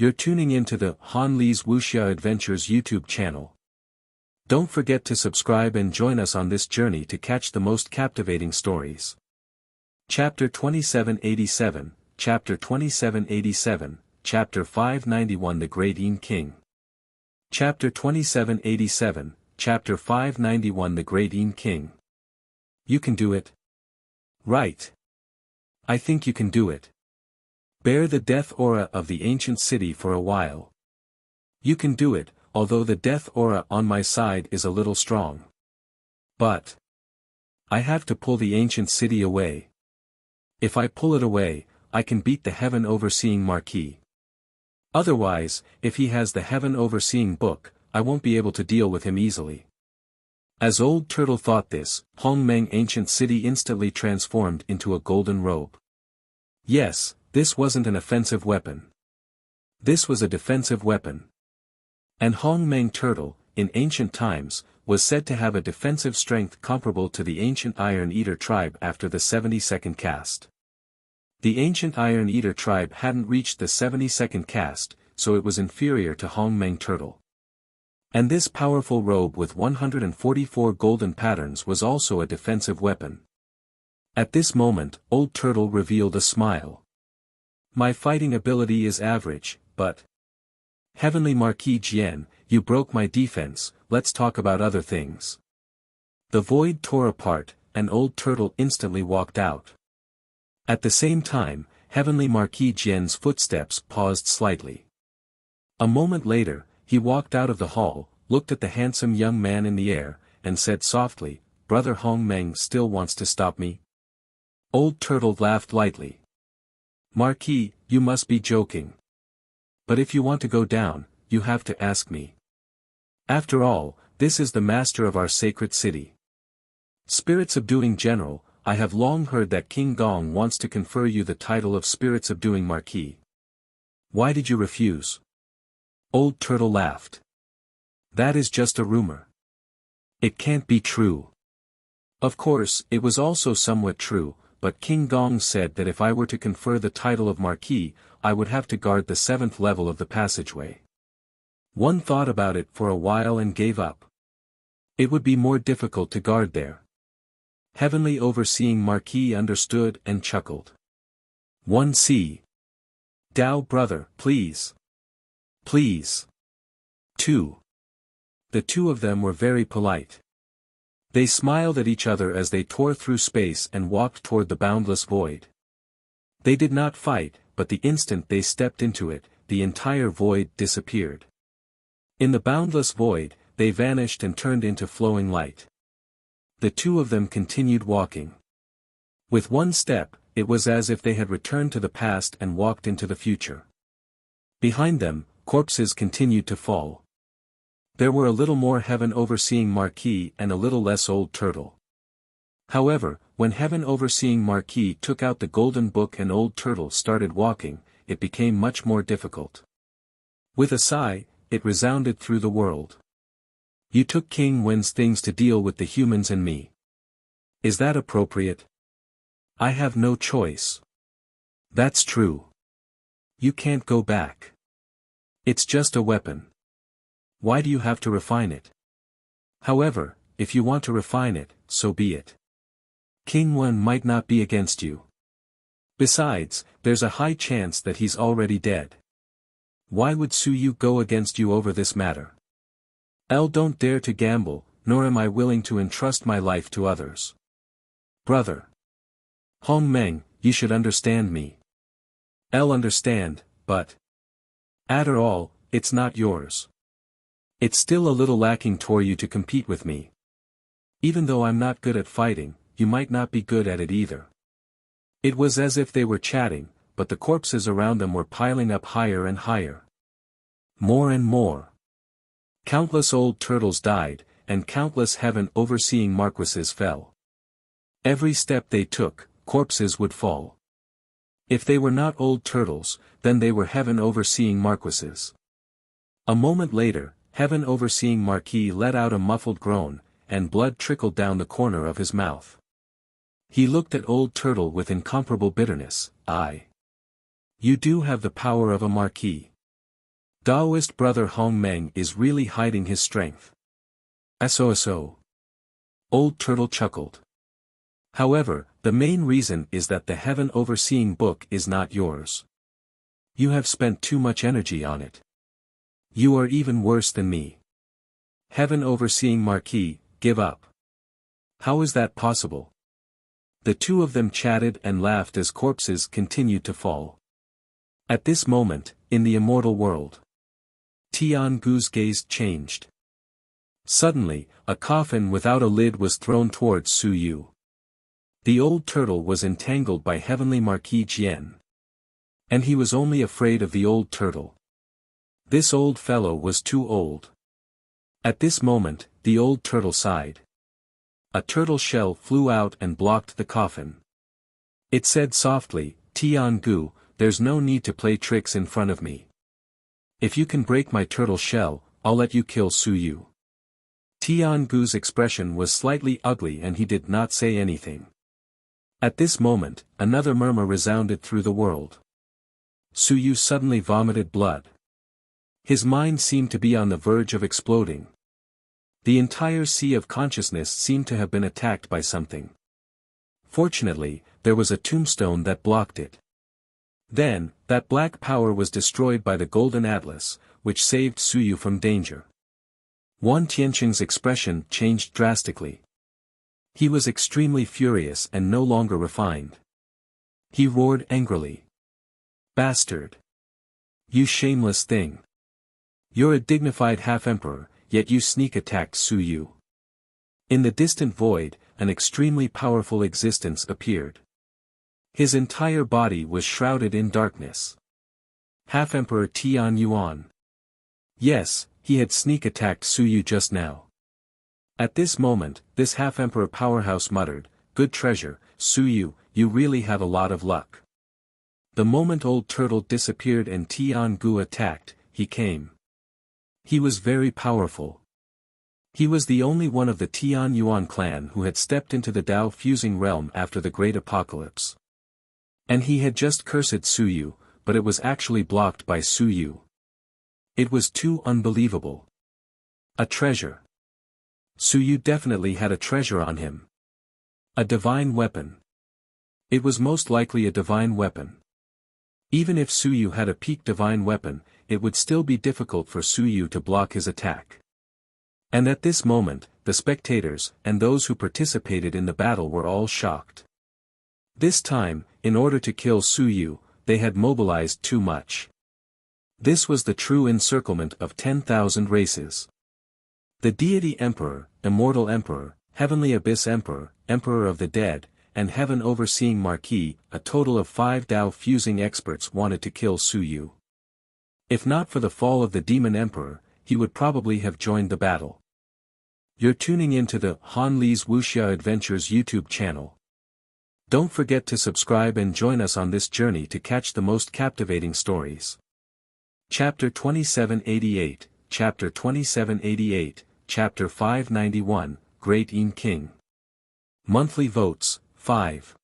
You're tuning into the Han Lee's Wuxia Adventures YouTube channel. Don't forget to subscribe and join us on this journey to catch the most captivating stories. Chapter 2787, Chapter 2787, Chapter 591 The Great Yin King. Chapter 2787, Chapter 591 The Great Yin King. You can do it. Right. I think you can do it. Bear the death aura of the ancient city for a while. You can do it, although the death aura on my side is a little strong. But I have to pull the ancient city away. If I pull it away, I can beat the heaven overseeing Marquis. Otherwise, if he has the heaven overseeing book, I won't be able to deal with him easily. As Old Turtle thought this, Hongmeng ancient city instantly transformed into a golden robe. Yes, this wasn't an offensive weapon. This was a defensive weapon. And Hongmeng Turtle, in ancient times, was said to have a defensive strength comparable to the ancient Iron Eater tribe after the 72nd caste. The ancient Iron Eater tribe hadn't reached the 72nd caste, so it was inferior to Hongmeng Turtle. And this powerful robe with 144 golden patterns was also a defensive weapon. At this moment, Old Turtle revealed a smile. My fighting ability is average, but Heavenly Marquis Jian, you broke my defense, let's talk about other things. The void tore apart, and Old Turtle instantly walked out. At the same time, Heavenly Marquis Jian's footsteps paused slightly. A moment later, he walked out of the hall, looked at the handsome young man in the air, and said softly, Brother Hongmeng still wants to stop me? Old Turtle laughed lightly. Marquis, you must be joking. But if you want to go down, you have to ask me. After all, this is the master of our sacred city. Spirit Subduing General, I have long heard that King Gong wants to confer you the title of Spirit Subduing Marquis. Why did you refuse? Old Turtle laughed. That is just a rumor. It can't be true. Of course, it was also somewhat true, but King Gong said that if I were to confer the title of Marquis, I would have to guard the 7th level of the passageway. One thought about it for a while and gave up. It would be more difficult to guard there. Heavenly Overseeing Marquis understood and chuckled. 1C. Dao brother, please. Please. 2. The two of them were very polite. They smiled at each other as they tore through space and walked toward the boundless void. They did not fight, but the instant they stepped into it, the entire void disappeared. In the boundless void, they vanished and turned into flowing light. The two of them continued walking. With one step, it was as if they had returned to the past and walked into the future. Behind them, corpses continued to fall. There were a little more Heaven Overseeing Marquis and a little less Old Turtle. However, when Heaven Overseeing Marquis took out the golden book and Old Turtle started walking, it became much more difficult. With a sigh, it resounded through the world. You took King Wen's things to deal with the humans and me. Is that appropriate? I have no choice. That's true. You can't go back. It's just a weapon. Why do you have to refine it? However, if you want to refine it, so be it. King Wen might not be against you. Besides, there's a high chance that he's already dead. Why would Su Yu go against you over this matter? Don't dare to gamble, nor am I willing to entrust my life to others. Brother Hongmeng, you should understand me. Understand, but after all, it's not yours. It's still a little lacking toward you to compete with me. Even though I'm not good at fighting, you might not be good at it either. It was as if they were chatting, but the corpses around them were piling up higher and higher. More and more. Countless Old Turtles died, and countless Heaven Overseeing Marquises fell. Every step they took, corpses would fall. If they were not Old Turtles, then they were Heaven Overseeing Marquises. A moment later, Heaven Overseeing Marquis let out a muffled groan, and blood trickled down the corner of his mouth. He looked at Old Turtle with incomparable bitterness. You do have the power of a marquis. Daoist brother Hong Meng is really hiding his strength. SOSO. Old Turtle chuckled. However, the main reason is that the Heaven Overseeing book is not yours. You have spent too much energy on it. You are even worse than me. Heaven Overseeing Marquis, give up. How is that possible? The two of them chatted and laughed as corpses continued to fall. At this moment, in the immortal world, Tiangu's gaze changed. Suddenly, a coffin without a lid was thrown towards Su Yu. The old turtle was entangled by Heavenly Marquis Jian. And he was only afraid of the old turtle. This old fellow was too old. At this moment, the old turtle sighed. A turtle shell flew out and blocked the coffin. It said softly, Tiangu, there's no need to play tricks in front of me. If you can break my turtle shell, I'll let you kill Su Yu. Tiangu's expression was slightly ugly and he did not say anything. At this moment, another murmur resounded through the world. Su Yu suddenly vomited blood. His mind seemed to be on the verge of exploding. The entire sea of consciousness seemed to have been attacked by something. Fortunately, there was a tombstone that blocked it. Then, that black power was destroyed by the Golden Atlas, which saved Su Yu from danger. Wan Tianqing's expression changed drastically. He was extremely furious and no longer refined. He roared angrily. Bastard! You shameless thing! You're a dignified half-emperor, yet you sneak-attacked Su Yu. In the distant void, an extremely powerful existence appeared. His entire body was shrouded in darkness. Half-Emperor Tian Yuan. Yes, he had sneak-attacked Su Yu just now. At this moment, this half-emperor powerhouse muttered, "Good treasure, Su Yu, you really have a lot of luck." The moment Old Turtle disappeared and Tiangu attacked, he came. He was very powerful. He was the only one of the Tian Yuan clan who had stepped into the Dao fusing realm after the Great Apocalypse. And he had just cursed Su Yu, but it was actually blocked by Su Yu. It was too unbelievable. A treasure. Su Yu definitely had a treasure on him. A divine weapon. It was most likely a divine weapon. Even if Su Yu had a peak divine weapon, it would still be difficult for Su Yu to block his attack. And at this moment, the spectators and those who participated in the battle were all shocked. This time, in order to kill Su Yu, they had mobilized too much. This was the true encirclement of 10,000 races. The Deity Emperor, Immortal Emperor, Heavenly Abyss Emperor, Emperor of the Dead, and Heaven Overseeing Marquis, a total of 5 Dao fusing experts wanted to kill Su Yu. If not for the fall of the Demon Emperor, he would probably have joined the battle. You're tuning into the Han Li's Wuxia Adventures YouTube channel. Don't forget to subscribe and join us on this journey to catch the most captivating stories. Chapter 2788, Chapter 2788, Chapter 591, Great Yin King. Monthly votes, 5.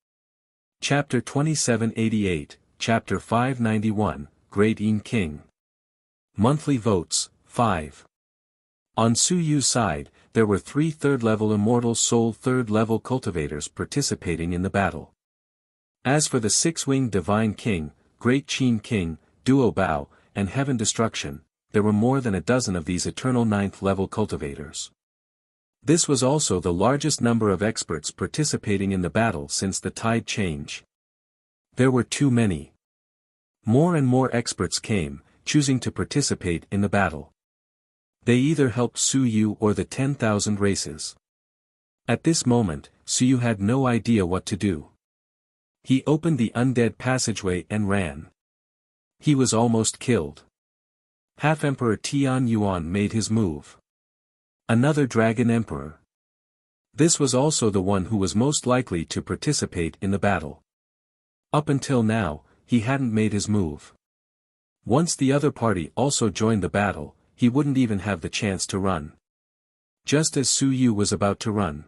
Chapter 2788, Chapter 591, Great Yin King. Monthly votes, 5. On Su Yu's side, there were 3 third-level Immortal Soul third-level cultivators participating in the battle. As for the 6-winged Divine King, Great Qin King, Duo Bao, and Heaven Destruction, there were more than a dozen of these eternal 9th-level cultivators. This was also the largest number of experts participating in the battle since the tide change. There were too many. More and more experts came, choosing to participate in the battle. They either helped Su Yu or the 10,000 races. At this moment, Su Yu had no idea what to do. He opened the undead passageway and ran. He was almost killed. Half-Emperor Tian Yuan made his move. Another Dragon Emperor. This was also the one who was most likely to participate in the battle. Up until now, he hadn't made his move. Once the other party also joined the battle, he wouldn't even have the chance to run. Just as Su Yu was about to run,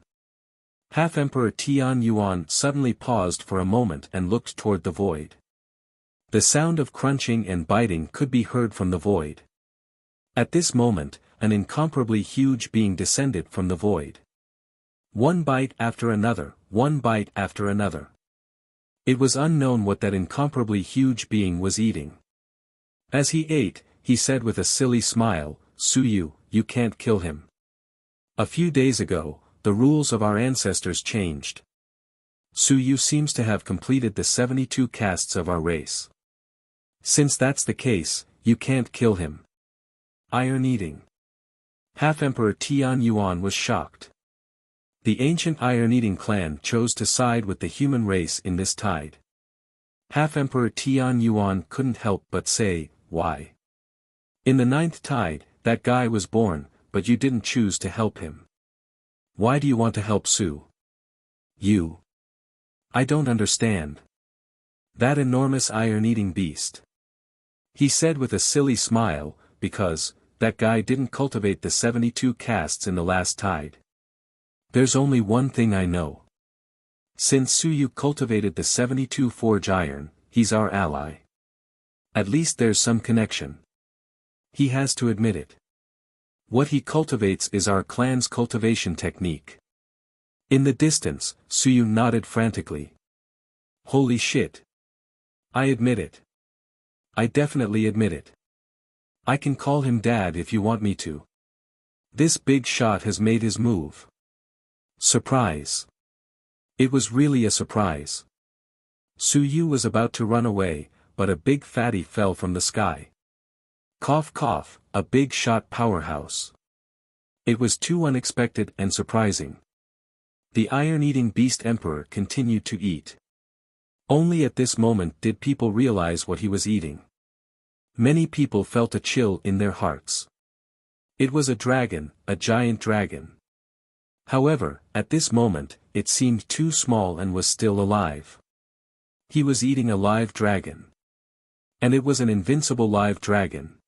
Half-Emperor Tian Yuan suddenly paused for a moment and looked toward the void. The sound of crunching and biting could be heard from the void. At this moment, an incomparably huge being descended from the void. One bite after another, one bite after another. It was unknown what that incomparably huge being was eating. As he ate, he said with a silly smile, "Suyu, you can't kill him. A few days ago, the rules of our ancestors changed. Suyu seems to have completed the 72 castes of our race. Since that's the case, you can't kill him." Iron-eating. Half-Emperor Tian Yuan was shocked. The ancient iron-eating clan chose to side with the human race in this tide. Half-Emperor Tian Yuan couldn't help but say, "Why? In the 9th tide, that guy was born, but you didn't choose to help him. Why do you want to help Su? You? I don't understand. That enormous iron-eating beast." He said with a silly smile, "Because, that guy didn't cultivate the 72 castes in the last tide. There's only one thing I know. Since Suyu cultivated the 72 forge iron, he's our ally. At least there's some connection. He has to admit it. What he cultivates is our clan's cultivation technique." In the distance, Suyu nodded frantically. "Holy shit. I admit it. I definitely admit it. I can call him Dad if you want me to. This big shot has made his move." Surprise. It was really a surprise. Suyu was about to run away, but a big fatty fell from the sky. Cough cough, a big shot powerhouse. It was too unexpected and surprising. The iron-eating beast emperor continued to eat. Only at this moment did people realize what he was eating. Many people felt a chill in their hearts. It was a dragon, a giant dragon. However, at this moment, it seemed too small and was still alive. He was eating a live dragon. And it was an invincible live dragon.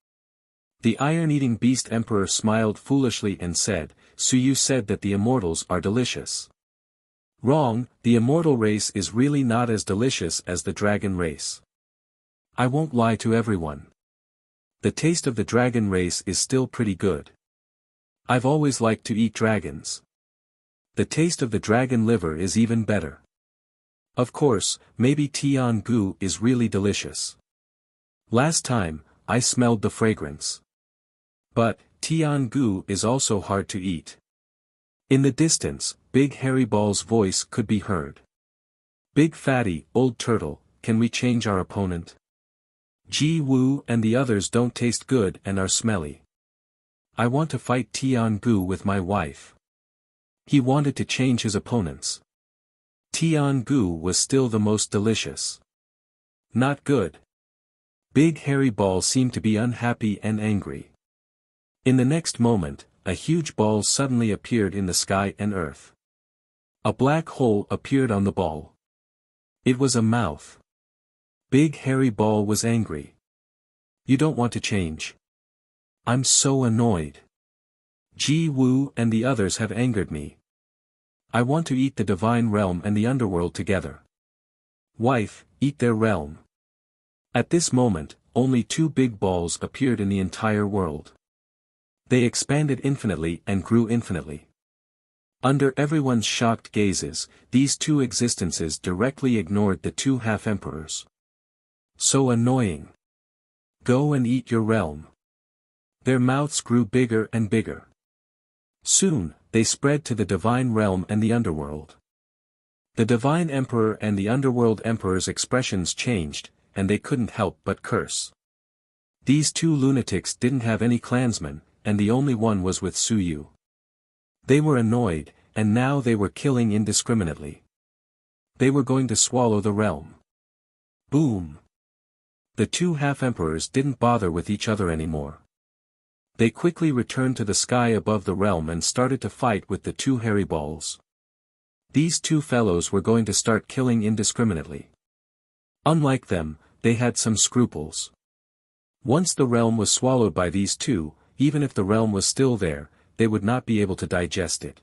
The iron-eating beast emperor smiled foolishly and said, "Suyu said that the immortals are delicious." Wrong, the immortal race is really not as delicious as the dragon race. I won't lie to everyone. The taste of the dragon race is still pretty good. I've always liked to eat dragons. The taste of the dragon liver is even better. Of course, maybe Tian Gu is really delicious. Last time, I smelled the fragrance. But, Tian Gu is also hard to eat. In the distance, Big Hairy Ball's voice could be heard. "Big Fatty, Old Turtle, can we change our opponent? Ji Wu and the others don't taste good and are smelly. I want to fight Tian Gu with my wife." He wanted to change his opponents. Tian Gu was still the most delicious. Not good. Big Hairy Ball seemed to be unhappy and angry. In the next moment, a huge ball suddenly appeared in the sky and earth. A black hole appeared on the ball. It was a mouth. Big Hairy Ball was angry. "You don't want to change. I'm so annoyed. Ji Wu and the others have angered me. I want to eat the divine realm and the underworld together. Wife, eat their realm." At this moment, only 2 big balls appeared in the entire world. They expanded infinitely and grew infinitely. Under everyone's shocked gazes, these 2 existences directly ignored the 2 half-emperors. So annoying. Go and eat your realm. Their mouths grew bigger and bigger. Soon, they spread to the divine realm and the underworld. The divine emperor and the underworld emperor's expressions changed, and they couldn't help but curse. These 2 lunatics didn't have any clansmen, and the only one was with Suyu. They were annoyed, and now they were killing indiscriminately. They were going to swallow the realm. Boom! The 2 half-emperors didn't bother with each other anymore. They quickly returned to the sky above the realm and started to fight with the 2 hairy balls. These 2 fellows were going to start killing indiscriminately. Unlike them, they had some scruples. Once the realm was swallowed by these 2, even if the realm was still there, they would not be able to digest it.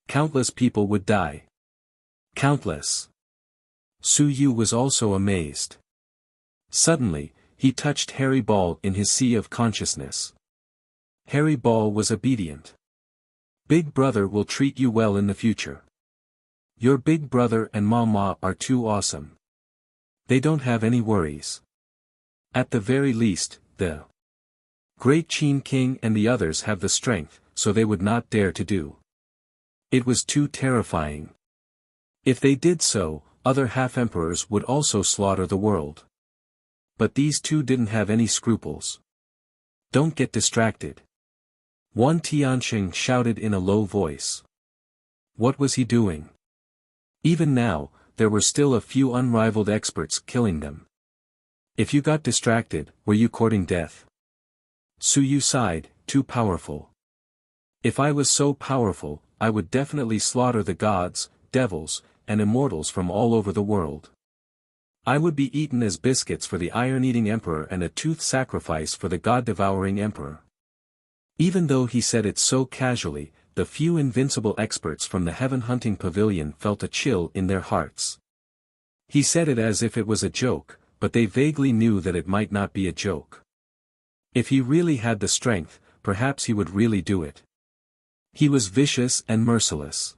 Countless people would die. Countless. Suyu was also amazed. Suddenly, he touched Hairy Ball in his sea of consciousness. Harry Ball was obedient. Big brother will treat you well in the future. Your big brother and mama are too awesome. They don't have any worries. At the very least, the Great Qin King and the others have the strength, so they would not dare to do. It was too terrifying. If they did so, other half-emperors would also slaughter the world. But these two didn't have any scruples. Don't get distracted. Wan Tianxing shouted in a low voice. What was he doing? Even now, there were still a few unrivaled experts killing them. If you got distracted, were you courting death? Su Yu sighed, too powerful. If I was so powerful, I would definitely slaughter the gods, devils, and immortals from all over the world. I would be eaten as biscuits for the iron-eating emperor and a tooth sacrifice for the god-devouring emperor. Even though he said it so casually, the few invincible experts from the heaven-hunting pavilion felt a chill in their hearts. He said it as if it was a joke, but they vaguely knew that it might not be a joke. If he really had the strength, perhaps he would really do it. He was vicious and merciless.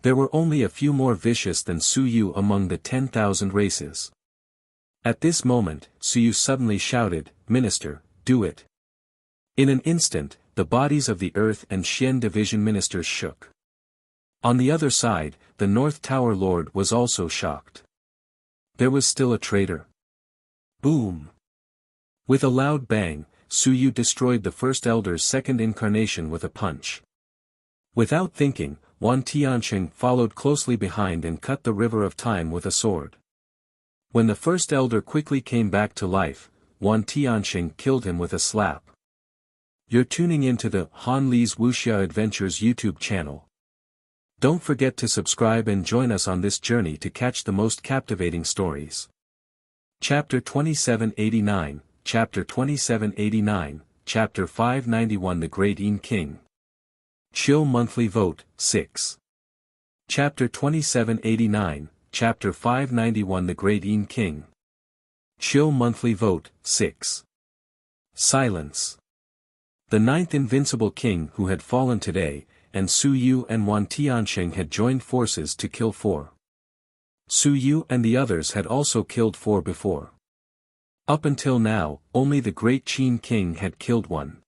There were only a few more vicious than Su Yu among the 10,000 races. At this moment, Su Yu suddenly shouted, "Minister, do it." In an instant, the bodies of the Earth and Xian Division ministers shook. On the other side, the North Tower Lord was also shocked. There was still a traitor. Boom! With a loud bang, Su Yu destroyed the First Elder's second incarnation with a punch. Without thinking, Wan Tianxing followed closely behind and cut the river of time with a sword. When the First Elder quickly came back to life, Wan Tianxing killed him with a slap. You're tuning into the Han Li's Wuxia Adventures YouTube channel. Don't forget to subscribe and join us on this journey to catch the most captivating stories. Chapter 2789, Chapter 2789, Chapter 591 The Great Yin King. Chill Monthly Vote, 6. Chapter 2789, Chapter 591 The Great Yin King. Chill Monthly Vote, 6. Silence. The ninth invincible king who had fallen today, and Su Yu and Wan Tianxing had joined forces to kill 4. Su Yu and the others had also killed 4 before. Up until now, only the Great Qin King had killed 1.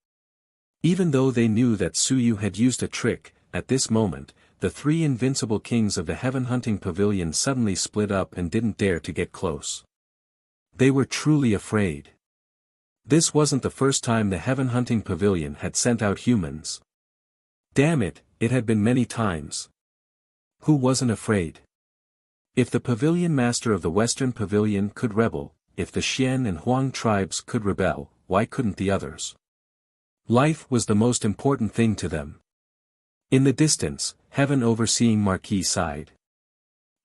Even though they knew that Su Yu had used a trick, at this moment, the 3 invincible kings of the heaven-hunting pavilion suddenly split up and didn't dare to get close. They were truly afraid. This wasn't the first time the heaven-hunting pavilion had sent out humans. Damn it, it had been many times. Who wasn't afraid? If the pavilion master of the Western Pavilion could rebel, if the Xian and Huang tribes could rebel, why couldn't the others? Life was the most important thing to them. In the distance, Heaven Overseeing Marquis sighed.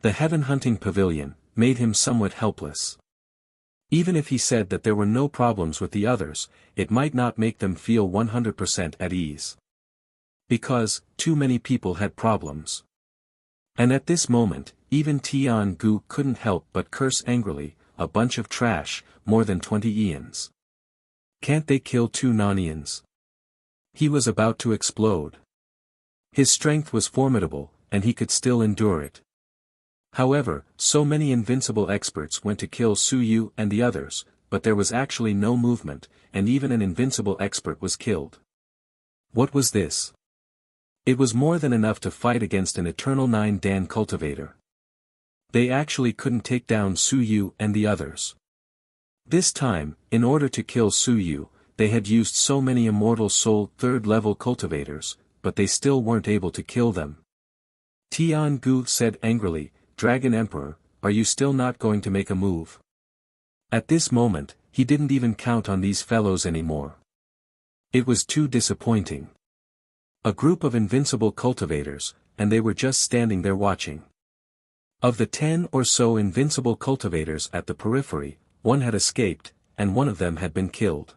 The heaven-hunting pavilion made him somewhat helpless. Even if he said that there were no problems with the others, it might not make them feel 100% at ease. Because, too many people had problems. And at this moment, even Tian Gu couldn't help but curse angrily, a bunch of trash, more than 20 Ians. Can't they kill 2 non-Ians? He was about to explode. His strength was formidable, and he could still endure it. However, so many invincible experts went to kill Su Yu and the others, but there was actually no movement, and even an invincible expert was killed. What was this? It was more than enough to fight against an eternal 9-Dan cultivator. They actually couldn't take down Su Yu and the others. This time, in order to kill Su Yu, they had used so many immortal soul 3rd-level cultivators, but they still weren't able to kill them. Tian Gu said angrily, "Dragon Emperor, are you still not going to make a move?" At this moment, he didn't even count on these fellows anymore. It was too disappointing. A group of invincible cultivators, and they were just standing there watching. Of the 10 or so invincible cultivators at the periphery, 1 had escaped, and 1 of them had been killed.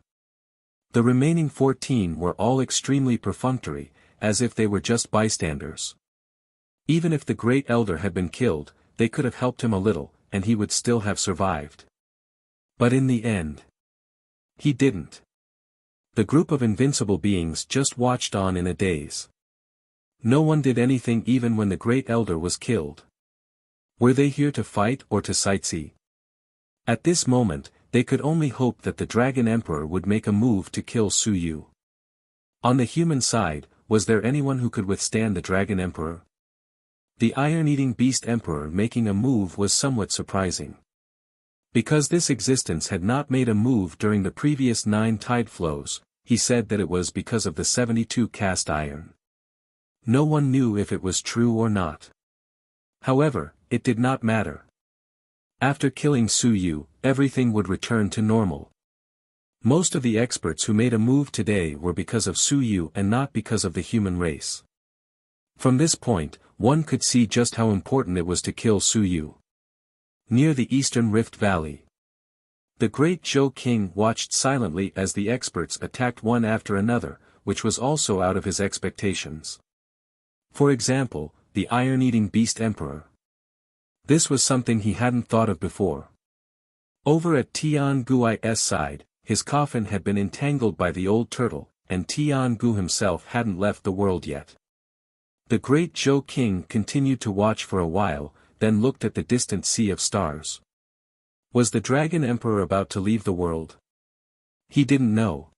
The remaining 14 were all extremely perfunctory, as if they were just bystanders. Even if the Great Elder had been killed, they could have helped him a little, and he would still have survived. But in the end, he didn't. The group of invincible beings just watched on in a daze. No one did anything even when the Great Elder was killed. Were they here to fight or to sightsee? At this moment, they could only hope that the Dragon Emperor would make a move to kill Su Yu. On the human side, was there anyone who could withstand the Dragon Emperor? The Iron-Eating Beast Emperor making a move was somewhat surprising. Because this existence had not made a move during the previous 9 tide flows, he said that it was because of the 72 cast iron. No one knew if it was true or not. However, it did not matter. After killing Su Yu, everything would return to normal. Most of the experts who made a move today were because of Su Yu and not because of the human race. From this point, one could see just how important it was to kill Su Yu. Near the Eastern Rift Valley, the great Zhou King watched silently as the experts attacked one after another, which was also out of his expectations. For example, the Iron-Eating Beast Emperor. This was something he hadn't thought of before. Over at Tian Gui's side, his coffin had been entangled by the old turtle, and Tian Gu himself hadn't left the world yet. The great Zhou King continued to watch for a while, then looked at the distant sea of stars. Was the Dragon Emperor about to leave the world? He didn't know.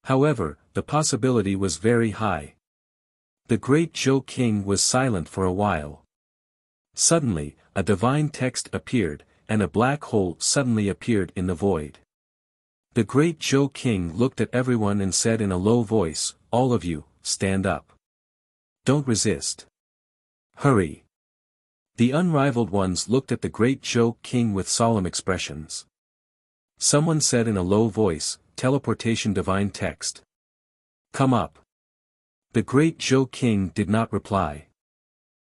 However, the possibility was very high. The great Zhou King was silent for a while. Suddenly, a divine text appeared, and a black hole suddenly appeared in the void. The great Zhou King looked at everyone and said in a low voice, "All of you, stand up. Don't resist. Hurry." The unrivaled ones looked at the great Zhou King with solemn expressions. Someone said in a low voice, "Teleportation divine text. Come up." The great Zhou King did not reply.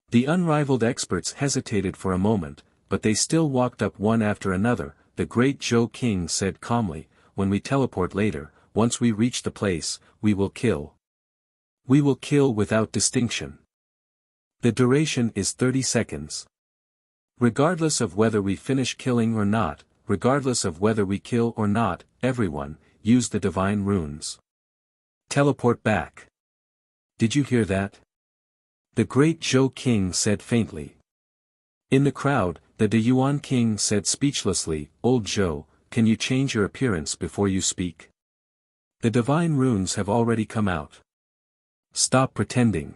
The unrivaled experts hesitated for a moment, but they still walked up one after another. The great Zhou King said calmly, "When we teleport later, once we reach the place, we will kill. We will kill without distinction. The duration is 30 seconds. Regardless of whether we finish killing or not, regardless of whether we kill or not, everyone, use the divine runes. Teleport back." Did you hear that? The great Zhou King said faintly. In the crowd, the De Yuan King said speechlessly, "Old Zhou, can you change your appearance before you speak? The divine runes have already come out. Stop pretending."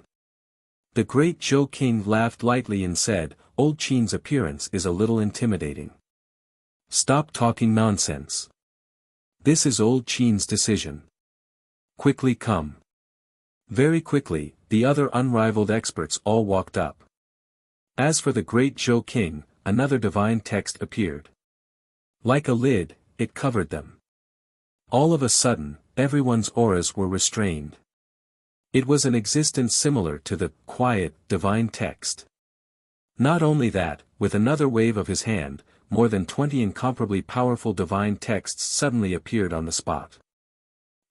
The great Zhou King laughed lightly and said, "Old Qin's appearance is a little intimidating. Stop talking nonsense. This is Old Qin's decision. Quickly come." Very quickly, the other unrivaled experts all walked up. As for the great Zhou King, another divine text appeared. Like a lid, it covered them. All of a sudden, everyone's auras were restrained. It was an existence similar to the quiet, divine text. Not only that, with another wave of his hand, more than 20 incomparably powerful divine texts suddenly appeared on the spot.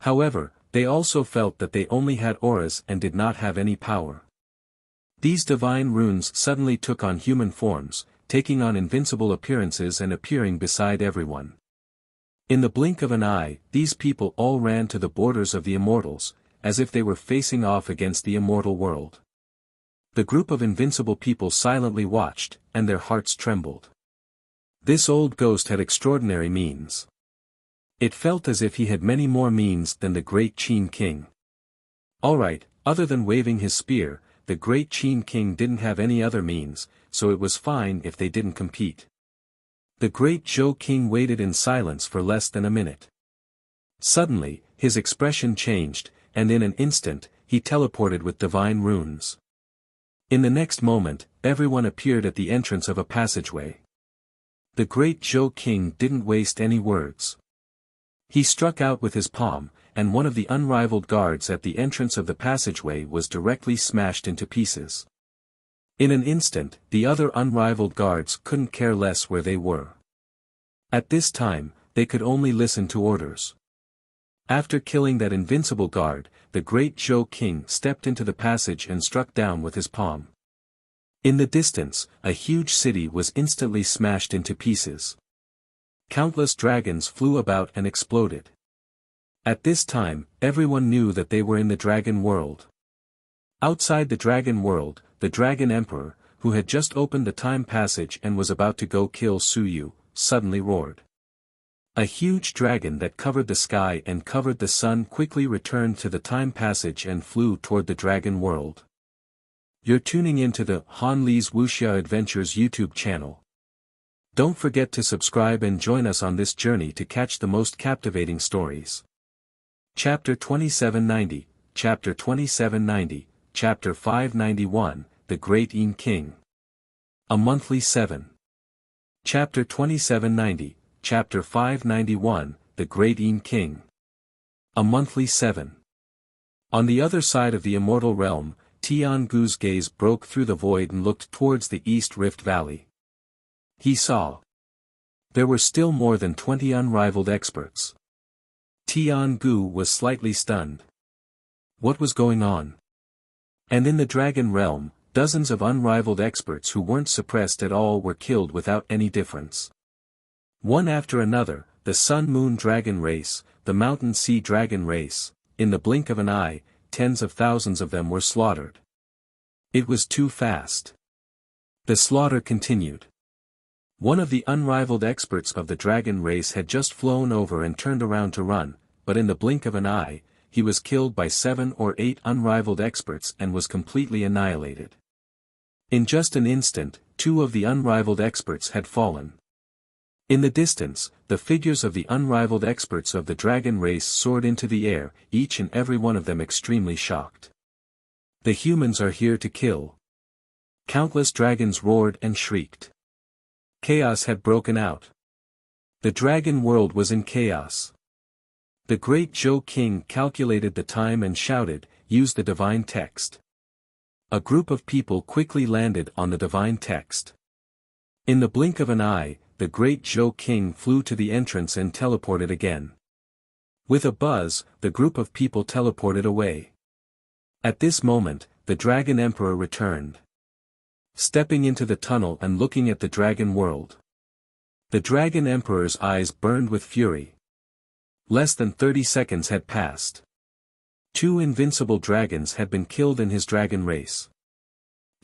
However, they also felt that they only had auras and did not have any power. These divine runes suddenly took on human forms, taking on invincible appearances and appearing beside everyone. In the blink of an eye, these people all ran to the borders of the immortals, as if they were facing off against the immortal world. The group of invincible people silently watched, and their hearts trembled. This old ghost had extraordinary means. It felt as if he had many more means than the great Qin King. Alright, other than waving his spear, the great Qin King didn't have any other means, so it was fine if they didn't compete. The great Zhou King waited in silence for less than a minute. Suddenly, his expression changed, and in an instant, he teleported with divine runes. In the next moment, everyone appeared at the entrance of a passageway. The great Zhou King didn't waste any words. He struck out with his palm, and one of the unrivaled guards at the entrance of the passageway was directly smashed into pieces. In an instant, the other unrivaled guards couldn't care less where they were. At this time, they could only listen to orders. After killing that invincible guard, the great Zhou King stepped into the passage and struck down with his palm. In the distance, a huge city was instantly smashed into pieces. Countless dragons flew about and exploded. At this time, everyone knew that they were in the dragon world. Outside the dragon world, the dragon emperor, who had just opened the time passage and was about to go kill Suyu, suddenly roared. A huge dragon that covered the sky and covered the sun quickly returned to the time passage and flew toward the dragon world. You're tuning into the Han Lee's Wuxia Adventures YouTube channel. Don't forget to subscribe and join us on this journey to catch the most captivating stories. Chapter 2790, Chapter 2790, Chapter 591, The Great Yin King. A Monthly 7. Chapter 2790, Chapter 591, The Great Yin King. A Monthly 7. On the other side of the immortal realm, Tiangu's gaze broke through the void and looked towards the East Rift Valley. He saw. There were still more than 20 unrivaled experts. Tiangu was slightly stunned. What was going on? And in the dragon realm, dozens of unrivaled experts who weren't suppressed at all were killed without any difference. One after another, the Sun-Moon Dragon race, the Mountain-Sea Dragon race, in the blink of an eye, tens of thousands of them were slaughtered. It was too fast. The slaughter continued. One of the unrivaled experts of the dragon race had just flown over and turned around to run, but in the blink of an eye, he was killed by 7 or 8 unrivaled experts and was completely annihilated. In just an instant, 2 of the unrivaled experts had fallen. In the distance, the figures of the unrivaled experts of the dragon race soared into the air, each and every one of them extremely shocked. The humans are here to kill. Countless dragons roared and shrieked. Chaos had broken out. The dragon world was in chaos. The great Zhou King calculated the time and shouted, "Use the divine text." A group of people quickly landed on the divine text. In the blink of an eye, the great Zhou King flew to the entrance and teleported again. With a buzz, the group of people teleported away. At this moment, the Dragon Emperor returned. Stepping into the tunnel and looking at the dragon world. The Dragon Emperor's eyes burned with fury. Less than 30 seconds had passed. 2 invincible dragons had been killed in his dragon race.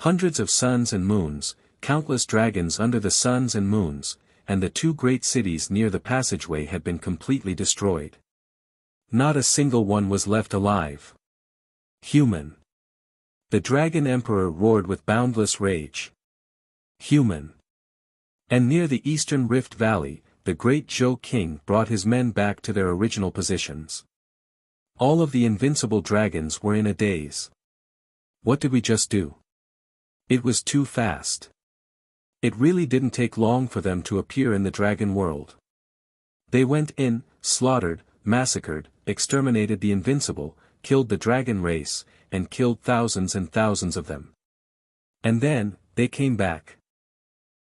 Hundreds of suns and moons, countless dragons under the suns and moons, and the 2 great cities near the passageway had been completely destroyed. Not a single one was left alive. Human. The Dragon Emperor roared with boundless rage. Human. And near the Eastern Rift Valley, the great Zhou King brought his men back to their original positions. All of the invincible dragons were in a daze. What did we just do? It was too fast. It really didn't take long for them to appear in the dragon world. They went in, slaughtered, massacred, exterminated the invincible, killed the dragon race, and killed thousands and thousands of them. And then, they came back.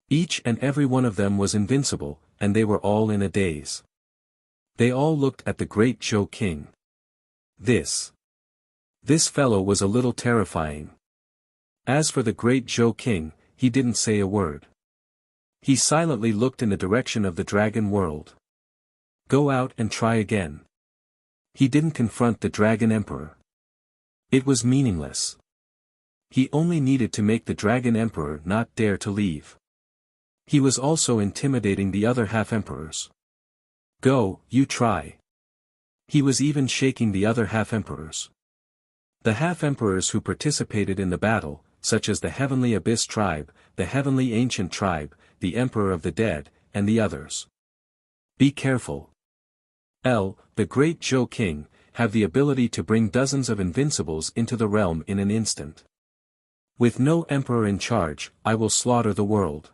Each and every one of them was invincible, and they were all in a daze. They all looked at the great Zhou King. This fellow was a little terrifying. As for the great Zhou King, he didn't say a word. He silently looked in the direction of the dragon world. Go out and try again. He didn't confront the Dragon Emperor. It was meaningless. He only needed to make the Dragon Emperor not dare to leave. He was also intimidating the other half-emperors. Go, you try. He was even shaking the other half-emperors. The half-emperors who participated in the battle, such as the Heavenly Abyss tribe, the Heavenly Ancient tribe, the Emperor of the Dead, and the others. Be careful. The great Zhou King, have the ability to bring dozens of invincibles into the realm in an instant. With no emperor in charge, I will slaughter the world.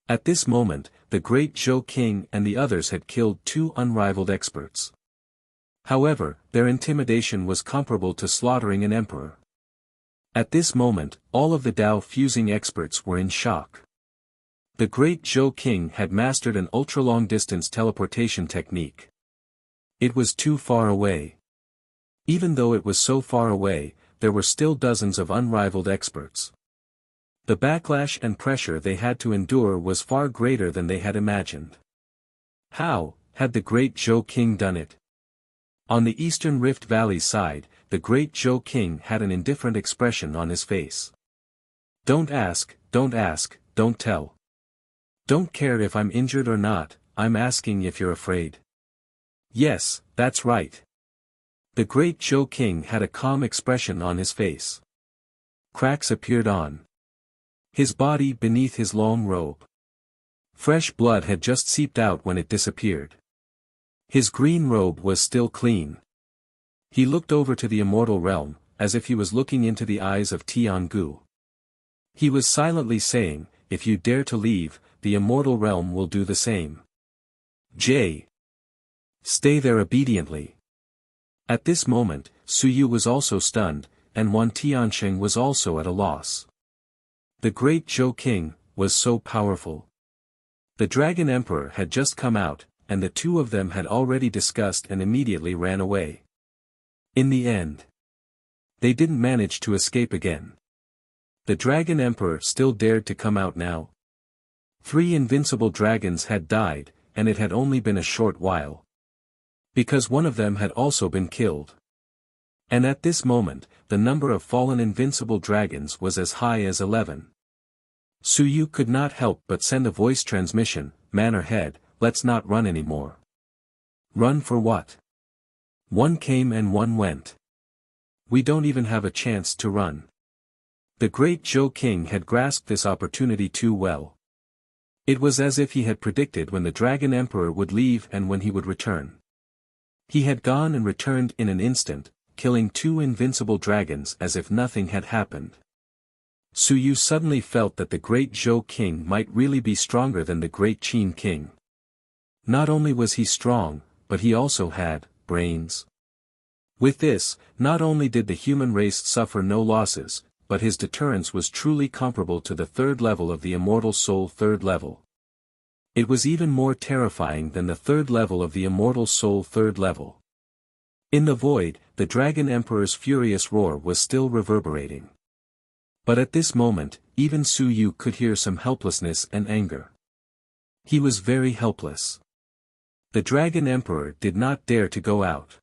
At this moment, the great Zhou King and the others had killed 2 unrivaled experts. However, their intimidation was comparable to slaughtering an emperor. At this moment, all of the Dao-fusing experts were in shock. The great Zhou King had mastered an ultra-long-distance teleportation technique. It was too far away. Even though it was so far away, there were still dozens of unrivaled experts. The backlash and pressure they had to endure was far greater than they had imagined. How had the great Zhou King done it? On the eastern Rift Valley side, the great Zhou King had an indifferent expression on his face. Don't ask, don't tell. Don't care if I'm injured or not, I'm asking if you're afraid. Yes, that's right. The great Zhou King had a calm expression on his face. Cracks appeared on his body beneath his long robe. Fresh blood had just seeped out when it disappeared. His green robe was still clean. He looked over to the immortal realm, as if he was looking into the eyes of Tiangu. He was silently saying, if you dare to leave, the immortal realm will do the same. Stay there obediently. At this moment, Suyu was also stunned, and Wan Tiansheng was also at a loss. The great Zhou King was so powerful. The Dragon Emperor had just come out, and the two of them had already discussed and immediately ran away. In the end, they didn't manage to escape again. The Dragon Emperor still dared to come out now. 3 invincible dragons had died, and it had only been a short while. Because one of them had also been killed. And at this moment, the number of fallen invincible dragons was as high as 11. Suyu could not help but send a voice transmission, man or head, let's not run anymore. Run for what? One came and one went. We don't even have a chance to run. The great Zhou King had grasped this opportunity too well. It was as if he had predicted when the Dragon Emperor would leave and when he would return. He had gone and returned in an instant, killing 2 invincible dragons as if nothing had happened. Suyu suddenly felt that the great Zhou King might really be stronger than the great Qin King. Not only was he strong, but he also had brains. With this, not only did the human race suffer no losses, but his deterrence was truly comparable to the 3rd level of the Immortal Soul 3rd level. It was even more terrifying than the 3rd level of the Immortal Soul 3rd level. In the void, the Dragon Emperor's furious roar was still reverberating. But at this moment, even Suyu could hear some helplessness and anger. He was very helpless. The Dragon Emperor did not dare to go out.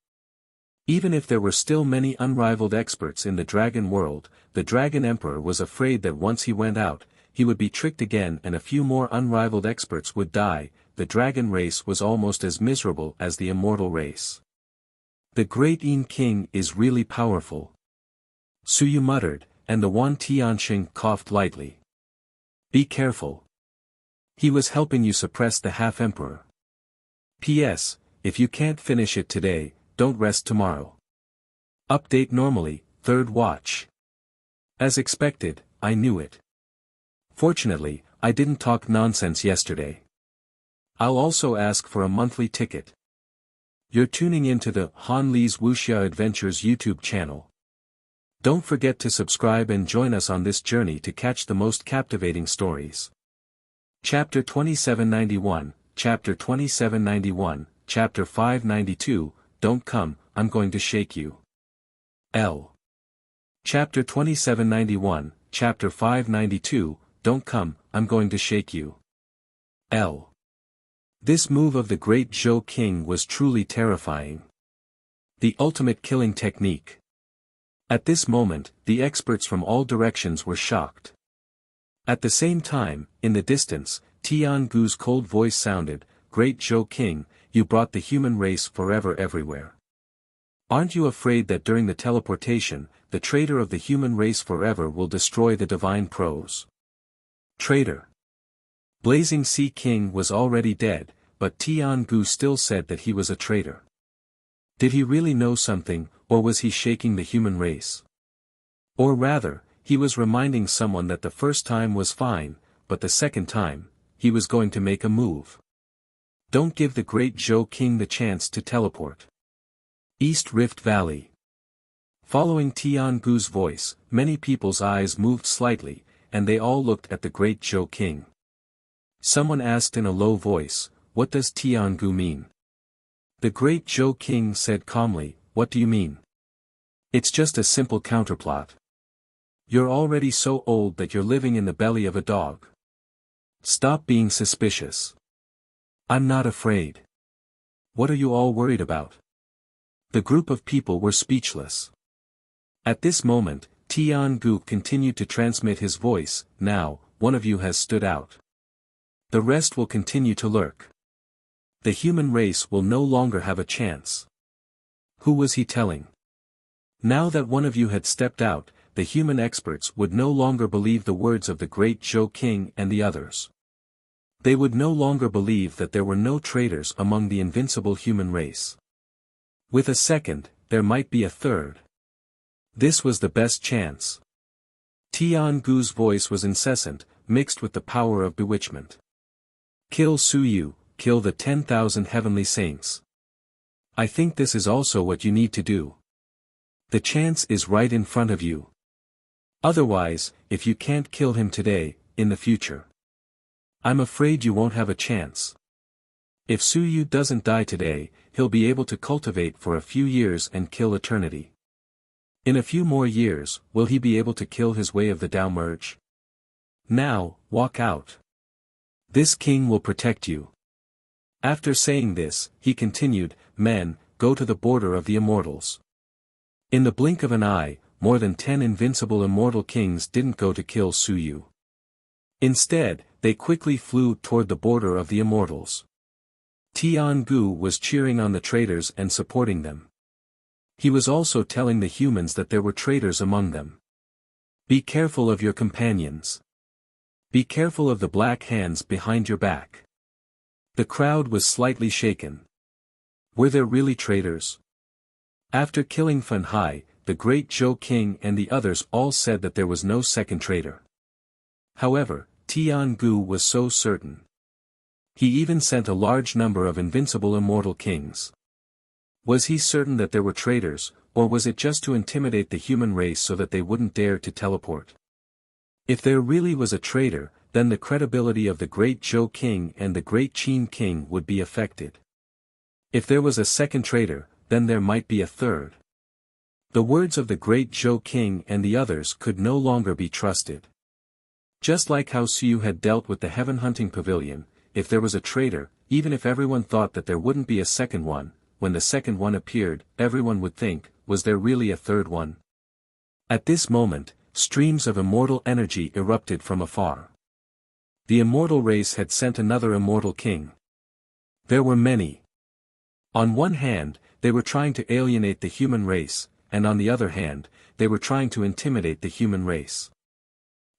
Even if there were still many unrivaled experts in the dragon world, the Dragon Emperor was afraid that once he went out, he would be tricked again and a few more unrivaled experts would die. The dragon race was almost as miserable as the immortal race. The great Qin King is really powerful. Suyu muttered, and the Wan Tiansheng coughed lightly. Be careful. He was helping you suppress the half-emperor. P.S. If you can't finish it today, don't rest tomorrow. Update normally, 3rd watch. As expected, I knew it. Fortunately, I didn't talk nonsense yesterday. I'll also ask for a monthly ticket. You're tuning into the Han Li's Wuxia Adventures YouTube channel. Don't forget to subscribe and join us on this journey to catch the most captivating stories. Chapter 2791, Chapter 2791, Chapter 592, Don't come, I'm going to shake you. L. Chapter 2791, Chapter 592, Don't come, I'm going to shake you. L. This move of the great Zhou King was truly terrifying. The ultimate killing technique. At this moment, the experts from all directions were shocked. At the same time, in the distance, Tiangu's cold voice sounded, Great Zhou King, you brought the human race forever everywhere. Aren't you afraid that during the teleportation, the traitor of the human race forever will destroy the divine prose? Traitor. Blazing Sea King was already dead, but Tiangu still said that he was a traitor. Did he really know something, or was he shaking the human race? Or rather, he was reminding someone that the first time was fine, but the second time, he was going to make a move. Don't give the great Zhou King the chance to teleport. East Rift Valley. Following Tiangu's voice, many people's eyes moved slightly, and they all looked at the great Zhou King. Someone asked in a low voice, what does Tiangu mean? The great Zhou King said calmly, what do you mean? It's just a simple counterplot. You're already so old that you're living in the belly of a dog. Stop being suspicious. I'm not afraid. What are you all worried about? The group of people were speechless. At this moment, Tian-gu continued to transmit his voice. Now, one of you has stood out. The rest will continue to lurk. The human race will no longer have a chance. Who was he telling? Now that one of you had stepped out, the human experts would no longer believe the words of the great Zhou King and the others. They would no longer believe that there were no traitors among the invincible human race. With a second, there might be a third. This was the best chance. Tian-gu's voice was incessant, mixed with the power of bewitchment. Kill Suyu, kill the 10,000 heavenly saints. I think this is also what you need to do. The chance is right in front of you. Otherwise, if you can't kill him today, in the future, I'm afraid you won't have a chance. If Suyu doesn't die today, he'll be able to cultivate for a few years and kill eternity. In a few more years, will he be able to kill his way of the Tao merge? Now, walk out. This king will protect you. After saying this, he continued, men, go to the border of the immortals. In the blink of an eye, more than 10 invincible immortal kings didn't go to kill Suyu. Instead, they quickly flew toward the border of the immortals. Tian-gu was cheering on the traitors and supporting them. He was also telling the humans that there were traitors among them. Be careful of your companions. Be careful of the black hands behind your back. The crowd was slightly shaken. Were there really traitors? After killing Fen Hai, the great Zhou King and the others all said that there was no second traitor. However, Tian-gu was so certain. He even sent a large number of invincible immortal kings. Was he certain that there were traitors, or was it just to intimidate the human race so that they wouldn't dare to teleport? If there really was a traitor, then the credibility of the great Zhou King and the great Qin King would be affected. If there was a second traitor, then there might be a third. The words of the great Zhou King and the others could no longer be trusted. Just like how Suyu had dealt with the heaven hunting pavilion, if there was a traitor, even if everyone thought that there wouldn't be a second one, when the second one appeared, everyone would think, was there really a third one? At this moment, streams of immortal energy erupted from afar. The immortal race had sent another immortal king. There were many. On one hand, they were trying to alienate the human race, and on the other hand, they were trying to intimidate the human race.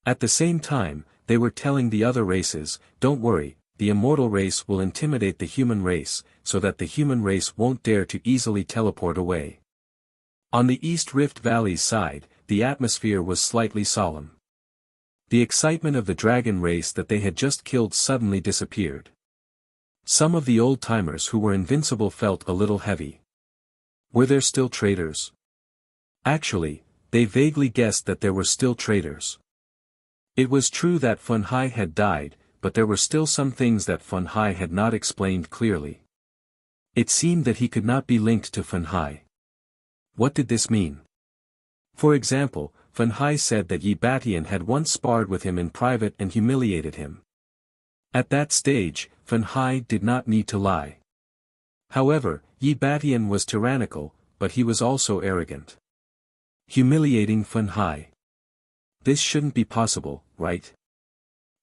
At the same time, they were telling the other races, don't worry, the immortal race will intimidate the human race, so that the human race won't dare to easily teleport away. On the East Rift Valley's side, the atmosphere was slightly solemn. The excitement of the dragon race that they had just killed suddenly disappeared. Some of the old-timers who were invincible felt a little heavy. Were there still traitors? Actually, they vaguely guessed that there were still traitors. It was true that Fen Hai had died, but there were still some things that Fen Hai had not explained clearly. It seemed that he could not be linked to Fen Hai. What did this mean? For example, Fen Hai said that Yi Batian had once sparred with him in private and humiliated him. At that stage, Fen Hai did not need to lie. However, Yi Batian was tyrannical, but he was also arrogant. Humiliating Fen Hai. This shouldn't be possible, right?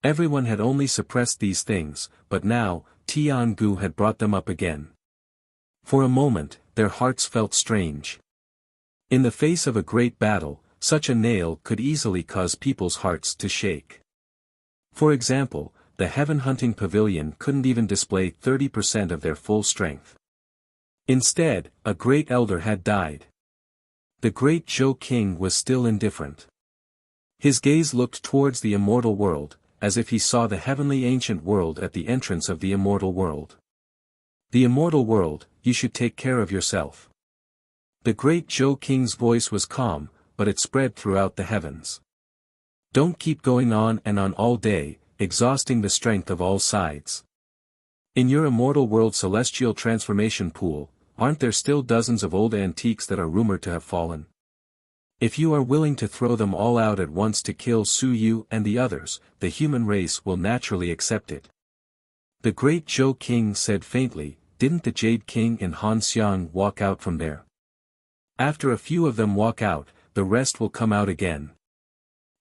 Everyone had only suppressed these things, but now, Tian-gu had brought them up again. For a moment, their hearts felt strange. In the face of a great battle, such a nail could easily cause people's hearts to shake. For example, the heaven hunting pavilion couldn't even display 30% of their full strength. Instead, a great elder had died. The great Zhou King was still indifferent. His gaze looked towards the immortal world, as if he saw the heavenly ancient world at the entrance of the immortal world. The immortal world, you should take care of yourself. The great Zhou King's voice was calm, but it spread throughout the heavens. Don't keep going on and on all day, exhausting the strength of all sides. In your immortal world celestial transformation pool, aren't there still dozens of old antiques that are rumored to have fallen? If you are willing to throw them all out at once to kill Suyu and the others, the human race will naturally accept it. The great Zhou King said faintly, didn't the Jade King and Han Xiang walk out from there? After a few of them walk out, the rest will come out again.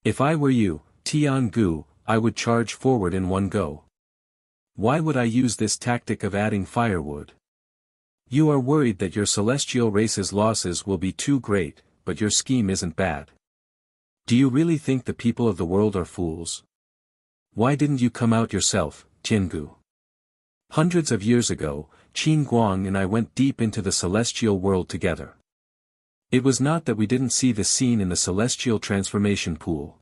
If I were you, Tian-gu, I would charge forward in one go. Why would I use this tactic of adding firewood? You are worried that your celestial race's losses will be too great, but your scheme isn't bad. Do you really think the people of the world are fools? Why didn't you come out yourself, Tian-gu? Hundreds of years ago, Qin Guang and I went deep into the celestial world together. It was not that we didn't see the scene in the celestial transformation pool.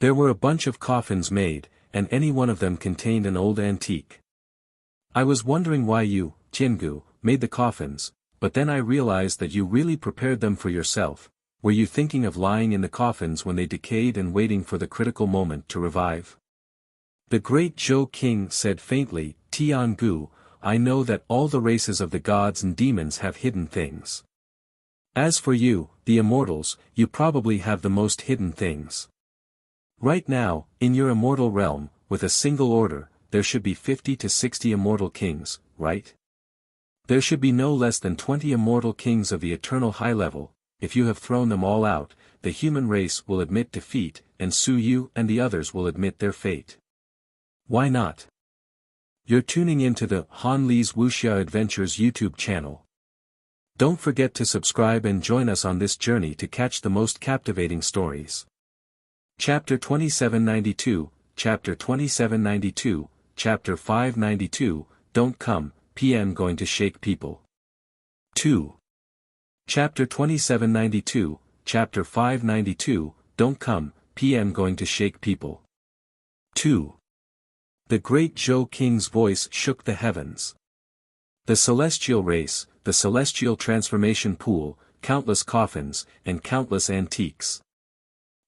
There were a bunch of coffins made, and any one of them contained an old antique. I was wondering why you, Tian-gu, made the coffins, but then I realized that you really prepared them for yourself. Were you thinking of lying in the coffins when they decayed and waiting for the critical moment to revive? The great Zhou King said faintly, Tian-gu, I know that all the races of the gods and demons have hidden things. As for you, the immortals, you probably have the most hidden things. Right now, in your immortal realm, with a single order, there should be 50 to 60 immortal kings, right? There should be no less than 20 immortal kings of the eternal high level. If you have thrown them all out, the human race will admit defeat, and Su Yu and the others will admit their fate. Why not? You're tuning into the Han Li's Wuxia Adventures YouTube channel. Don't forget to subscribe and join us on this journey to catch the most captivating stories. Chapter 2792, Chapter 2792, Chapter 592, Don't Come, PM Going to Shake People. 2. Chapter 2792, Chapter 592, Don't Come, PM Going to Shake People. 2. The great Zhou King's voice shook the heavens. The celestial race, the celestial transformation pool, countless coffins, and countless antiques.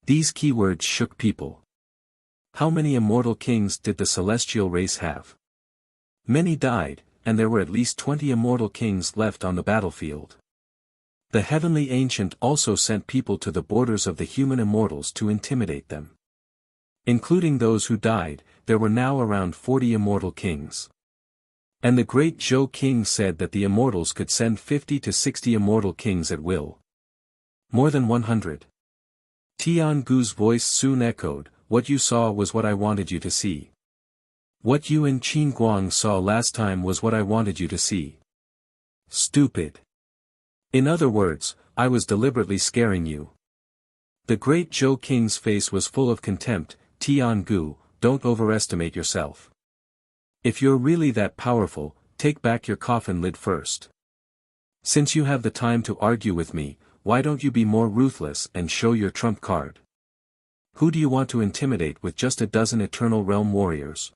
These keywords shook people. How many immortal kings did the celestial race have? Many died, and there were at least 20 immortal kings left on the battlefield. The heavenly ancient also sent people to the borders of the human immortals to intimidate them. Including those who died, there were now around 40 immortal kings. And the great Zhou King said that the immortals could send 50 to 60 immortal kings at will. More than 100. Tian-gu's voice soon echoed, what you saw was what I wanted you to see. What you and Qin Guang saw last time was what I wanted you to see. Stupid. In other words, I was deliberately scaring you. The great Zhou King's face was full of contempt. Tian-gu, don't overestimate yourself. If you're really that powerful, take back your coffin lid first. Since you have the time to argue with me, why don't you be more ruthless and show your trump card? Who do you want to intimidate with just a dozen Eternal Realm warriors?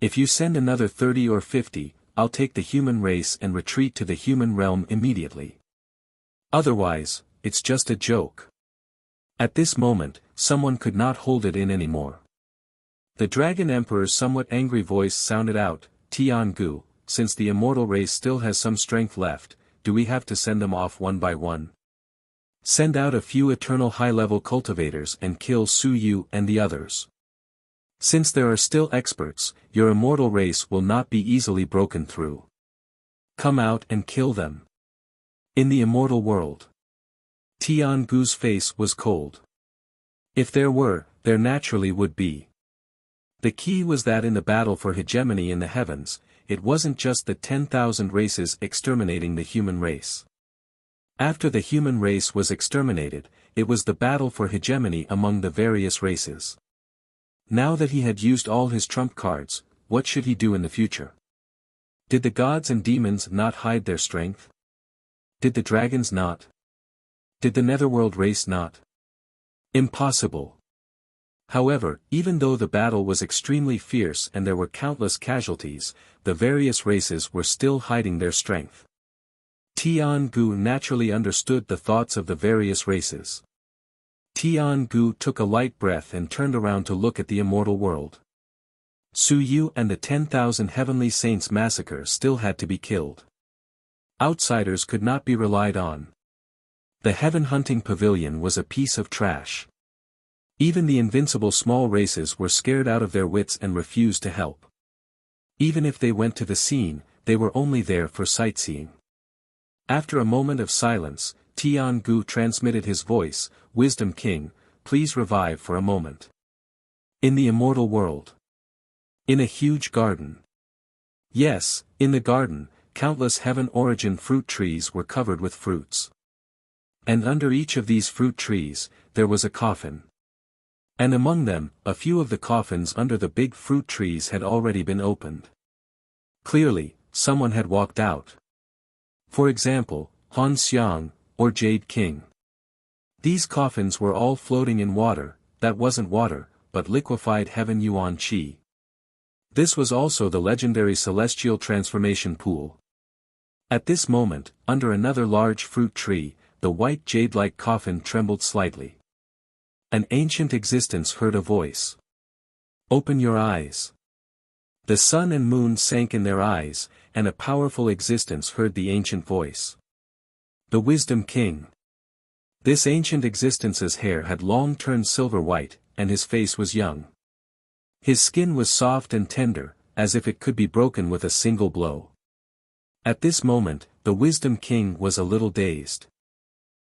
If you send another 30 or 50, I'll take the human race and retreat to the human realm immediately. Otherwise, it's just a joke. At this moment, someone could not hold it in anymore. The Dragon Emperor's somewhat angry voice sounded out, Tian-gu, since the immortal race still has some strength left, do we have to send them off one by one? Send out a few eternal high-level cultivators and kill Su Yu and the others. Since there are still experts, your immortal race will not be easily broken through. Come out and kill them. In the immortal world. Tian-gu's face was cold. If there were, there naturally would be. The key was that in the battle for hegemony in the heavens, it wasn't just the 10,000 races exterminating the human race. After the human race was exterminated, it was the battle for hegemony among the various races. Now that he had used all his trump cards, what should he do in the future? Did the gods and demons not hide their strength? Did the dragons not? Did the netherworld race not? Impossible. However, even though the battle was extremely fierce and there were countless casualties, the various races were still hiding their strength. Tian-gu naturally understood the thoughts of the various races. Tian-gu took a light breath and turned around to look at the immortal world. Su Yu and the 10,000 heavenly saints massacre still had to be killed. Outsiders could not be relied on. The heaven-hunting pavilion was a piece of trash. Even the invincible small races were scared out of their wits and refused to help. Even if they went to the scene, they were only there for sightseeing. After a moment of silence, Tian-gu transmitted his voice, "Wisdom King, please revive for a moment." In the immortal world. In a huge garden. Yes, in the garden, countless heaven-origin fruit trees were covered with fruits. And under each of these fruit trees, there was a coffin. And among them, a few of the coffins under the big fruit trees had already been opened. Clearly, someone had walked out. For example, Han Xiang, or Jade King. These coffins were all floating in water, that wasn't water, but liquefied heaven yuan qi. This was also the legendary celestial transformation pool. At this moment, under another large fruit tree, the white jade-like coffin trembled slightly. An ancient existence heard a voice. "Open your eyes." The sun and moon sank in their eyes, and a powerful existence heard the ancient voice. The Wisdom King. This ancient existence's hair had long turned silver white, and his face was young. His skin was soft and tender, as if it could be broken with a single blow. At this moment, the Wisdom King was a little dazed.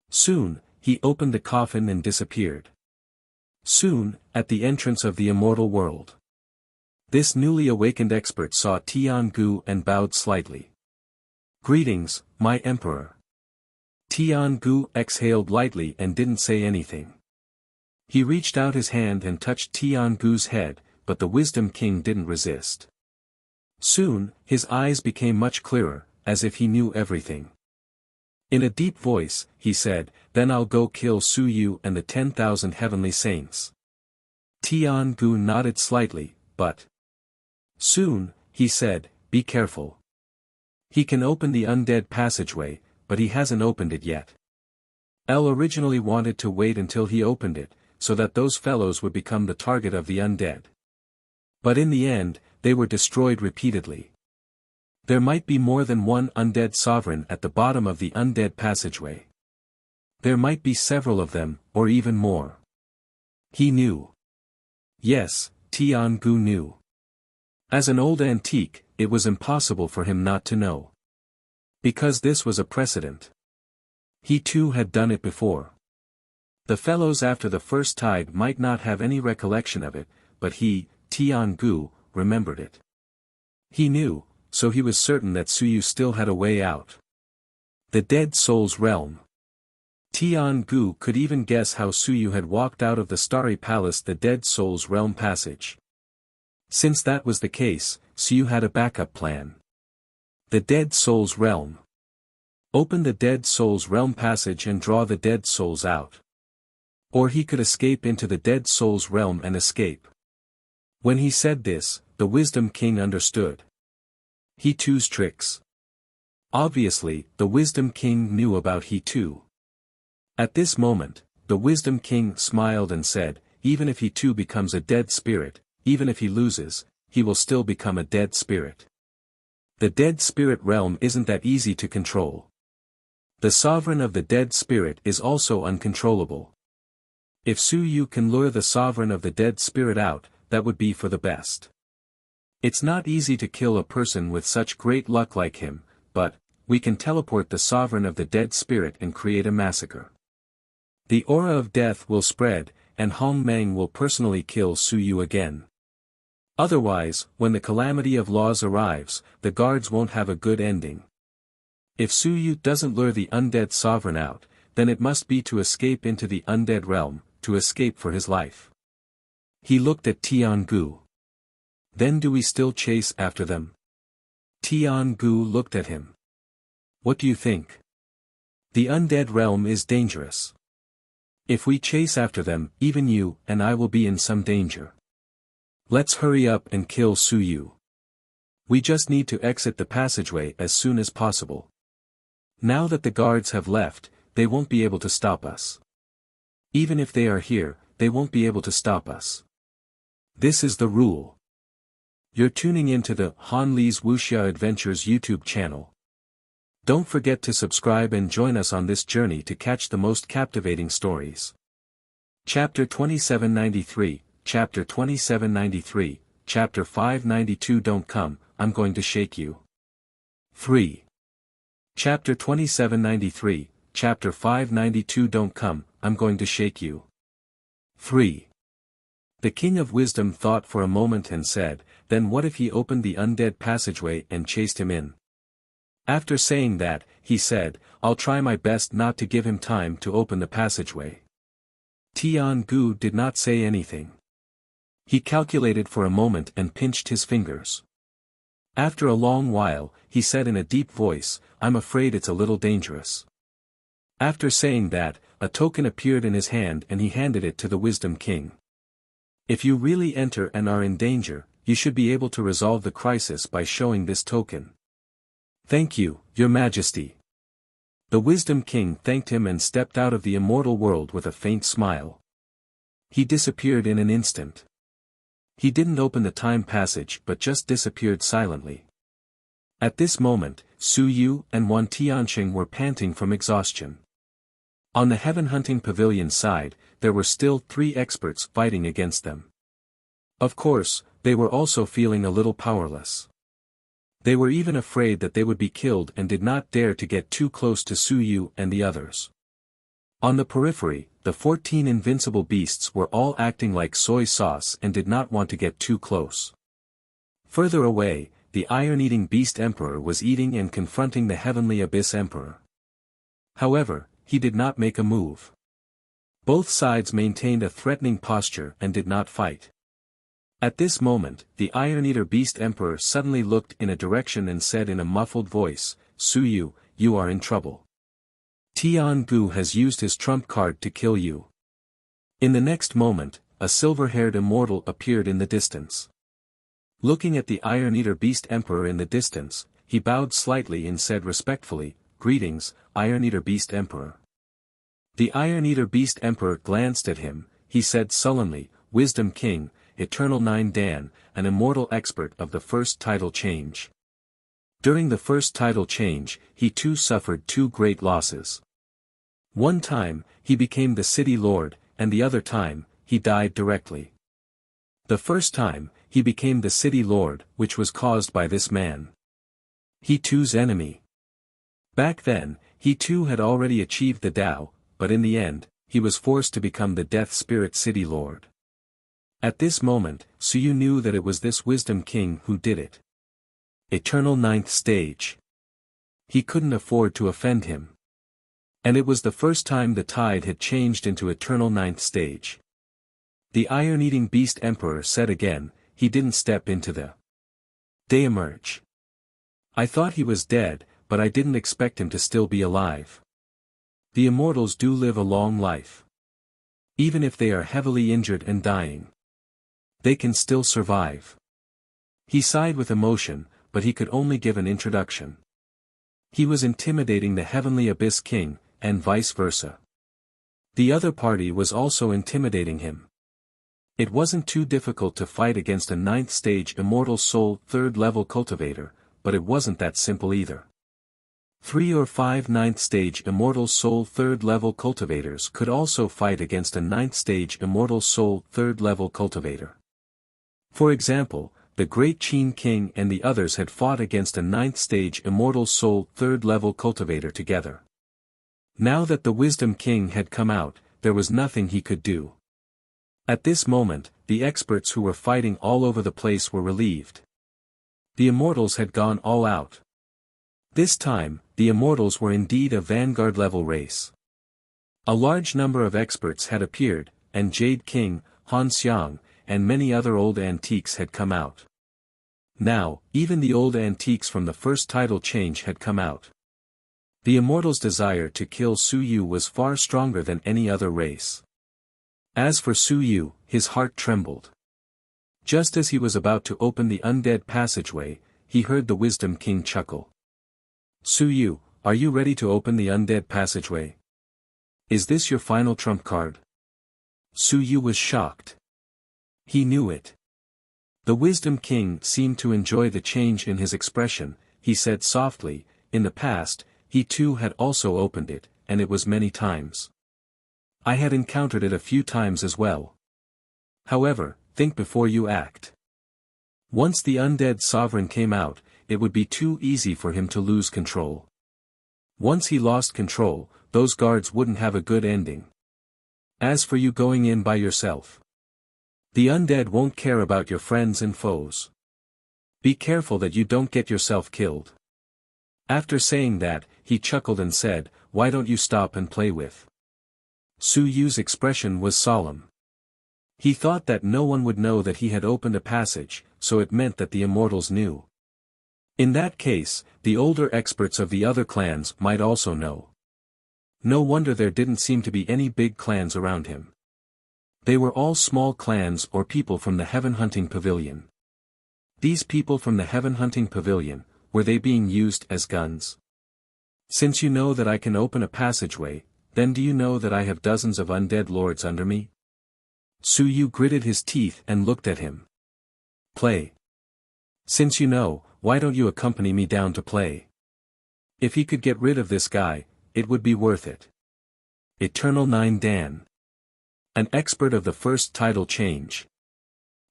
Soon, he opened the coffin and disappeared. Soon, at the entrance of the immortal world. This newly awakened expert saw Tian-gu and bowed slightly. "Greetings, my emperor." Tian-gu exhaled lightly and didn't say anything. He reached out his hand and touched Tian-gu's head, but the Wisdom King didn't resist. Soon, his eyes became much clearer, as if he knew everything. In a deep voice, he said, "Then I'll go kill Su Yu and the 10,000 heavenly saints." Tian-gu nodded slightly, but soon, he said, "Be careful. He can open the undead passageway, but he hasn't opened it yet." El originally wanted to wait until he opened it, so that those fellows would become the target of the undead. But in the end, they were destroyed repeatedly. There might be more than one undead sovereign at the bottom of the undead passageway. There might be several of them, or even more. He knew. Yes, Tian-gu knew. As an old antique, it was impossible for him not to know. Because this was a precedent. He too had done it before. The fellows after the first tide might not have any recollection of it, but he, Tian-gu, remembered it. He knew, so he was certain that Su Yu still had a way out. The Dead Soul's Realm. Tian-gu could even guess how Su Yu had walked out of the Starry Palace, the Dead Soul's Realm passage. Since that was the case, Su Yu had a backup plan. The Dead Soul's Realm. Open the Dead Soul's Realm passage and draw the Dead Souls out. Or he could escape into the Dead Soul's Realm and escape. When he said this, the Wisdom King understood. He too's tricks. Obviously, the Wisdom King knew about he too. At this moment, the Wisdom King smiled and said, "Even if he too becomes a dead spirit, even if he loses, he will still become a dead spirit. The dead spirit realm isn't that easy to control. The sovereign of the dead spirit is also uncontrollable. If Su Yu can lure the sovereign of the dead spirit out, that would be for the best. It's not easy to kill a person with such great luck like him, but we can teleport the sovereign of the dead spirit and create a massacre. The aura of death will spread, and Hong Meng will personally kill Su Yu again. Otherwise, when the calamity of laws arrives, the guards won't have a good ending. If Su Yu doesn't lure the undead sovereign out, then it must be to escape into the undead realm, to escape for his life." He looked at Tian-gu. "Then do we still chase after them?" Tian-gu looked at him. "What do you think? The undead realm is dangerous. If we chase after them, even you and I will be in some danger. Let's hurry up and kill Su Yu. We just need to exit the passageway as soon as possible. Now that the guards have left, they won't be able to stop us. Even if they are here, they won't be able to stop us. This is the rule." You're tuning into the Han Li's Wuxia Adventures YouTube channel. Don't forget to subscribe and join us on this journey to catch the most captivating stories. Chapter 2793, Chapter 2793, Chapter 592. Don't come, I'm going to shake you. 3. Chapter 2793, Chapter 592 Don't come, I'm going to shake you. 3. The King of Wisdom thought for a moment and said, then what if he opened the undead passageway and chased him in? After saying that, he said, I'll try my best not to give him time to open the passageway. Tian Gu did not say anything. He calculated for a moment and pinched his fingers. After a long while, he said in a deep voice, I'm afraid it's a little dangerous. After saying that, a token appeared in his hand and he handed it to the Wisdom King. If you really enter and are in danger, you should be able to resolve the crisis by showing this token. Thank you, Your Majesty. The Wisdom King thanked him and stepped out of the immortal world with a faint smile. He disappeared in an instant. He didn't open the time passage but just disappeared silently. At this moment, Su Yu and Wan Tianxing were panting from exhaustion. On the Heaven Hunting Pavilion side, there were still 3 experts fighting against them. Of course, they were also feeling a little powerless. They were even afraid that they would be killed and did not dare to get too close to Su Yu and the others. On the periphery, the 14 invincible beasts were all acting like soy sauce and did not want to get too close. Further away, the iron-eating beast emperor was eating and confronting the heavenly abyss emperor. However, he did not make a move. Both sides maintained a threatening posture and did not fight. At this moment, the iron-eater beast emperor suddenly looked in a direction and said in a muffled voice, Su Yu, you are in trouble. Tian Gu has used his trump card to kill you. In the next moment, a silver-haired immortal appeared in the distance. Looking at the Iron-Eater Beast Emperor in the distance, he bowed slightly and said respectfully, Greetings, Iron-Eater Beast Emperor. The Iron-Eater Beast Emperor glanced at him, he said sullenly, Wisdom King, Eternal Nine Dan, an immortal expert of the first tidal change. During the first tidal change, he too suffered 2 great losses. One time, he became the city lord, and the other time, he died directly. The first time, he became the city lord, which was caused by this man. He too's enemy. Back then, he too had already achieved the Tao, but in the end, he was forced to become the Death Spirit City Lord. At this moment, Su Yu knew that it was this Wisdom King who did it. Eternal Ninth Stage. He couldn't afford to offend him. And it was the first time the tide had changed into Eternal Ninth Stage. The Iron-Eating Beast Emperor said again, he didn't step into the day emerge. I thought he was dead, but I didn't expect him to still be alive. The immortals do live a long life. Even if they are heavily injured and dying, they can still survive. He sighed with emotion, but he could only give an introduction. He was intimidating the Heavenly Abyss King, and vice versa. The other party was also intimidating him. It wasn't too difficult to fight against a 9th stage Immortal Soul 3rd level cultivator, but it wasn't that simple either. 3 or 5 9th stage Immortal Soul 3rd level cultivators could also fight against a 9th stage Immortal Soul 3rd level cultivator. For example, the Great Qin King and the others had fought against a 9th stage Immortal Soul 3rd level cultivator together. Now that the Wisdom King had come out, there was nothing he could do. At this moment, the experts who were fighting all over the place were relieved. The immortals had gone all out. This time, the immortals were indeed a vanguard-level race. A large number of experts had appeared, and Jade King, Han Xiang, and many other old antiques had come out. Now, even the old antiques from the first tidal change had come out. The immortals' desire to kill Su Yu was far stronger than any other race. As for Su Yu, his heart trembled. Just as he was about to open the undead passageway, he heard the Wisdom King chuckle. Su Yu, are you ready to open the undead passageway? Is this your final trump card? Su Yu was shocked. He knew it. The Wisdom King seemed to enjoy the change in his expression. He said softly, in the past, he too had also opened it, and it was many times. I had encountered it a few times as well. However, think before you act. Once the undead sovereign came out, it would be too easy for him to lose control. Once he lost control, those guards wouldn't have a good ending. As for you going in by yourself, the undead won't care about your friends and foes. Be careful that you don't get yourself killed. After saying that, he chuckled and said, "Why don't you stop and play with?" Su Yu's expression was solemn. He thought that no one would know that he had opened a passage, so it meant that the immortals knew. In that case, the older experts of the other clans might also know. No wonder there didn't seem to be any big clans around him. They were all small clans or people from the Heaven Hunting Pavilion. These people from the Heaven Hunting Pavilion, were they being used as guns? Since you know that I can open a passageway, then do you know that I have dozens of undead lords under me? Su Yu gritted his teeth and looked at him. Play. Since you know, why don't you accompany me down to play? If he could get rid of this guy, it would be worth it. Eternal 9 Dan. An expert of the first title change.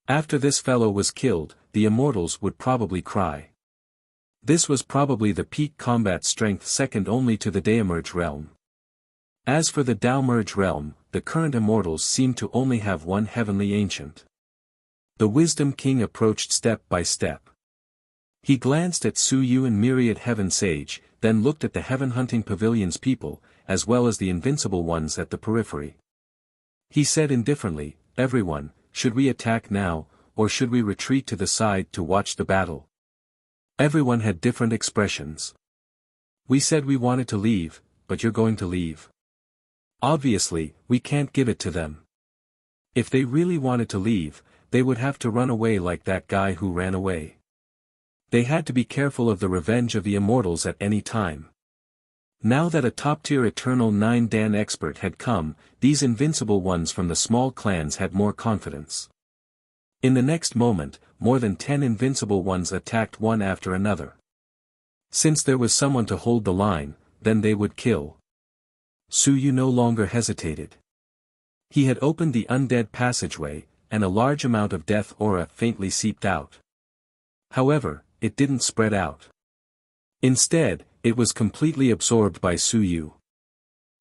After this fellow was killed, the immortals would probably cry. This was probably the peak combat strength second only to the Daemerge realm. As for the Daomerge realm, the current immortals seem to only have one heavenly ancient. The Wisdom King approached step by step. He glanced at Su Yu and myriad Heaven Sage, then looked at the Heaven Hunting Pavilion's people, as well as the invincible ones at the periphery. He said indifferently, "Everyone, should we attack now, or should we retreat to the side to watch the battle?" Everyone had different expressions. "We said we wanted to leave, but you're going to leave. Obviously, we can't give it to them. If they really wanted to leave, they would have to run away like that guy who ran away. They had to be careful of the revenge of the immortals at any time. Now that a top-tier Eternal 9 Dan expert had come, these invincible ones from the small clans had more confidence. In the next moment, more than 10 invincible ones attacked one after another. Since there was someone to hold the line, then they would kill. Su Yu no longer hesitated. He had opened the undead passageway, and a large amount of death aura faintly seeped out. However, it didn't spread out. Instead, it was completely absorbed by Su Yu.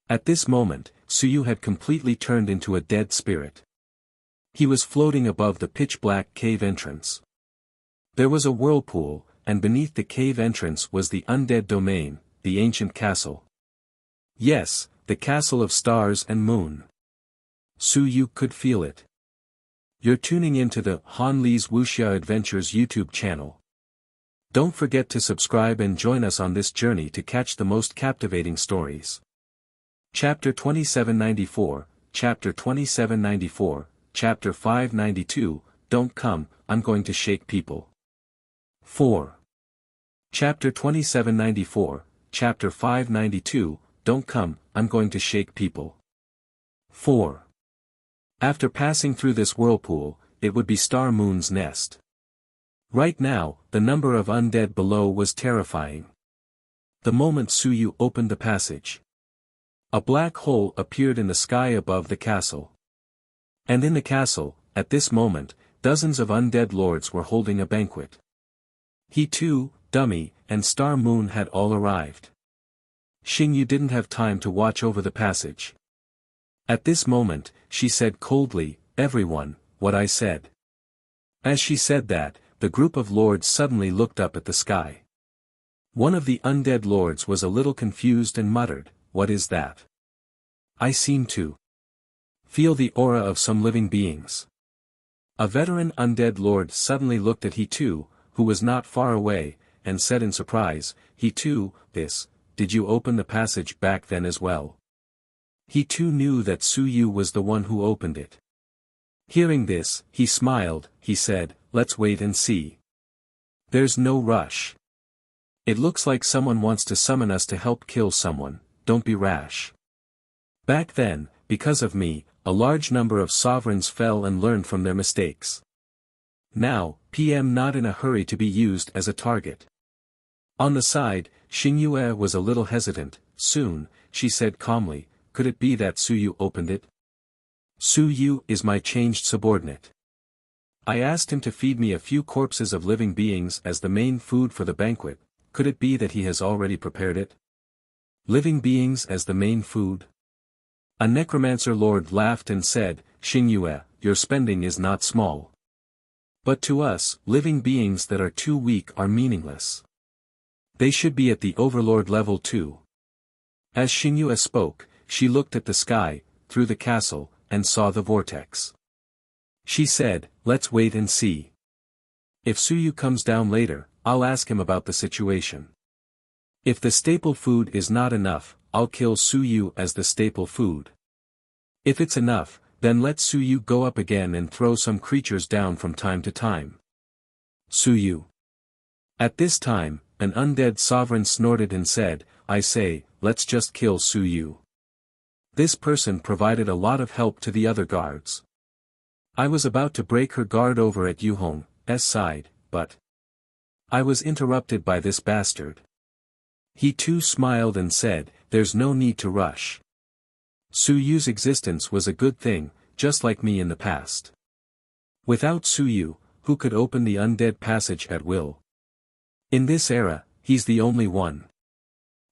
At this moment, Su Yu had completely turned into a dead spirit. He was floating above the pitch-black cave entrance. There was a whirlpool, and beneath the cave entrance was the undead domain, the ancient castle. Yes, the castle of stars and moon. Su Yu could feel it. You're tuning into the Han Li's Wuxia Adventures YouTube channel. Don't forget to subscribe and join us on this journey to catch the most captivating stories. Chapter 2794, Chapter 2794, Chapter 592, Don't Come, I'm Going to Shake People. 4. Chapter 2794, Chapter 592, Don't Come, I'm Going to Shake People. 4. After passing through this whirlpool, it would be Star Moon's nest. Right now, the number of undead below was terrifying. The moment Su Yu opened the passage, a black hole appeared in the sky above the castle. And in the castle, at this moment, dozens of undead lords were holding a banquet. He too, Dummy, and Star Moon had all arrived. Xingyu didn't have time to watch over the passage. At this moment, she said coldly, "Everyone, what I said." As she said that, the group of lords suddenly looked up at the sky. One of the undead lords was a little confused and muttered, "What is that? I seem to feel the aura of some living beings." A veteran undead lord suddenly looked at he too, who was not far away, and said in surprise, "He too, did you open the passage back then as well?" He too knew that Su Yu was the one who opened it. Hearing this, he smiled, he said, "Let's wait and see. There's no rush. It looks like someone wants to summon us to help kill someone, don't be rash. Back then, because of me, a large number of sovereigns fell and learned from their mistakes. Now, PM not in a hurry to be used as a target." On the side, Xingyue was a little hesitant. Soon, she said calmly, "Could it be that Su Yu opened it? Su Yu is my changed subordinate. I asked him to feed me a few corpses of living beings as the main food for the banquet. Could it be that he has already prepared it?" Living beings as the main food? A necromancer lord laughed and said, Xingyue, your spending is not small. But to us, living beings that are too weak are meaningless. They should be at the overlord level too. As Xingyue spoke, she looked at the sky, through the castle, and saw the vortex. She said, let's wait and see. If Suyu comes down later, I'll ask him about the situation. If the staple food is not enough, I'll kill Suyu as the staple food. If it's enough, then let Suyu go up again and throw some creatures down from time to time. Suyu. At this time, an undead sovereign snorted and said, I say, let's just kill Suyu. This person provided a lot of help to the other guards. I was about to break her guard over at Yuhong's side, but I was interrupted by this bastard. He too smiled and said, there's no need to rush. Suyu's existence was a good thing, just like me in the past. Without Suyu, who could open the undead passage at will? In this era, he's the only one.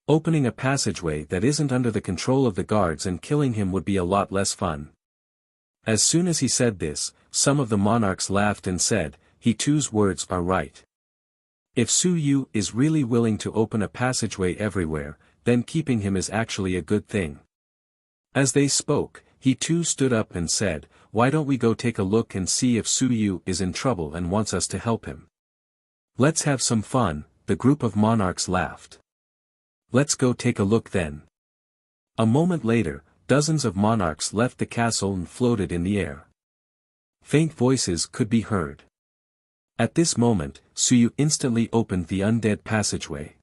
Opening a passageway that isn't under the control of the guards and killing him would be a lot less fun. As soon as he said this, some of the monarchs laughed and said, he too's words are right. If Suyu is really willing to open a passageway everywhere, then keeping him is actually a good thing. As they spoke, he too stood up and said, why don't we go take a look and see if Suyu is in trouble and wants us to help him? Let's have some fun, the group of monarchs laughed. Let's go take a look then. A moment later, dozens of monarchs left the castle and floated in the air. Faint voices could be heard. At this moment, Suyu instantly opened the undead passageway.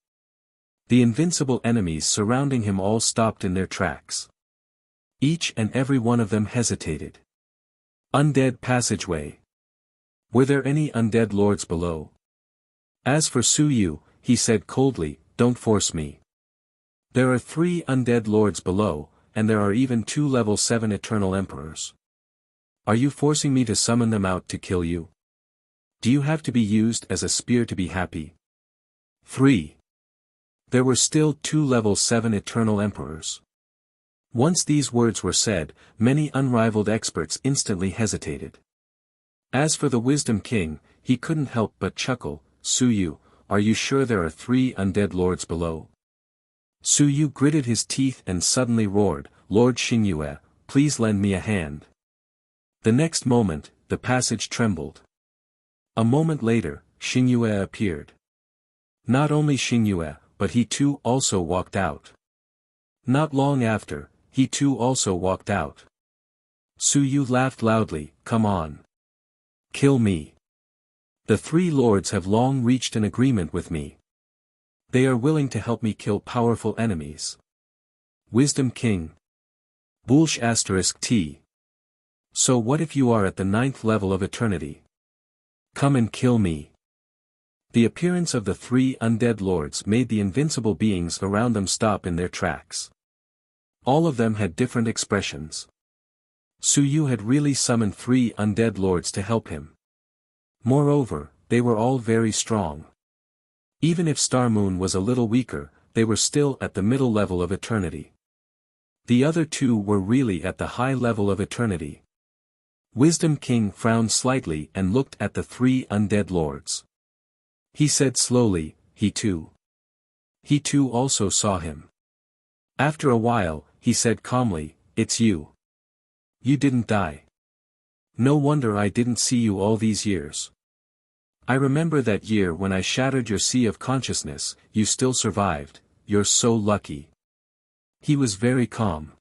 The invincible enemies surrounding him all stopped in their tracks. Each and every one of them hesitated. Undead passageway. Were there any undead lords below? As for Suyu, he said coldly, don't force me. There are 3 undead lords below, and there are even 2 level 7 eternal emperors. Are you forcing me to summon them out to kill you? Do you have to be used as a spear to be happy? 3. There were still 2 level 7 eternal emperors. Once these words were said, many unrivaled experts instantly hesitated. As for the Wisdom King, he couldn't help but chuckle, Suyu, are you sure there are 3 undead lords below? Suyu gritted his teeth and suddenly roared, Lord Xingyue, please lend me a hand. The next moment, the passage trembled. A moment later, Xingyue appeared. Not only Xingyue, but he too also walked out. Not long after, he too also walked out. Suyu laughed loudly, come on. Kill me. The 3 lords have long reached an agreement with me. They are willing to help me kill powerful enemies. Wisdom King. Bulsh *T. So what if you are at the 9th level of eternity? Come and kill me. The appearance of the 3 undead lords made the invincible beings around them stop in their tracks. All of them had different expressions. Suyu had really summoned 3 undead lords to help him. Moreover, they were all very strong. Even if Star Moon was a little weaker, they were still at the middle level of eternity. The other 2 were really at the high level of eternity. Wisdom King frowned slightly and looked at the 3 undead lords. He said slowly, he too. He too also saw him. After a while, he said calmly, it's you. You didn't die. No wonder I didn't see you all these years. I remember that year when I shattered your sea of consciousness, you still survived, you're so lucky. He was very calm.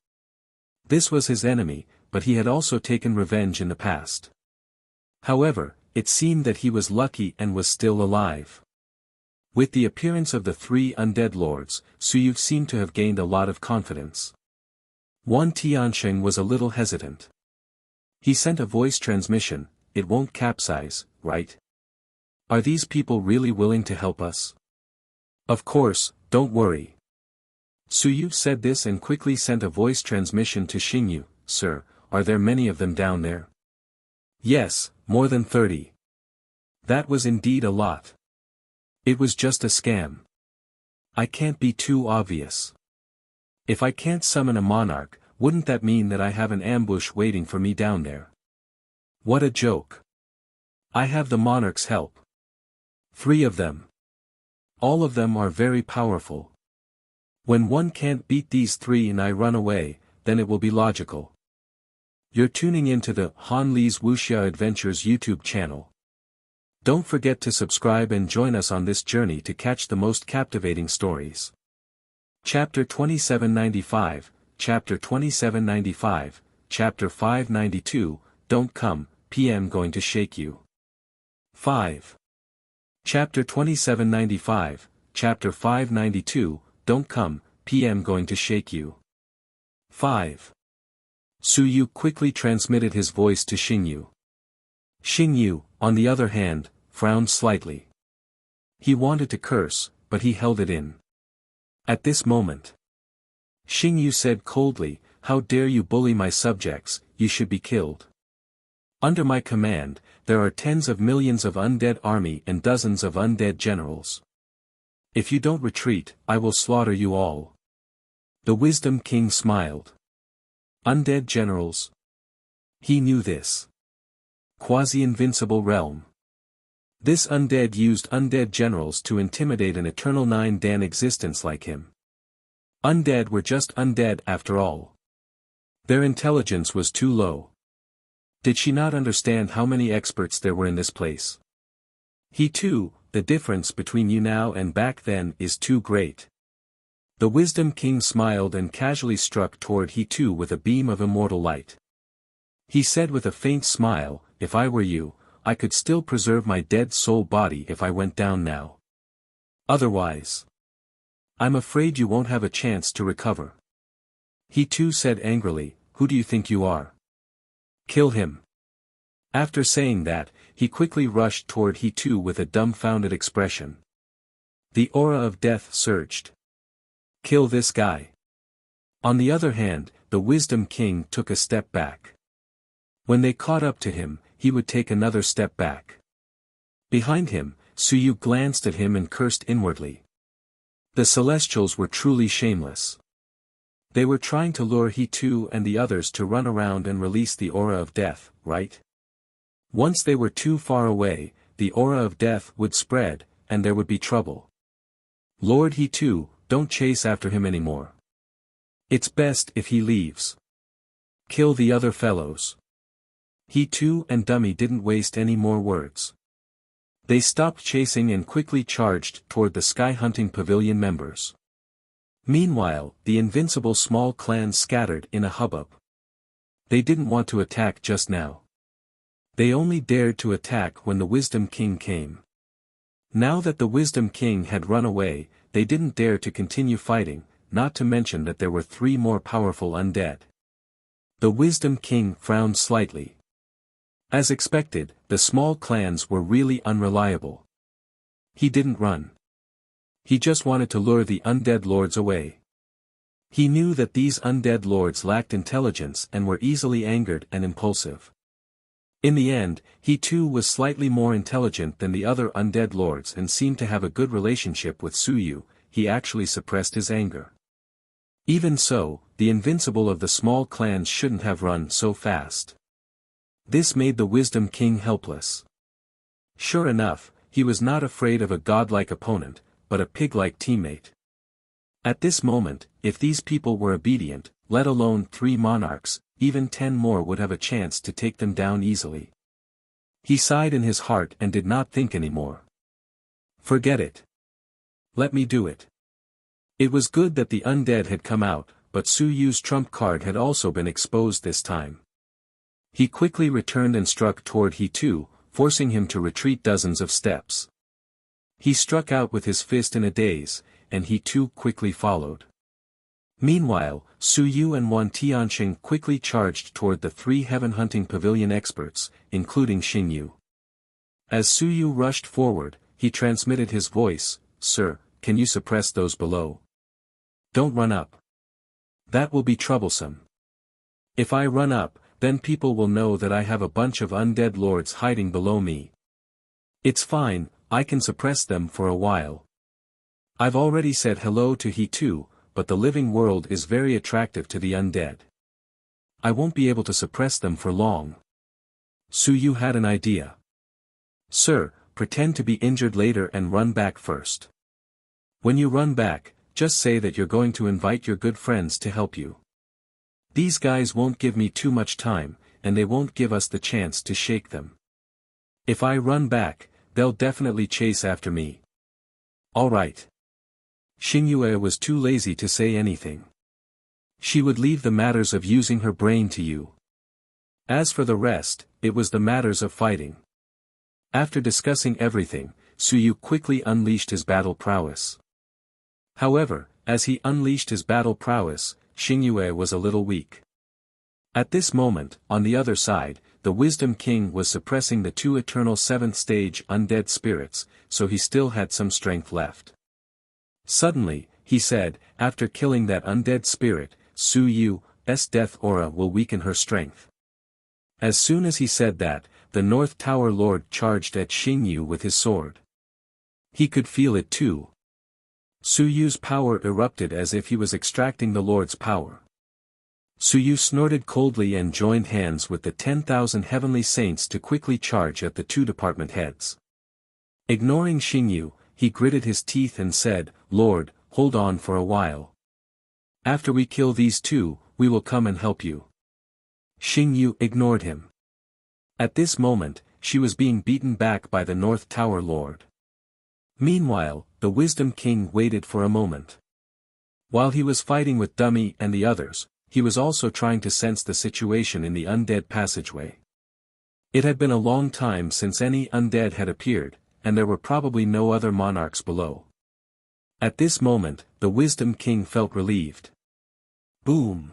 This was his enemy, but he had also taken revenge in the past. However, it seemed that he was lucky and was still alive. With the appearance of the 3 undead lords, Suyu seemed to have gained a lot of confidence. Wan Tiansheng was a little hesitant. He sent a voice transmission, it won't capsize, right? Are these people really willing to help us? Of course, don't worry. Suyu said this and quickly sent a voice transmission to Xingyu, sir, are there many of them down there? Yes, more than 30. That was indeed a lot. It was just a scam. I can't be too obvious. If I can't summon a monarch, wouldn't that mean that I have an ambush waiting for me down there? What a joke. I have the monarch's help. 3 of them. All of them are very powerful. When one can't beat these 3 and I run away, then it will be logical. You're tuning into the Han Lee's Wuxia Adventures YouTube channel. Don't forget to subscribe and join us on this journey to catch the most captivating stories. Chapter 2795, Chapter 2795, Chapter 592, Don't Come, PM Going to Shake You. 5. Chapter 2795, Chapter 592, Don't Come, PM Going to Shake You. 5. Su Yu quickly transmitted his voice to Xing Yu. Xing Yu, on the other hand, frowned slightly. He wanted to curse, but he held it in. At this moment, Xing Yu said coldly, "How dare you bully my subjects, you should be killed. Under my command, there are tens of millions of undead army and dozens of undead generals. If you don't retreat, I will slaughter you all." The Wisdom King smiled. Undead generals? He knew this. Quasi-invincible realm. This undead used undead generals to intimidate an eternal 9-dan existence like him. Undead were just undead after all. Their intelligence was too low. Did she not understand how many experts there were in this place? He too, the difference between you now and back then is too great. The Wisdom King smiled and casually struck toward he too with a beam of immortal light. He said with a faint smile, "If I were you, I could still preserve my dead soul body if I went down now. Otherwise, I'm afraid you won't have a chance to recover." He too said angrily, "Who do you think you are? Kill him." After saying that, he quickly rushed toward he too with a dumbfounded expression. The aura of death surged. "Kill this guy." On the other hand, the Wisdom King took a step back. When they caught up to him, he would take another step back. Behind him, Su Yu glanced at him and cursed inwardly. The Celestials were truly shameless. They were trying to lure he too and the others to run around and release the aura of death, right? Once they were too far away, the aura of death would spread, and there would be trouble. "Lord he too, don't chase after him anymore. It's best if he leaves. Kill the other fellows." He too and Dummy didn't waste any more words. They stopped chasing and quickly charged toward the Sky Hunting Pavilion members. Meanwhile, the invincible small clans scattered in a hubbub. They didn't want to attack just now. They only dared to attack when the Wisdom King came. Now that the Wisdom King had run away, they didn't dare to continue fighting, not to mention that there were 3 more powerful undead. The Wisdom King frowned slightly. As expected, the small clans were really unreliable. He didn't run. He just wanted to lure the undead lords away. He knew that these undead lords lacked intelligence and were easily angered and impulsive. In the end, he too was slightly more intelligent than the other undead lords and seemed to have a good relationship with Su Yu. He actually suppressed his anger. Even so, the invincible of the small clans shouldn't have run so fast. This made the Wisdom King helpless. Sure enough, he was not afraid of a godlike opponent, but a pig-like teammate. At this moment, if these people were obedient, let alone 3 monarchs, even 10 more would have a chance to take them down easily. He sighed in his heart and did not think anymore. Forget it. Let me do it. It was good that the undead had come out, but Su Yu's trump card had also been exposed this time. He quickly returned and struck toward he too, forcing him to retreat dozens of steps. He struck out with his fist in a daze, and he too quickly followed. Meanwhile, Su Yu and Wan Tianxing quickly charged toward the 3 heaven hunting pavilion experts, including Xing Yu. As Su Yu rushed forward, he transmitted his voice, "Sir, can you suppress those below? Don't run up. That will be troublesome. If I run up, then people will know that I have a bunch of undead lords hiding below me. It's fine, I can suppress them for a while. I've already said hello to he too, but the living world is very attractive to the undead. I won't be able to suppress them for long. Su Yu had an idea. Sir, pretend to be injured later and run back first. When you run back, just say that you're going to invite your good friends to help you. These guys won't give me too much time, and they won't give us the chance to shake them. If I run back, they'll definitely chase after me. All right. Xingyue was too lazy to say anything. She would leave the matters of using her brain to you. As for the rest, it was the matters of fighting. After discussing everything, Su Yu quickly unleashed his battle prowess. However, as he unleashed his battle prowess, Xingyue was a little weak. At this moment, on the other side, the Wisdom King was suppressing the two eternal 7th stage undead spirits, so he still had some strength left. Suddenly, he said, after killing that undead spirit, Su Yu's death aura will weaken her strength. As soon as he said that, the North Tower Lord charged at Xingyu with his sword. He could feel it too. Su Yu's power erupted as if he was extracting the Lord's power. Su Yu snorted coldly and joined hands with the 10,000 heavenly saints to quickly charge at the two department heads. Ignoring Xingyu, he gritted his teeth and said, "Lord, hold on for a while. After we kill these two, we will come and help you." Xingyu ignored him. At this moment, she was being beaten back by the North Tower Lord. Meanwhile, the Wisdom King waited for a moment. While he was fighting with Dummy and the others, he was also trying to sense the situation in the undead passageway. It had been a long time since any undead had appeared, and there were probably no other monarchs below. At this moment, the Wisdom King felt relieved. Boom!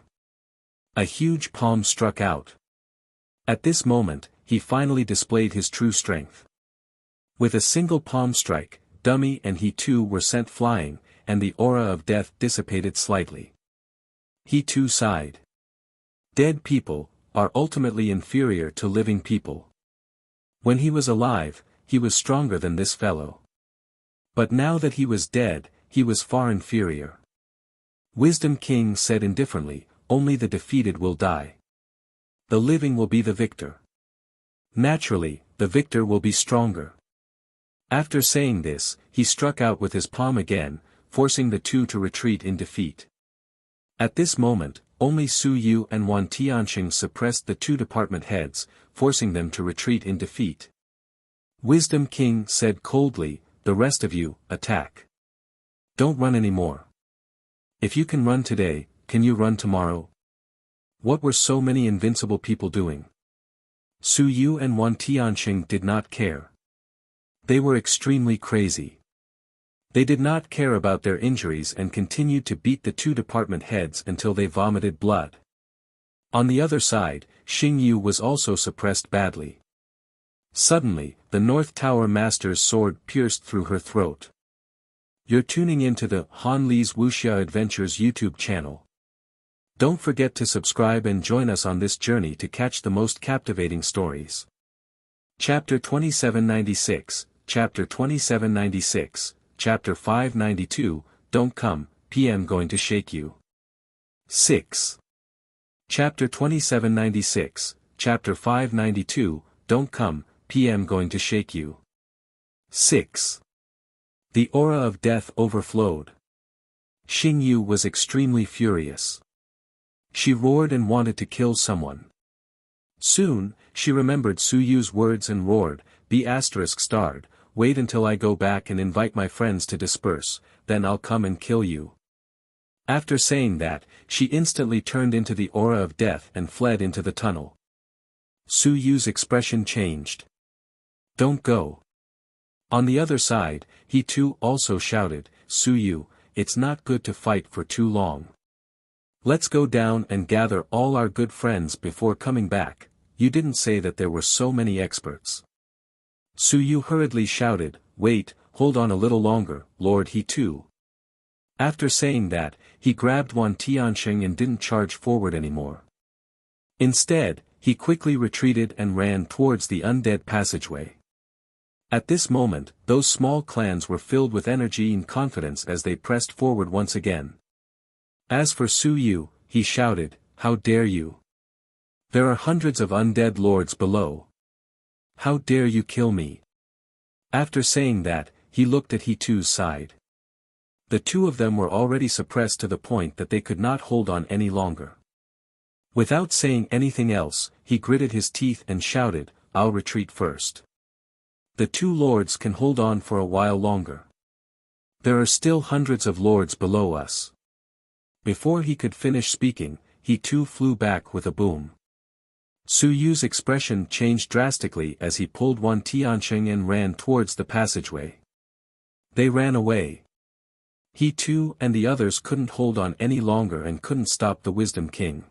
A huge palm struck out. At this moment, he finally displayed his true strength. With a single palm strike, Dummy and he too were sent flying, and the aura of death dissipated slightly. He too sighed. Dead people are ultimately inferior to living people. When he was alive, he was stronger than this fellow. But now that he was dead, he was far inferior. Wisdom King said indifferently, "Only the defeated will die. The living will be the victor. Naturally, the victor will be stronger." After saying this, he struck out with his palm again, forcing the two to retreat in defeat. At this moment, only Su Yu and Wan Tianxing suppressed the two department heads, forcing them to retreat in defeat. Wisdom King said coldly, "The rest of you, attack. Don't run anymore. If you can run today, can you run tomorrow?" What were so many invincible people doing? Su Yu and Wan Tianxing did not care. They were extremely crazy. They did not care about their injuries and continued to beat the two department heads until they vomited blood. On the other side, Xingyu was also suppressed badly. Suddenly, the North Tower Master's sword pierced through her throat. You're tuning into the Han Li's Wuxia Adventures YouTube channel. Don't forget to subscribe and join us on this journey to catch the most captivating stories. Chapter 2796, Chapter 2796, Chapter 592, Don't Come, PM Going to Shake You. 6. Chapter 2796, Chapter 592, Don't Come, PM Going to Shake You. 6. The aura of death overflowed. Xingyu was extremely furious. She roared and wanted to kill someone. Soon, she remembered Su Yu's words and roared, "Be ****, wait until I go back and invite my friends to disperse, then I'll come and kill you." After saying that, she instantly turned into the aura of death and fled into the tunnel. Su Yu's expression changed. "Don't go." On the other side, he too also shouted, "Su Yu, it's not good to fight for too long. Let's go down and gather all our good friends before coming back. You didn't say that there were so many experts." Su Yu hurriedly shouted, "Wait, hold on a little longer, Lord He too." After saying that, he grabbed Wan Tianxing and didn't charge forward anymore. Instead, he quickly retreated and ran towards the undead passageway. At this moment, those small clans were filled with energy and confidence as they pressed forward once again. As for Su Yu, he shouted, "How dare you? There are hundreds of undead lords below. How dare you kill me?" After saying that, he looked at He Tu's side. The two of them were already suppressed to the point that they could not hold on any longer. Without saying anything else, he gritted his teeth and shouted, "I'll retreat first. The two lords can hold on for a while longer. There are still hundreds of lords below us." Before he could finish speaking, He Tu flew back with a boom. Su Yu's expression changed drastically as he pulled one Tianqing and ran towards the passageway. They ran away. He Tu and the others couldn't hold on any longer and couldn't stop the Wisdom King.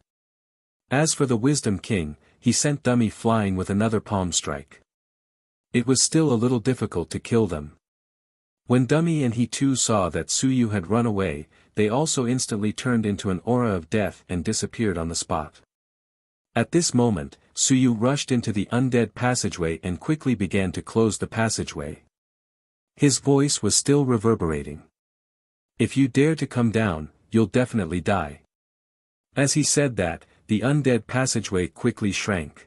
As for the Wisdom King, he sent Dummy flying with another palm strike. It was still a little difficult to kill them. When Dummy and He Tu saw that Su Yu had run away, they also instantly turned into an aura of death and disappeared on the spot. At this moment, Su Yu rushed into the undead passageway and quickly began to close the passageway. His voice was still reverberating. "If you dare to come down, you'll definitely die." As he said that, the undead passageway quickly shrank.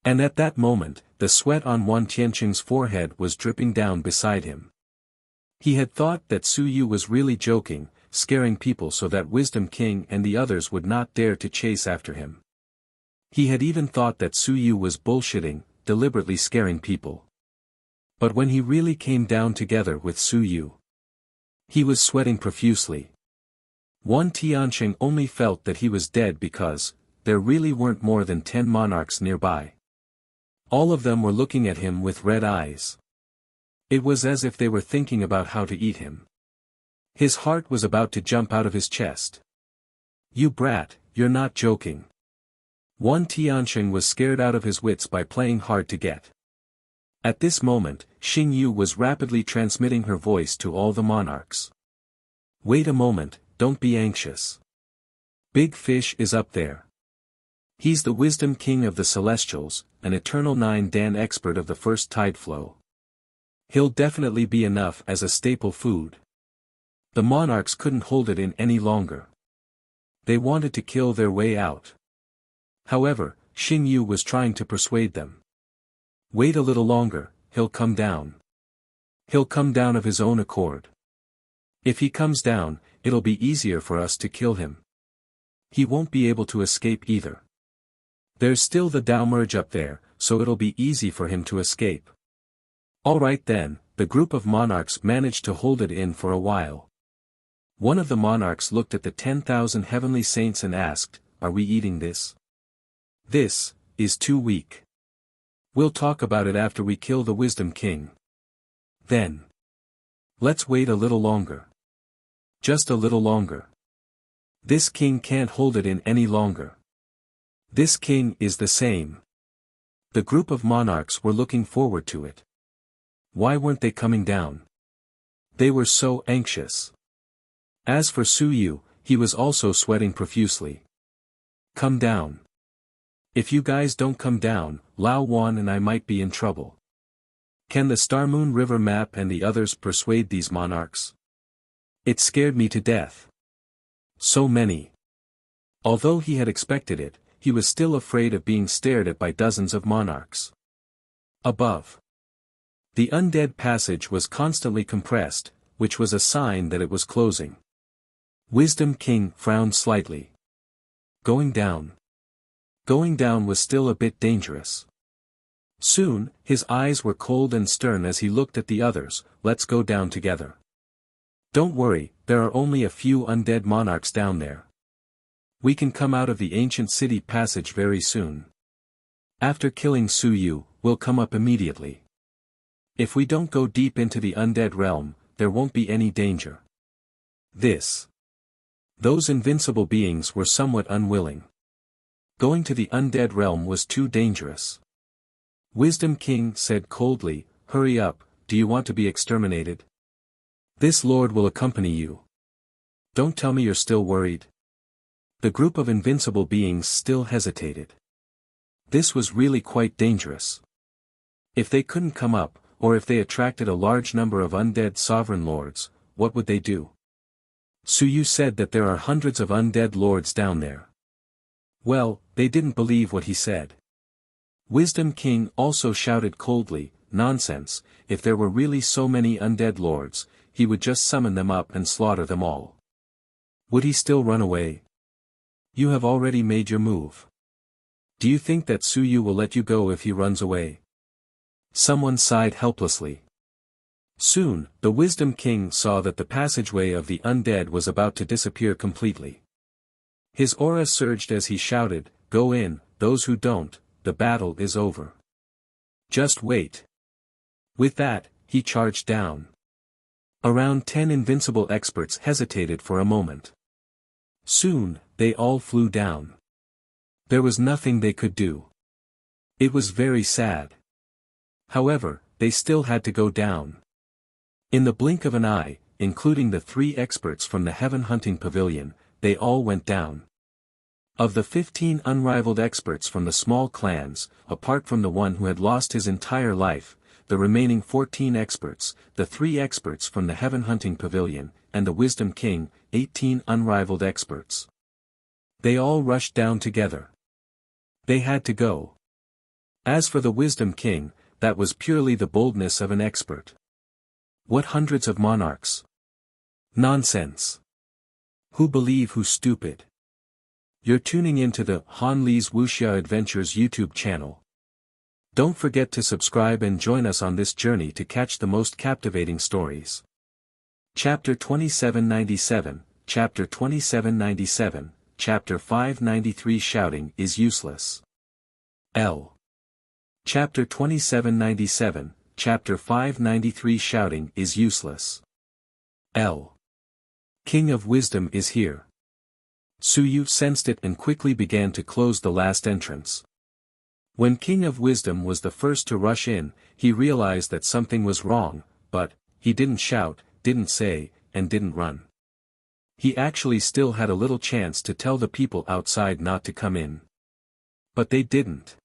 And at that moment, the sweat on Wan Tianqing's forehead was dripping down beside him. He had thought that Su Yu was really joking, scaring people so that Wisdom King and the others would not dare to chase after him. He had even thought that Su Yu was bullshitting, deliberately scaring people. But when he really came down together with Su Yu, he was sweating profusely. Wan Tianqing only felt that he was dead because there really weren't more than 10 monarchs nearby. All of them were looking at him with red eyes. It was as if they were thinking about how to eat him. His heart was about to jump out of his chest. "You brat, you're not joking." Wan Tianqing was scared out of his wits by playing hard to get. At this moment, Xing Yu was rapidly transmitting her voice to all the monarchs. "Wait a moment, don't be anxious. Big Fish is up there. He's the Wisdom King of the Celestials, an eternal 9-dan expert of the first tide flow. He'll definitely be enough as a staple food." The monarchs couldn't hold it in any longer. They wanted to kill their way out. However, Xing Yu was trying to persuade them. "Wait a little longer, he'll come down. He'll come down of his own accord. If he comes down, it'll be easier for us to kill him. He won't be able to escape either. There's still the Dao Merge up there, so it'll be easy for him to escape." Alright then, the group of monarchs managed to hold it in for a while. One of the monarchs looked at the 10,000 heavenly saints and asked, "Are we eating this? This is too weak. We'll talk about it after we kill the Wisdom King. Then. Let's wait a little longer. Just a little longer. This king can't hold it in any longer. This king is the same." The group of monarchs were looking forward to it. Why weren't they coming down? They were so anxious. As for Su Yu, he was also sweating profusely. "Come down. If you guys don't come down, Lao Wan and I might be in trouble. Can the Star Moon River map and the others persuade these monarchs? It scared me to death. So many." Although he had expected it, he was still afraid of being stared at by dozens of monarchs. Above, the undead passage was constantly compressed, which was a sign that it was closing. Wisdom King frowned slightly. Going down. Going down was still a bit dangerous. Soon, his eyes were cold and stern as he looked at the others. "Let's go down together. Don't worry, there are only a few undead monarchs down there. We can come out of the ancient city passage very soon. After killing Su Yu, we'll come up immediately. If we don't go deep into the undead realm, there won't be any danger." Those invincible beings were somewhat unwilling. Going to the undead realm was too dangerous. Wisdom King said coldly, "Hurry up, do you want to be exterminated? This lord will accompany you. Don't tell me you're still worried." The group of invincible beings still hesitated. This was really quite dangerous. If they couldn't come up, or if they attracted a large number of undead sovereign lords, what would they do? Suyu said that there are hundreds of undead lords down there. Well, they didn't believe what he said. Wisdom King also shouted coldly, nonsense, if there were really so many undead lords, he would just summon them up and slaughter them all. Would he still run away? You have already made your move. Do you think that Suyu will let you go if he runs away? Someone sighed helplessly. Soon, the Wisdom King saw that the passageway of the undead was about to disappear completely. His aura surged as he shouted, "Go in, those who don't, the battle is over. Just wait." With that, he charged down. Around 10 invincible experts hesitated for a moment. Soon, they all flew down. There was nothing they could do. It was very sad. However, they still had to go down. In the blink of an eye, including the 3 experts from the Heaven Hunting Pavilion, they all went down. Of the 15 unrivaled experts from the small clans, apart from the one who had lost his entire life, the remaining 14 experts, the 3 experts from the Heaven Hunting Pavilion, and the Wisdom King, 18 unrivaled experts. They all rushed down together. They had to go. As for the Wisdom King, that was purely the boldness of an expert. What hundreds of monarchs? Nonsense. Who believe who's stupid? You're tuning into the Han Lee's Wuxia Adventures YouTube channel. Don't forget to subscribe and join us on this journey to catch the most captivating stories. Chapter 2797, Chapter 2797, Chapter 593 Shouting is useless. L. Chapter 2797, Chapter 593 Shouting is useless. L. King of Wisdom is here. Suyu sensed it and quickly began to close the last entrance. When King of Wisdom was the first to rush in, he realized that something was wrong, but he didn't shout, didn't say, and didn't run. He actually still had a little chance to tell the people outside not to come in. But they didn't.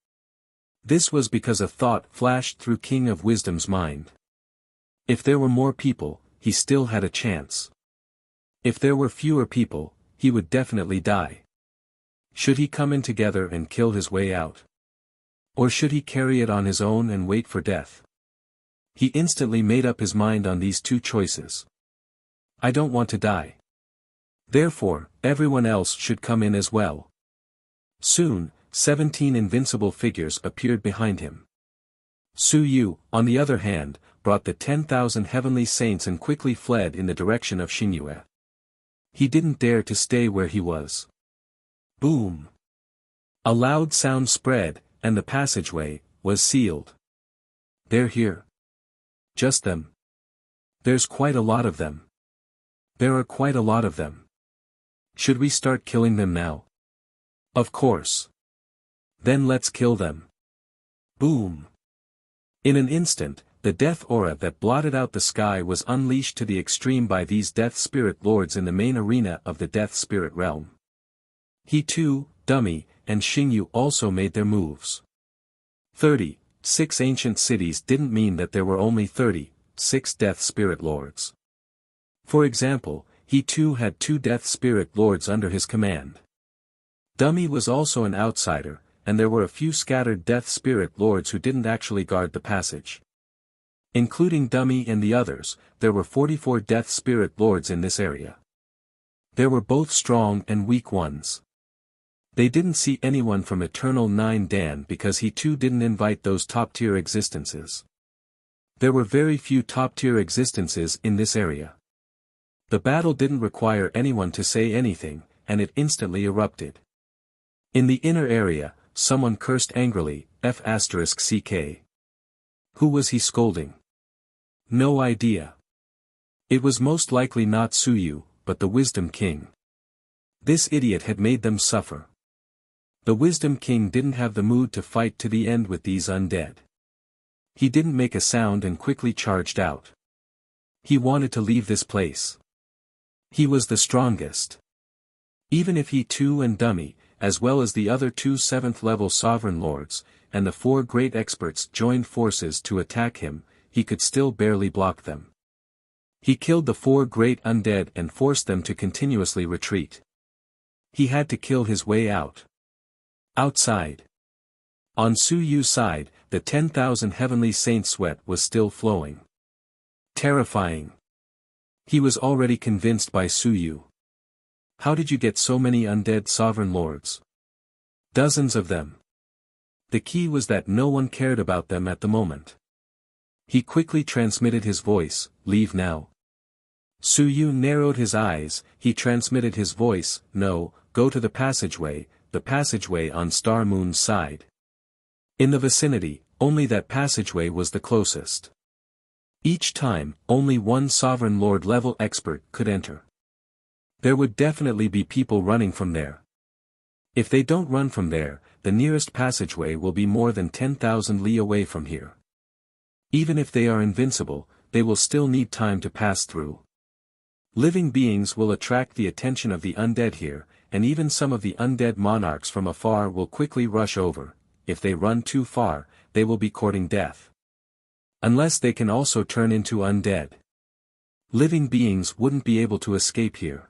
This was because a thought flashed through King of Wisdom's mind. If there were more people, he still had a chance. If there were fewer people, he would definitely die. Should he come in together and kill his way out? Or should he carry it on his own and wait for death? He instantly made up his mind on these 2 choices. I don't want to die. Therefore, everyone else should come in as well. Soon, 17 invincible figures appeared behind him. Suyu, on the other hand, brought the 10,000 heavenly saints and quickly fled in the direction of Xinyue. He didn't dare to stay where he was. Boom! A loud sound spread, and the passageway was sealed. They're here. Just them. There's quite a lot of them. There are quite a lot of them. Should we start killing them now? Of course. Then let's kill them. Boom! In an instant, the death aura that blotted out the sky was unleashed to the extreme by these death spirit lords in the main arena of the death spirit realm. He too, Dummy, and Xingyu also made their moves. 36 ancient cities didn't mean that there were only 36 death spirit lords. For example, he too had 2 death spirit lords under his command. Dummy was also an outsider, and there were a few scattered death spirit lords who didn't actually guard the passage. Including Dummy and the others, there were 44 death spirit lords in this area. There were both strong and weak ones. They didn't see anyone from Eternal 9 Dan because he too didn't invite those top-tier existences. There were very few top-tier existences in this area. The battle didn't require anyone to say anything, and it instantly erupted. In the inner area, someone cursed angrily, F***CK. Who was he scolding? No idea. It was most likely not Suyu, but the Wisdom King. This idiot had made them suffer. The Wisdom King didn't have the mood to fight to the end with these undead. He didn't make a sound and quickly charged out. He wanted to leave this place. He was the strongest. Even if he too and Dummy, as well as the other 2 7th-level sovereign lords, and the 4 great experts joined forces to attack him, he could still barely block them. He killed the 4 great undead and forced them to continuously retreat. He had to kill his way out. Outside. On Su Yu's side, the 10,000 heavenly saints' sweat was still flowing. Terrifying. He was already convinced by Su Yu. How did you get so many undead sovereign lords? Dozens of them. The key was that no one cared about them at the moment. He quickly transmitted his voice, leave now. Su Yu narrowed his eyes, he transmitted his voice, no, go to the passageway on Star Moon's side. In the vicinity, only that passageway was the closest. Each time, only one sovereign lord level expert could enter. There would definitely be people running from there. If they don't run from there, the nearest passageway will be more than 10,000 li away from here. Even if they are invincible, they will still need time to pass through. Living beings will attract the attention of the undead here, and even some of the undead monarchs from afar will quickly rush over. If they run too far, they will be courting death. Unless they can also turn into undead. Living beings wouldn't be able to escape here.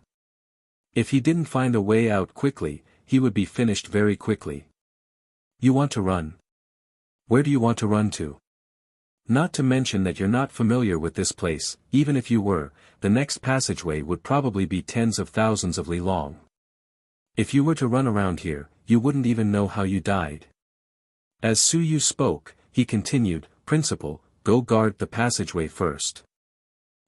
If he didn't find a way out quickly, he would be finished very quickly. You want to run? Where do you want to run to? Not to mention that you're not familiar with this place, even if you were, the next passageway would probably be tens of thousands of li long. If you were to run around here, you wouldn't even know how you died. As Su Yu spoke, he continued, Principal, go guard the passageway first.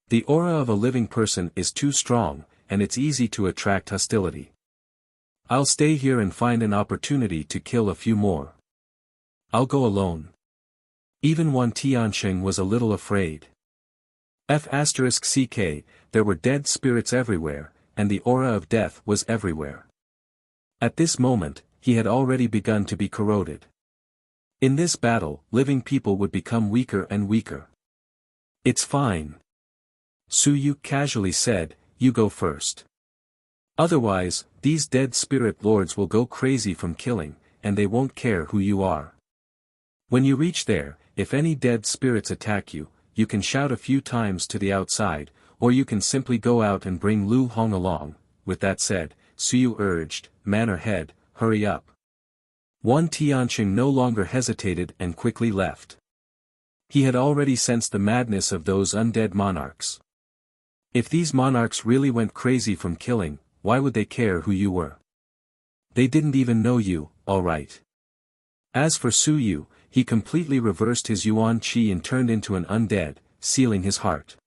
The aura of a living person is too strong, and it's easy to attract hostility. I'll stay here and find an opportunity to kill a few more. I'll go alone. Even Wan Tianxing was a little afraid. F***ck, there were dead spirits everywhere, and the aura of death was everywhere. At this moment, he had already begun to be corroded. In this battle, living people would become weaker and weaker. It's fine. Su Yu casually said, you go first. Otherwise, these dead spirit lords will go crazy from killing, and they won't care who you are. When you reach there, if any dead spirits attack you, you can shout a few times to the outside, or you can simply go out and bring Lu Hong along. With that said, Su Yu urged, man or head, hurry up. Wan Tianxing no longer hesitated and quickly left. He had already sensed the madness of those undead monarchs. If these monarchs really went crazy from killing, why would they care who you were? They didn't even know you, alright. As for Su Yu, he completely reversed his Yuan Qi and turned into an undead, sealing his heart.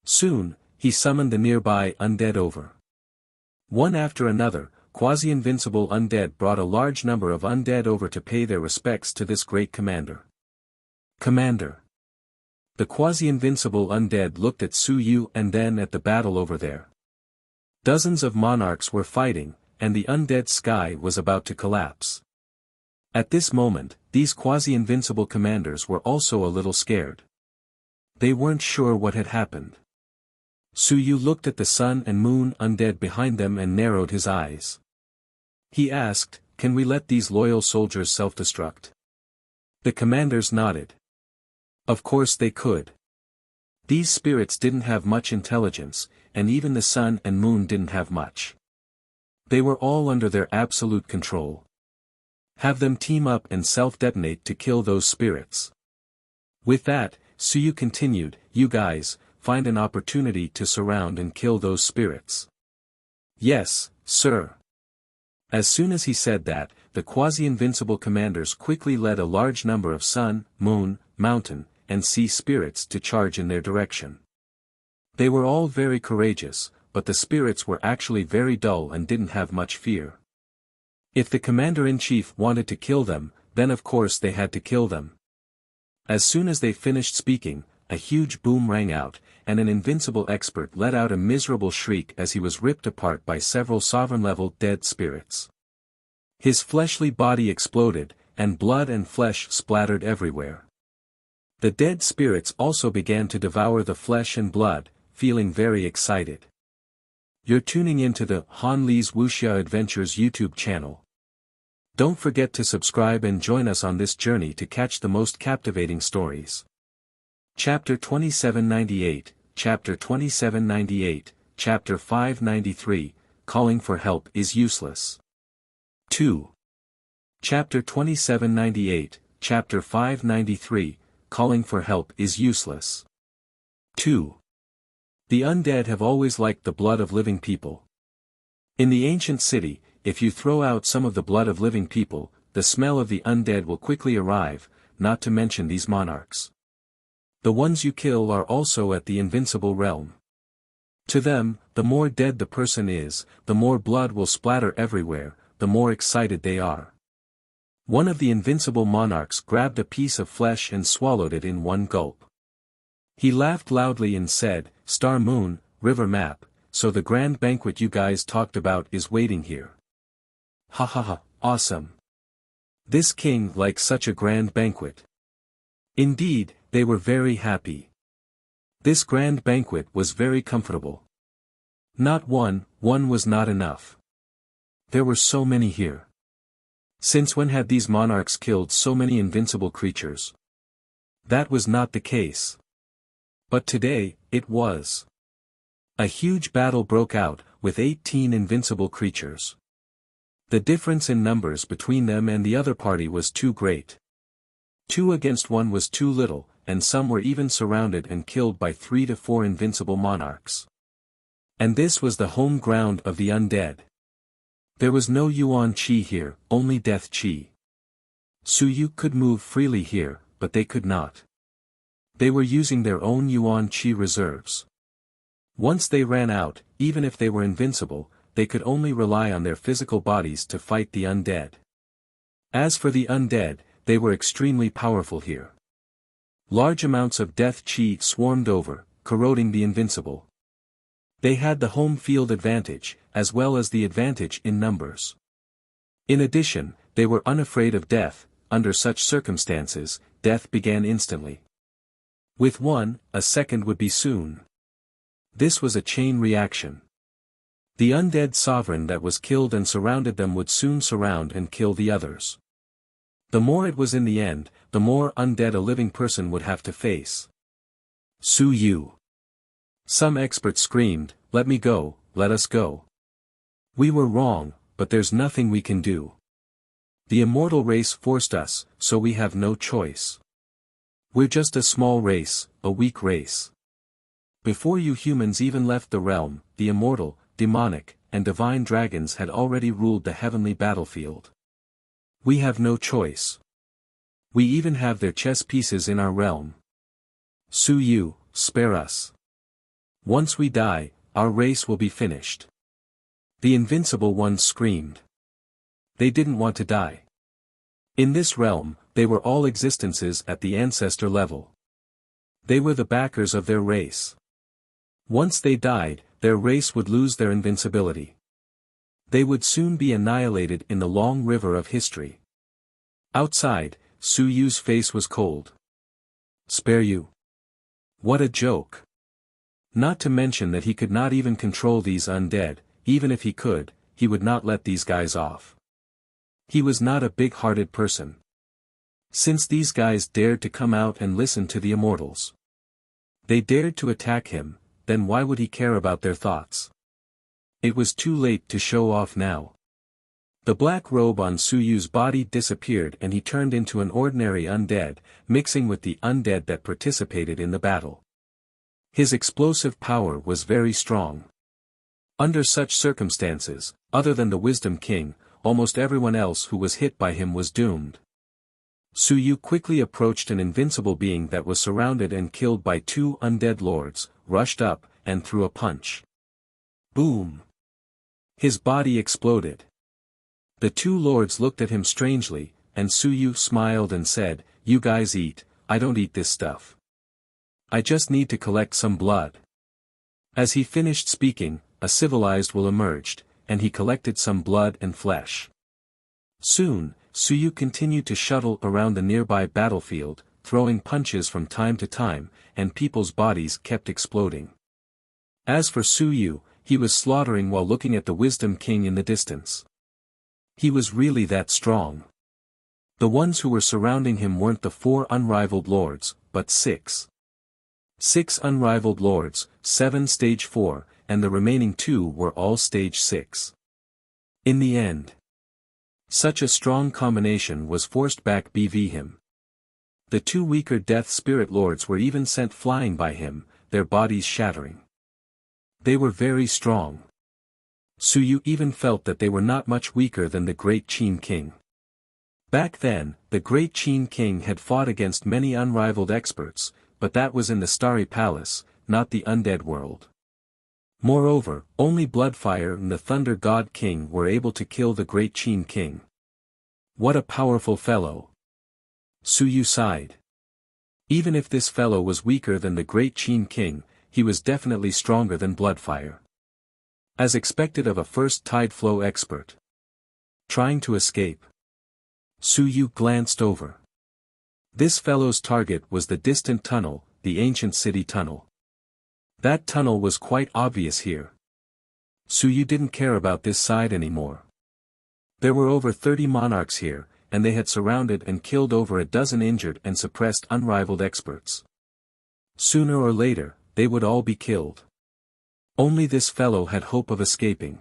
Soon, he summoned the nearby undead over. One after another, quasi-invincible undead brought a large number of undead over to pay their respects to this great commander. Commander. The quasi-invincible undead looked at Su Yu and then at the battle over there. Dozens of monarchs were fighting, and the undead sky was about to collapse. At this moment, these quasi-invincible commanders were also a little scared. They weren't sure what had happened. Su Yu looked at the sun and moon undead behind them and narrowed his eyes. He asked, can we let these loyal soldiers self-destruct? The commanders nodded. Of course they could. These spirits didn't have much intelligence, and even the sun and moon didn't have much. They were all under their absolute control. Have them team up and self-detonate to kill those spirits. With that, Su Yu continued, you guys, find an opportunity to surround and kill those spirits. Yes, sir. As soon as he said that, the quasi-invincible commanders quickly led a large number of sun, moon, mountain, and sea spirits to charge in their direction. They were all very courageous, but the spirits were actually very dull and didn't have much fear. If the commander-in-chief wanted to kill them, then of course they had to kill them. As soon as they finished speaking, a huge boom rang out, and an invincible expert let out a miserable shriek as he was ripped apart by several sovereign-level dead spirits. His fleshly body exploded, and blood and flesh splattered everywhere. The dead spirits also began to devour the flesh and blood, feeling very excited. You're tuning into the Han Li's Wuxia Adventures YouTube channel. Don't forget to subscribe and join us on this journey to catch the most captivating stories. Chapter 2798, Chapter 2798, Chapter 593, Calling for Help is Useless. 2. Chapter 2798, Chapter 593, Calling for Help is Useless. 2. The undead have always liked the blood of living people. In the ancient city, if you throw out some of the blood of living people, the smell of the undead will quickly arrive, not to mention these monarchs. The ones you kill are also at the invincible realm. To them, the more dead the person is, the more blood will splatter everywhere, the more excited they are. One of the invincible monarchs grabbed a piece of flesh and swallowed it in one gulp. He laughed loudly and said, "Star Moon, River Map, so the grand banquet you guys talked about is waiting here. Ha ha ha, awesome. This king likes such a grand banquet." Indeed, they were very happy. This grand banquet was very comfortable. Not one was not enough. There were so many here. Since when had these monarchs killed so many invincible creatures? That was not the case. But today, it was. A huge battle broke out, with 18 invincible creatures. The difference in numbers between them and the other party was too great. 2 against 1 was too little, and some were even surrounded and killed by 3 to 4 invincible monarchs. And this was the home ground of the undead. There was no Yuan Qi here, only Death Qi. Suyu could move freely here, but they could not. They were using their own Yuan Qi reserves. Once they ran out, even if they were invincible, they could only rely on their physical bodies to fight the undead. As for the undead, they were extremely powerful here. Large amounts of Death Qi swarmed over, corroding the invincible. They had the home field advantage, as well as the advantage in numbers. In addition, they were unafraid of death. Under such circumstances, death began instantly. With one, a second would be soon. This was a chain reaction. The undead sovereign that was killed and surrounded them would soon surround and kill the others. The more it was in the end, the more undead a living person would have to face. Su Yu. Some expert screamed, "Let me go, let us go. We were wrong, but there's nothing we can do. The immortal race forced us, so we have no choice. We're just a small race, a weak race. Before you humans even left the realm, the immortal, demonic, and divine dragons had already ruled the heavenly battlefield. We have no choice. We even have their chess pieces in our realm. Su Yu, spare us. Once we die, our race will be finished." The invincible ones screamed. They didn't want to die. In this realm, they were all existences at the ancestor level. They were the backers of their race. Once they died, their race would lose their invincibility. They would soon be annihilated in the long river of history. Outside, Su Yu's face was cold. "Spare you? What a joke. Not to mention that he could not even control these undead. Even if he could, he would not let these guys off. He was not a big-hearted person. Since these guys dared to come out and listen to the immortals, they dared to attack him, then why would he care about their thoughts? It was too late to show off now. The black robe on Su Yu's body disappeared and he turned into an ordinary undead, mixing with the undead that participated in the battle. His explosive power was very strong. Under such circumstances, other than the Wisdom King, almost everyone else who was hit by him was doomed. Su Yu quickly approached an invincible being that was surrounded and killed by 2 undead lords, rushed up, and threw a punch. Boom! His body exploded. The 2 lords looked at him strangely, and Su Yu smiled and said, "You guys eat, I don't eat this stuff. I just need to collect some blood." As he finished speaking, a civilized will emerged, and he collected some blood and flesh. Soon, Su Yu continued to shuttle around the nearby battlefield, throwing punches from time to time, and people's bodies kept exploding. As for Su Yu, he was slaughtering while looking at the Wisdom King in the distance. He was really that strong. The ones who were surrounding him weren't the 4 unrivaled lords, but 6. 6 unrivaled lords, 7 stage 4, and the remaining 2 were all stage 6. In the end, such a strong combination was forced back bv him. The 2 weaker death spirit lords were even sent flying by him, their bodies shattering. They were very strong. Suyu even felt that they were not much weaker than the Great Qin King. Back then, the Great Qin King had fought against many unrivaled experts, but that was in the Starry Palace, not the undead world. Moreover, only Bloodfire and the Thunder God King were able to kill the Great Qin King. What a powerful fellow! Suyu sighed. Even if this fellow was weaker than the Great Qin King, he was definitely stronger than Bloodfire. As expected of a first tide flow expert. Trying to escape. Suyu glanced over. This fellow's target was the distant tunnel, the ancient city tunnel. That tunnel was quite obvious here. Suyu didn't care about this side anymore. There were over 30 monarchs here, and they had surrounded and killed over a dozen injured and suppressed unrivaled experts. Sooner or later, they would all be killed. Only this fellow had hope of escaping.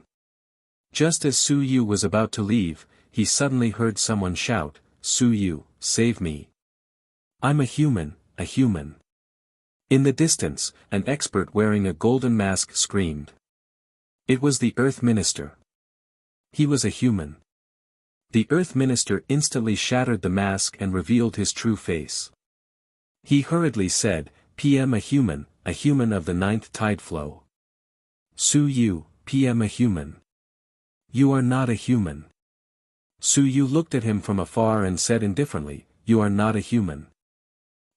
Just as Suyu was about to leave, he suddenly heard someone shout, "Suyu, save me. I'm a human, a human." In the distance, an expert wearing a golden mask screamed. It was the Earth Minister. He was a human. The Earth Minister instantly shattered the mask and revealed his true face. He hurriedly said, "PM a human of the 9th tide flow." "Suyu, PM a human. You are not a human." Suyu looked at him from afar and said indifferently, "You are not a human.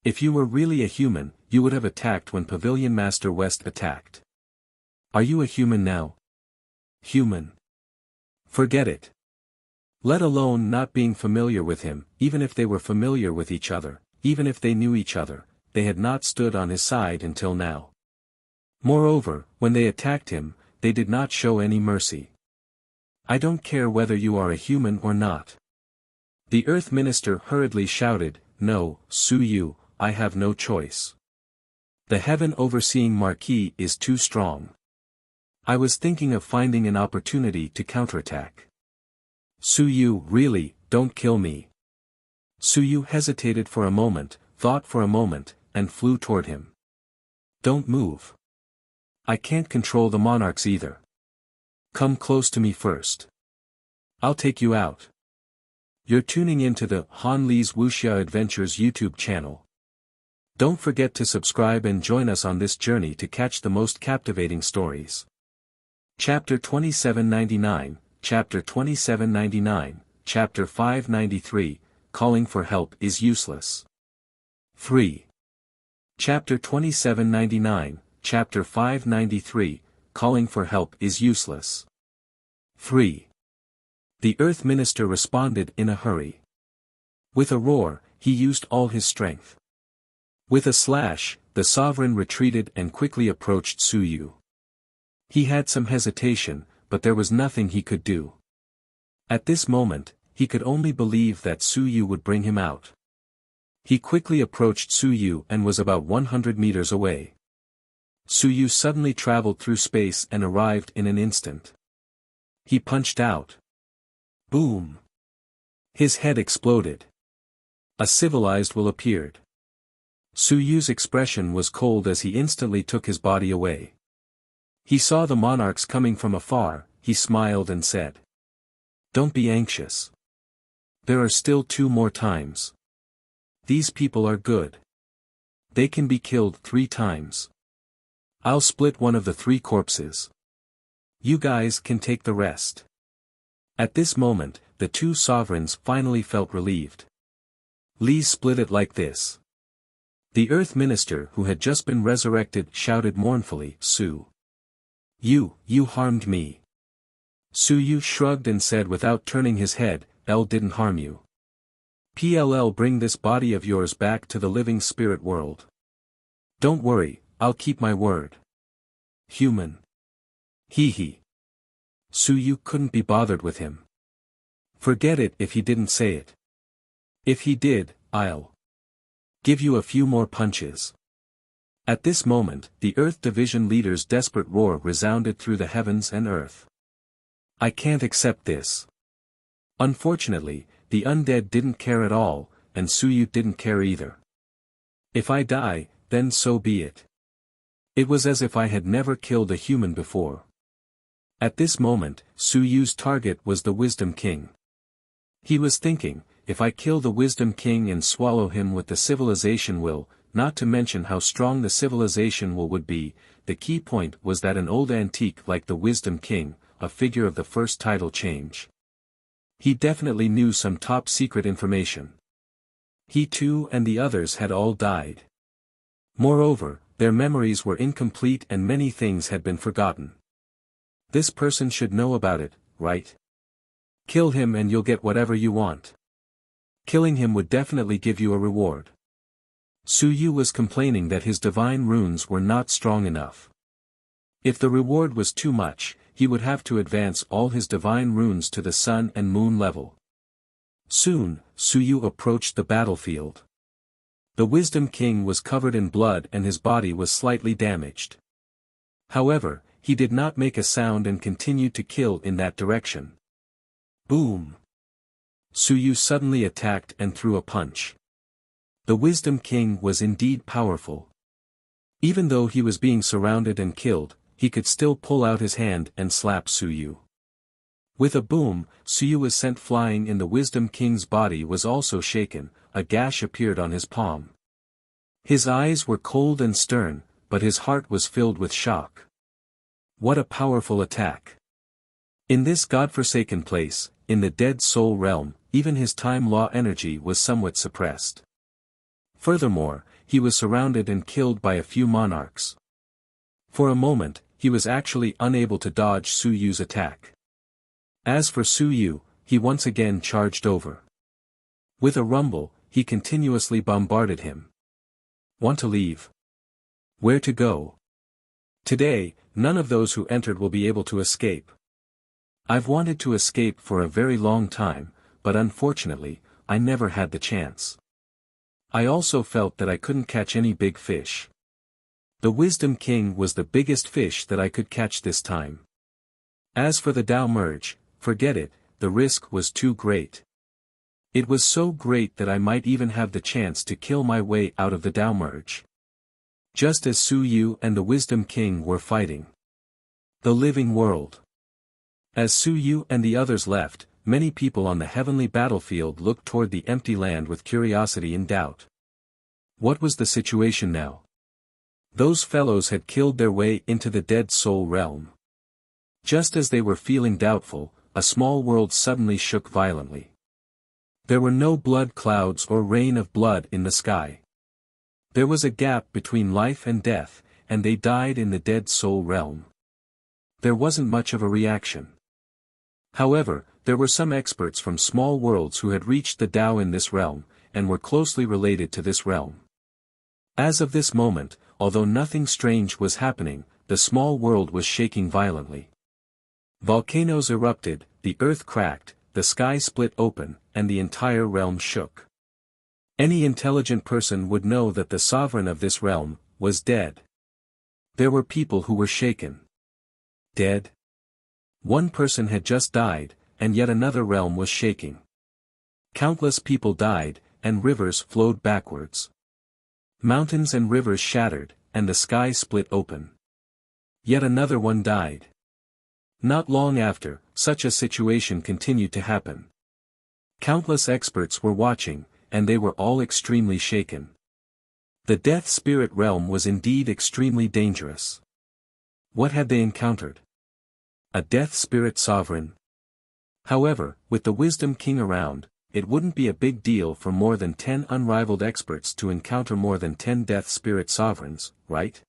If you were really a human, you would have attacked when Pavilion Master West attacked. Are you a human now? Human. Forget it. Let alone not being familiar with him, even if they were familiar with each other, even if they knew each other, they had not stood on his side until now. Moreover, when they attacked him, they did not show any mercy. I don't care whether you are a human or not." The Earth Minister hurriedly shouted, "No, Suyu, I have no choice. The heaven overseeing Marquis is too strong. I was thinking of finding an opportunity to counterattack." "Suyu, really, don't kill me." Suyu hesitated for a moment, thought for a moment, and flew toward him. "Don't move. I can't control the monarchs either. Come close to me first. I'll take you out." You're tuning in to the Han Li's Wuxia Adventures YouTube channel. Don't forget to subscribe and join us on this journey to catch the most captivating stories. Chapter 2799, Chapter 2799, Chapter 593, Calling for Help is Useless. 3. Chapter 2799, Chapter 593, Calling for Help is Useless. 3. The Earth Minister responded in a hurry. With a roar, he used all his strength. With a slash, the sovereign retreated and quickly approached Suyu. He had some hesitation, but there was nothing he could do. At this moment, he could only believe that Suyu would bring him out. He quickly approached Suyu and was about 100 meters away. Suyu suddenly traveled through space and arrived in an instant. He punched out. Boom! His head exploded. A civilized will appeared. Suyu's expression was cold as he instantly took his body away. He saw the monarchs coming from afar, he smiled and said, "Don't be anxious. There are still 2 more times. These people are good. They can be killed 3 times. I'll split one of the 3 corpses. You guys can take the rest." At this moment, the 2 sovereigns finally felt relieved. Li split it like this. The Earth Minister who had just been resurrected shouted mournfully, You harmed me." Suyu shrugged and said without turning his head, "L didn't harm you. PLL bring this body of yours back to the living spirit world. Don't worry, I'll keep my word. Human. Hee. Suyu couldn't be bothered with him. Forget it if he didn't say it. If he did, I'll give you a few more punches. At this moment, the Earth Division leader's desperate roar resounded through the heavens and earth. I can't accept this. Unfortunately, the undead didn't care at all, and Suyu didn't care either. If I die, then so be it. It was as if I had never killed a human before. At this moment, Suyu's target was the Wisdom King. He was thinking, if I kill the Wisdom King and swallow him with the civilization will, not to mention how strong the civilization will would be, the key point was that an old antique like the Wisdom King, a figure of the first title change. He definitely knew some top secret information. He too and the others had all died. Moreover, their memories were incomplete and many things had been forgotten. This person should know about it, right? Kill him and you'll get whatever you want. Killing him would definitely give you a reward. Suyu was complaining that his divine runes were not strong enough. If the reward was too much, he would have to advance all his divine runes to the sun and moon level. Soon, Suyu approached the battlefield. The Wisdom King was covered in blood and his body was slightly damaged. However, he did not make a sound and continued to kill in that direction. Boom! Suyu suddenly attacked and threw a punch. The Wisdom King was indeed powerful. Even though he was being surrounded and killed, he could still pull out his hand and slap Suyu. With a boom, Suyu was sent flying and the Wisdom King's body was also shaken, a gash appeared on his palm. His eyes were cold and stern, but his heart was filled with shock. What a powerful attack! In this godforsaken place, in the Dead Soul realm, even his time law energy was somewhat suppressed. Furthermore, he was surrounded and killed by a few monarchs. For a moment, he was actually unable to dodge Suyu's attack. As for Suyu, he once again charged over. With a rumble, he continuously bombarded him. Want to leave? Where to go? Today, none of those who entered will be able to escape. I've wanted to escape for a very long time, but unfortunately, I never had the chance. I also felt that I couldn't catch any big fish. The Wisdom King was the biggest fish that I could catch this time. As for the Tao merge, forget it, the risk was too great. It was so great that I might even have the chance to kill my way out of the Tao merge. Just as Suyu and the Wisdom King were fighting. The living world. As Suyu and the others left, many people on the heavenly battlefield looked toward the empty land with curiosity and doubt. What was the situation now? Those fellows had killed their way into the Dead Soul realm. Just as they were feeling doubtful, a small world suddenly shook violently. There were no blood clouds or rain of blood in the sky. There was a gap between life and death, and they died in the Dead Soul realm. There wasn't much of a reaction. However, there were some experts from small worlds who had reached the Tao in this realm, and were closely related to this realm. As of this moment, although nothing strange was happening, the small world was shaking violently. Volcanoes erupted, the earth cracked, the sky split open, and the entire realm shook. Any intelligent person would know that the sovereign of this realm was dead. There were people who were shaken. Dead? One person had just died, and yet another realm was shaking. Countless people died, and rivers flowed backwards. Mountains and rivers shattered, and the sky split open. Yet another one died. Not long after, such a situation continued to happen. Countless experts were watching, and they were all extremely shaken. The Death Spirit realm was indeed extremely dangerous. What had they encountered? A Death Spirit sovereign? However, with the Wisdom King around, it wouldn't be a big deal for more than 10 unrivaled experts to encounter more than 10 Death Spirit sovereigns, right?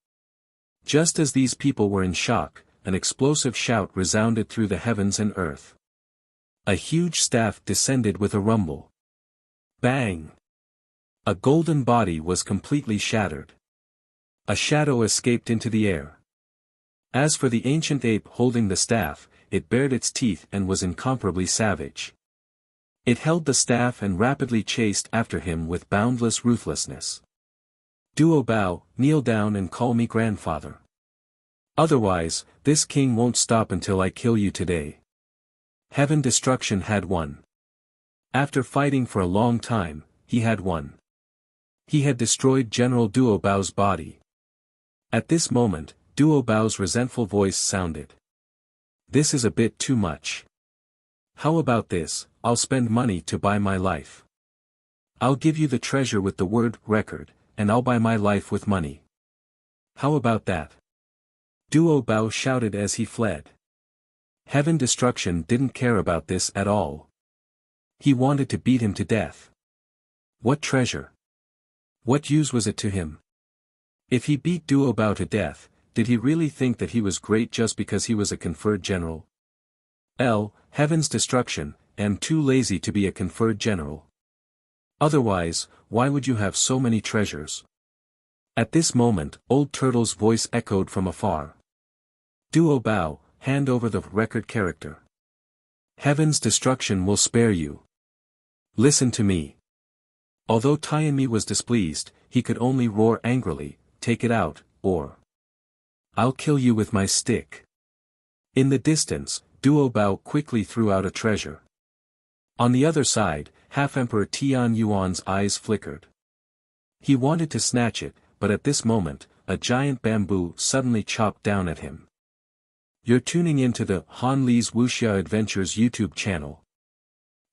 Just as these people were in shock, an explosive shout resounded through the heavens and earth. A huge staff descended with a rumble. Bang! A golden body was completely shattered. A shadow escaped into the air. As for the ancient ape holding the staff, it bared its teeth and was incomparably savage. It held the staff and rapidly chased after him with boundless ruthlessness. Duo bow, kneel down and call me grandfather. Otherwise, this king won't stop until I kill you today. Heaven Destruction had won. After fighting for a long time, he had won. He had destroyed General Duo Bao's body. At this moment, Duo Bao's resentful voice sounded. This is a bit too much. How about this? I'll spend money to buy my life. I'll give you the treasure with the word record, and I'll buy my life with money. How about that? Duo Bao shouted as he fled. Heaven Destruction didn't care about this at all. He wanted to beat him to death. What treasure? What use was it to him? If he beat Duo Bao to death, did he really think that he was great just because he was a conferred general? Heaven's Destruction, am too lazy to be a conferred general. Otherwise, why would you have so many treasures? At this moment, Old Turtle's voice echoed from afar. Duo Bao, hand over the record character. Heaven's Destruction will spare you. Listen to me. Although Tianmi was displeased, he could only roar angrily, take it out, or I'll kill you with my stick. In the distance, Duo Bao quickly threw out a treasure. On the other side, Half-Emperor Tian Yuan's eyes flickered. He wanted to snatch it, but at this moment, a giant bamboo suddenly chopped down at him. You're tuning into the Han Li's Wuxia Adventures YouTube channel.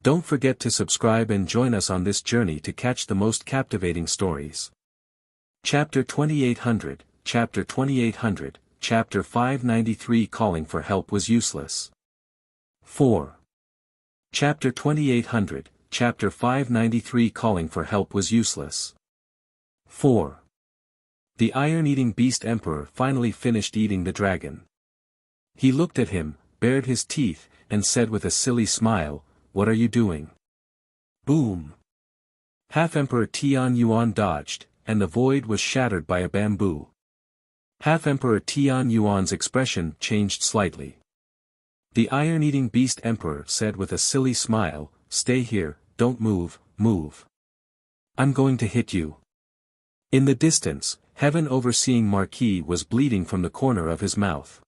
Don't forget to subscribe and join us on this journey to catch the most captivating stories. Chapter 2800, Chapter 2800, Chapter 593 Calling for help was useless. 4. Chapter 2800, Chapter 593 Calling for help was useless. 4. The iron-eating beast emperor finally finished eating the dragon. He looked at him, bared his teeth, and said with a silly smile, "What are you doing?" Boom! Half-Emperor Tian Yuan dodged, and the void was shattered by a bamboo. Half-Emperor Tian Yuan's expression changed slightly. The iron-eating beast emperor said with a silly smile, "Stay here, don't move, move. I'm going to hit you." In the distance, Heaven Overseeing Marquis was bleeding from the corner of his mouth.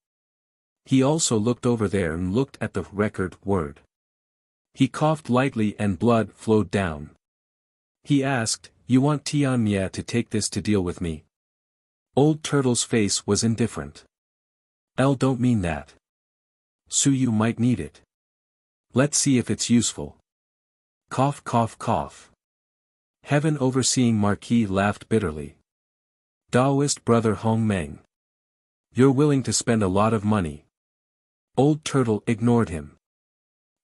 He also looked over there and looked at the record word. He coughed lightly and blood flowed down. He asked, "You want Tianmia to take this to deal with me?" Old Turtle's face was indifferent. Don't mean that. So you might need it. Let's see if it's useful. Cough cough cough. Heaven Overseeing Marquis laughed bitterly. Taoist brother Hong Meng. You're willing to spend a lot of money. Old Turtle ignored him.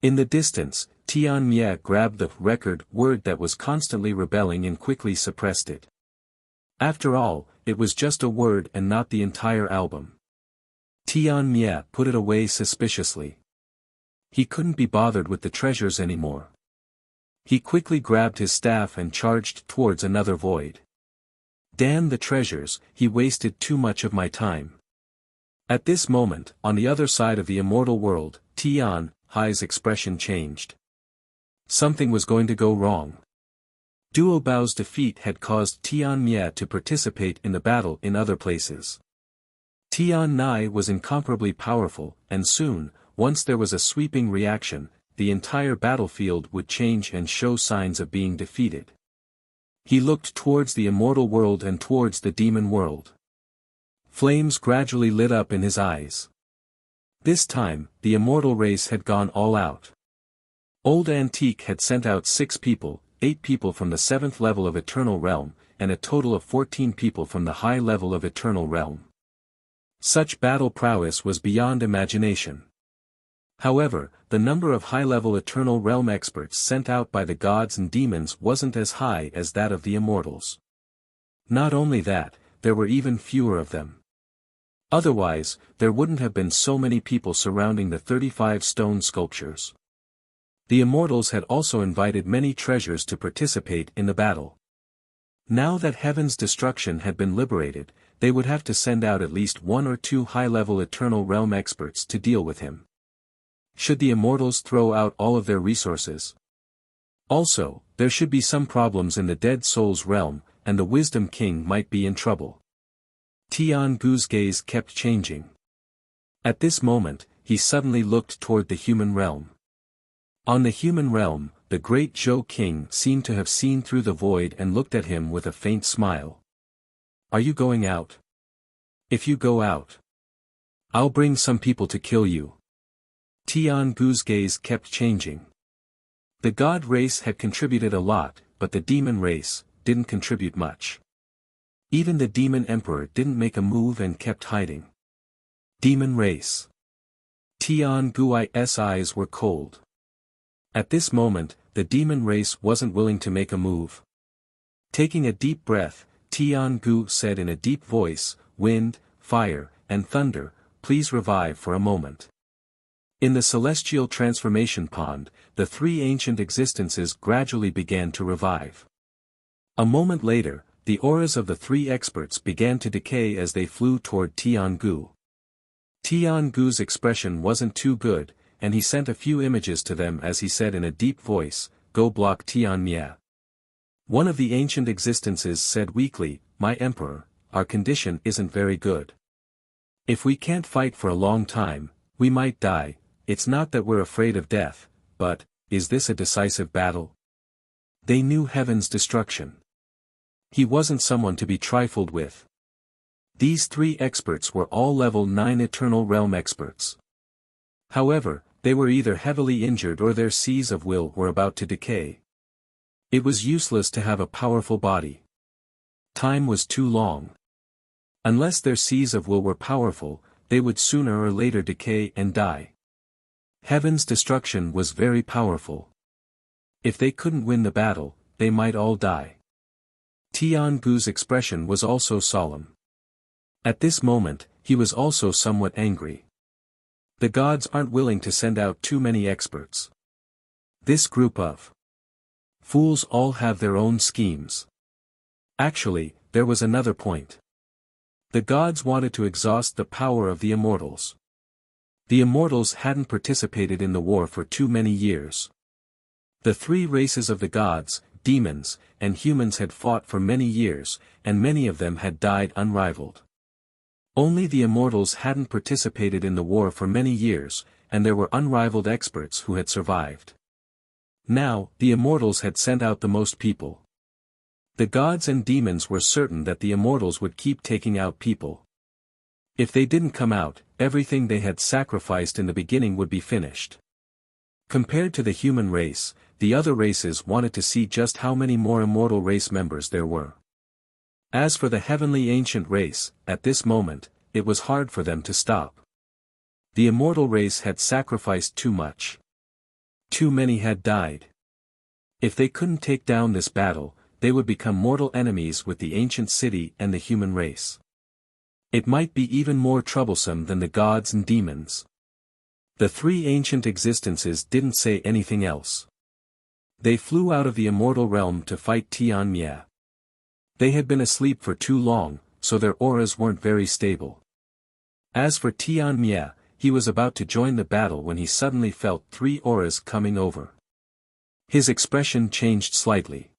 In the distance, Tian Mia grabbed the record word that was constantly rebelling and quickly suppressed it. After all, it was just a word and not the entire album. Tian Mia put it away suspiciously. He couldn't be bothered with the treasures anymore. He quickly grabbed his staff and charged towards another void. Damn the treasures, he wasted too much of my time. At this moment, on the other side of the immortal world, Tian Hai's expression changed. Something was going to go wrong. Duo Bao's defeat had caused Tian Mia to participate in the battle in other places. Tian Nai was incomparably powerful, and soon, once there was a sweeping reaction, the entire battlefield would change and show signs of being defeated. He looked towards the immortal world and towards the demon world. Flames gradually lit up in his eyes. This time, the immortal race had gone all out. Old Antique had sent out 6 people, 8 people from the 7th level of Eternal Realm, and a total of 14 people from the high level of Eternal Realm. Such battle prowess was beyond imagination. However, the number of high-level Eternal Realm experts sent out by the gods and demons wasn't as high as that of the immortals. Not only that, there were even fewer of them. Otherwise, there wouldn't have been so many people surrounding the 35 stone sculptures. The immortals had also invited many treasures to participate in the battle. Now that Heaven's Destruction had been liberated, they would have to send out at least 1 or 2 high-level Eternal Realm experts to deal with him. Should the immortals throw out all of their resources? Also, there should be some problems in the Dead Souls realm, and the Wisdom King might be in trouble. Tian Gu's gaze kept changing. At this moment, he suddenly looked toward the human realm. On the human realm, the great Zhou King seemed to have seen through the void and looked at him with a faint smile. Are you going out? If you go out, I'll bring some people to kill you. Tian Gu's gaze kept changing. The god race had contributed a lot, but the demon race didn't contribute much. Even the demon emperor didn't make a move and kept hiding. Demon race. Tian Gui's eyes were cold. At this moment, the demon race wasn't willing to make a move. Taking a deep breath, Tian Gu said in a deep voice, "Wind, fire, and thunder, please revive for a moment." In the celestial transformation pond, the three ancient existences gradually began to revive. A moment later, the auras of the three experts began to decay as they flew toward Tian Gu. Tian Gu's expression wasn't too good, and he sent a few images to them as he said in a deep voice, "Go block Tian Mia." One of the ancient existences said weakly, "My emperor, our condition isn't very good. If we can't fight for a long time, we might die. It's not that we're afraid of death, but, is this a decisive battle?" They knew heaven's destruction. He wasn't someone to be trifled with. These three experts were all level 9 Eternal Realm experts. However, they were either heavily injured or their seas of will were about to decay. It was useless to have a powerful body. Time was too long. Unless their seas of will were powerful, they would sooner or later decay and die. Heaven's destruction was very powerful. If they couldn't win the battle, they might all die. Tian Gu's expression was also solemn. At this moment, he was also somewhat angry. The gods aren't willing to send out too many experts. This group of fools all have their own schemes. Actually, there was another point. The gods wanted to exhaust the power of the immortals. The immortals hadn't participated in the war for too many years. The three races of the gods, demons, and humans had fought for many years, and many of them had died unrivaled. Only the immortals hadn't participated in the war for many years, and there were unrivaled experts who had survived. Now, the immortals had sent out the most people. The gods and demons were certain that the immortals would keep taking out people. If they didn't come out, everything they had sacrificed in the beginning would be finished. Compared to the human race, the other races wanted to see just how many more immortal race members there were. As for the heavenly ancient race, at this moment, it was hard for them to stop. The immortal race had sacrificed too much. Too many had died. If they couldn't take down this battle, they would become mortal enemies with the ancient city and the human race. It might be even more troublesome than the gods and demons. The three ancient existences didn't say anything else. They flew out of the immortal realm to fight Tian Mia. They had been asleep for too long, so their auras weren't very stable. As for Tian Mia, he was about to join the battle when he suddenly felt three auras coming over. His expression changed slightly.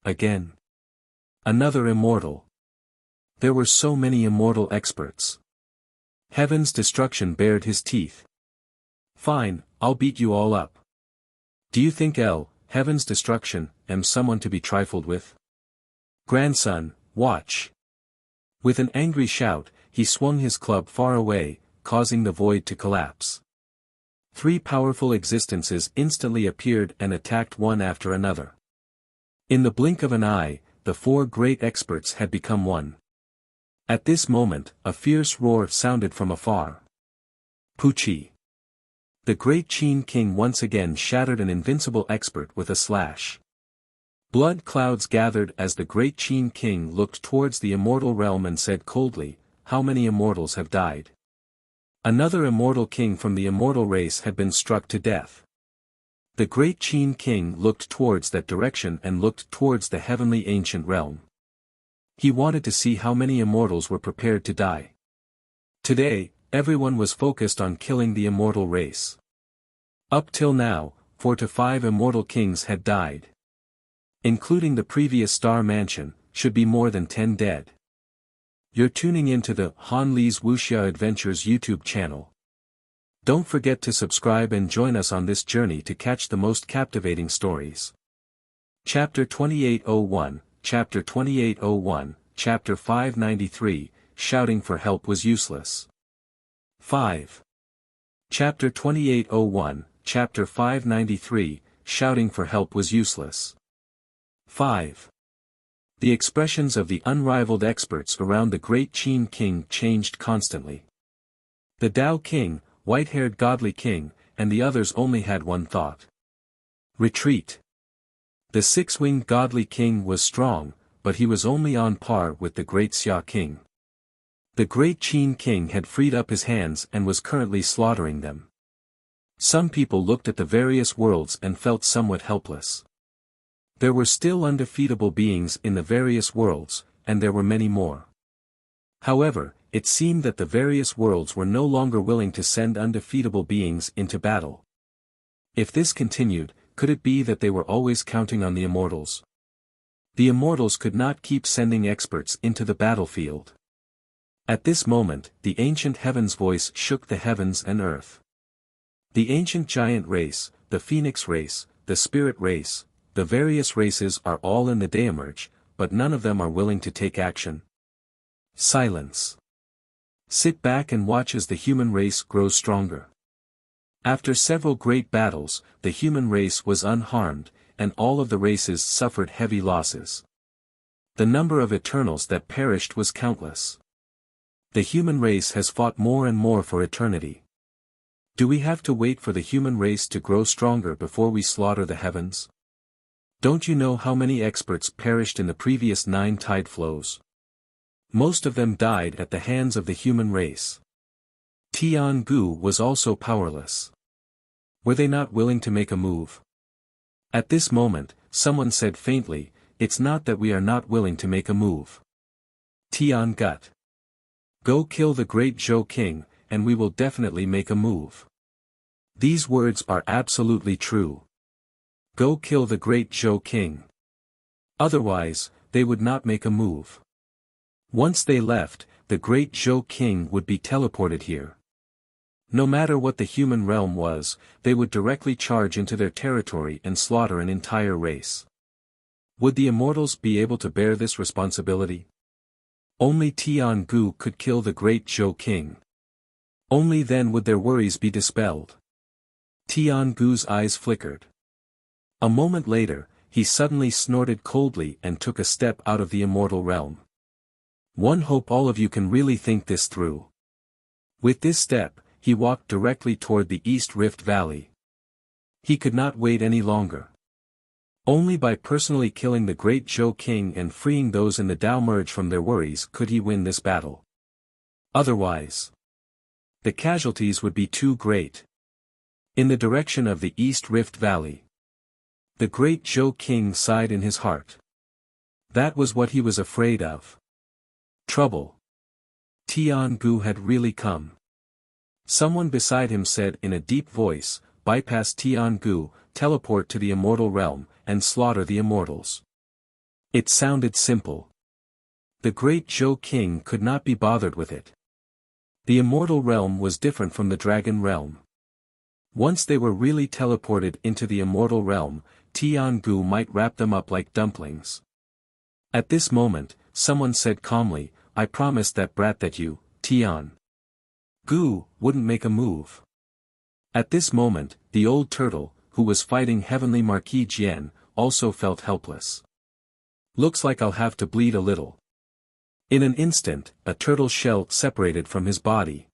Again. Another immortal. There were so many immortal experts. Heaven's destruction bared his teeth. Fine, I'll beat you all up. Do you think Heaven's destruction, am someone to be trifled with? Grandson, watch. With an angry shout, he swung his club far away, causing the void to collapse. Three powerful existences instantly appeared and attacked one after another. In the blink of an eye, the four great experts had become one. At this moment, a fierce roar sounded from afar. Pucci. The great Qin King once again shattered an invincible expert with a slash. Blood clouds gathered as the great Qin King looked towards the immortal realm and said coldly, "How many immortals have died?" Another immortal king from the immortal race had been struck to death. The great Qin King looked towards that direction and looked towards the heavenly ancient realm. He wanted to see how many immortals were prepared to die. Today, everyone was focused on killing the immortal race. Up till now, 4 to 5 immortal kings had died. Including the previous star mansion, should be more than 10 dead. You're tuning into the Han Li's Wuxia Adventures YouTube channel. Don't forget to subscribe and join us on this journey to catch the most captivating stories. Chapter 2801, Chapter 2801, Chapter 593, Shouting for help was useless. 5. Chapter 2801, Chapter 593, Shouting for help was useless. 5. The expressions of the unrivaled experts around the great Qin king changed constantly. The Tao king, white-haired godly king, and the others only had one thought. Retreat. The six-winged godly king was strong, but he was only on par with the great Xia king. The great Qin king had freed up his hands and was currently slaughtering them. Some people looked at the various worlds and felt somewhat helpless. There were still undefeatable beings in the various worlds, and there were many more. However, it seemed that the various worlds were no longer willing to send undefeatable beings into battle. If this continued, could it be that they were always counting on the immortals? The immortals could not keep sending experts into the battlefield. At this moment, the ancient heaven's voice shook the heavens and earth. The ancient giant race, the phoenix race, the spirit race, the various races are all in the Deemerge, but none of them are willing to take action. Silence. Sit back and watch as the human race grows stronger. After several great battles, the human race was unharmed, and all of the races suffered heavy losses. The number of Eternals that perished was countless. The human race has fought more and more for eternity. Do we have to wait for the human race to grow stronger before we slaughter the heavens? Don't you know how many experts perished in the previous 9 tide flows? Most of them died at the hands of the human race. Tiangu was also powerless. Were they not willing to make a move? At this moment, someone said faintly, "It's not that we are not willing to make a move. Tian Gut. Go kill the great Zhou king, and we will definitely make a move." These words are absolutely true. Go kill the great Zhou king. Otherwise, they would not make a move. Once they left, the great Zhou king would be teleported here. No matter what the human realm was, they would directly charge into their territory and slaughter an entire race. Would the immortals be able to bear this responsibility? Only Tiangu could kill the great Zhou king. Only then would their worries be dispelled. Tiangu's eyes flickered. A moment later, he suddenly snorted coldly and took a step out of the immortal realm. One hope all of you can really think this through. With this step, he walked directly toward the East Rift Valley. He could not wait any longer. Only by personally killing the great Zhou king and freeing those in the Deemerge from their worries could he win this battle. Otherwise, the casualties would be too great. In the direction of the East Rift Valley, the great Zhou king sighed in his heart. That was what he was afraid of. Trouble. Tiangu had really come. Someone beside him said in a deep voice, "Bypass Tiangu, teleport to the immortal realm, and slaughter the immortals." It sounded simple. The great Zhou king could not be bothered with it. The immortal realm was different from the dragon realm. Once they were really teleported into the immortal realm, Tiangu might wrap them up like dumplings. At this moment, someone said calmly, "I promised that brat that you, Tiangu, wouldn't make a move." At this moment, the old turtle, who was fighting Heavenly Marquis Jian, also felt helpless. "Looks like I'll have to bleed a little." In an instant, a turtle shell separated from his body.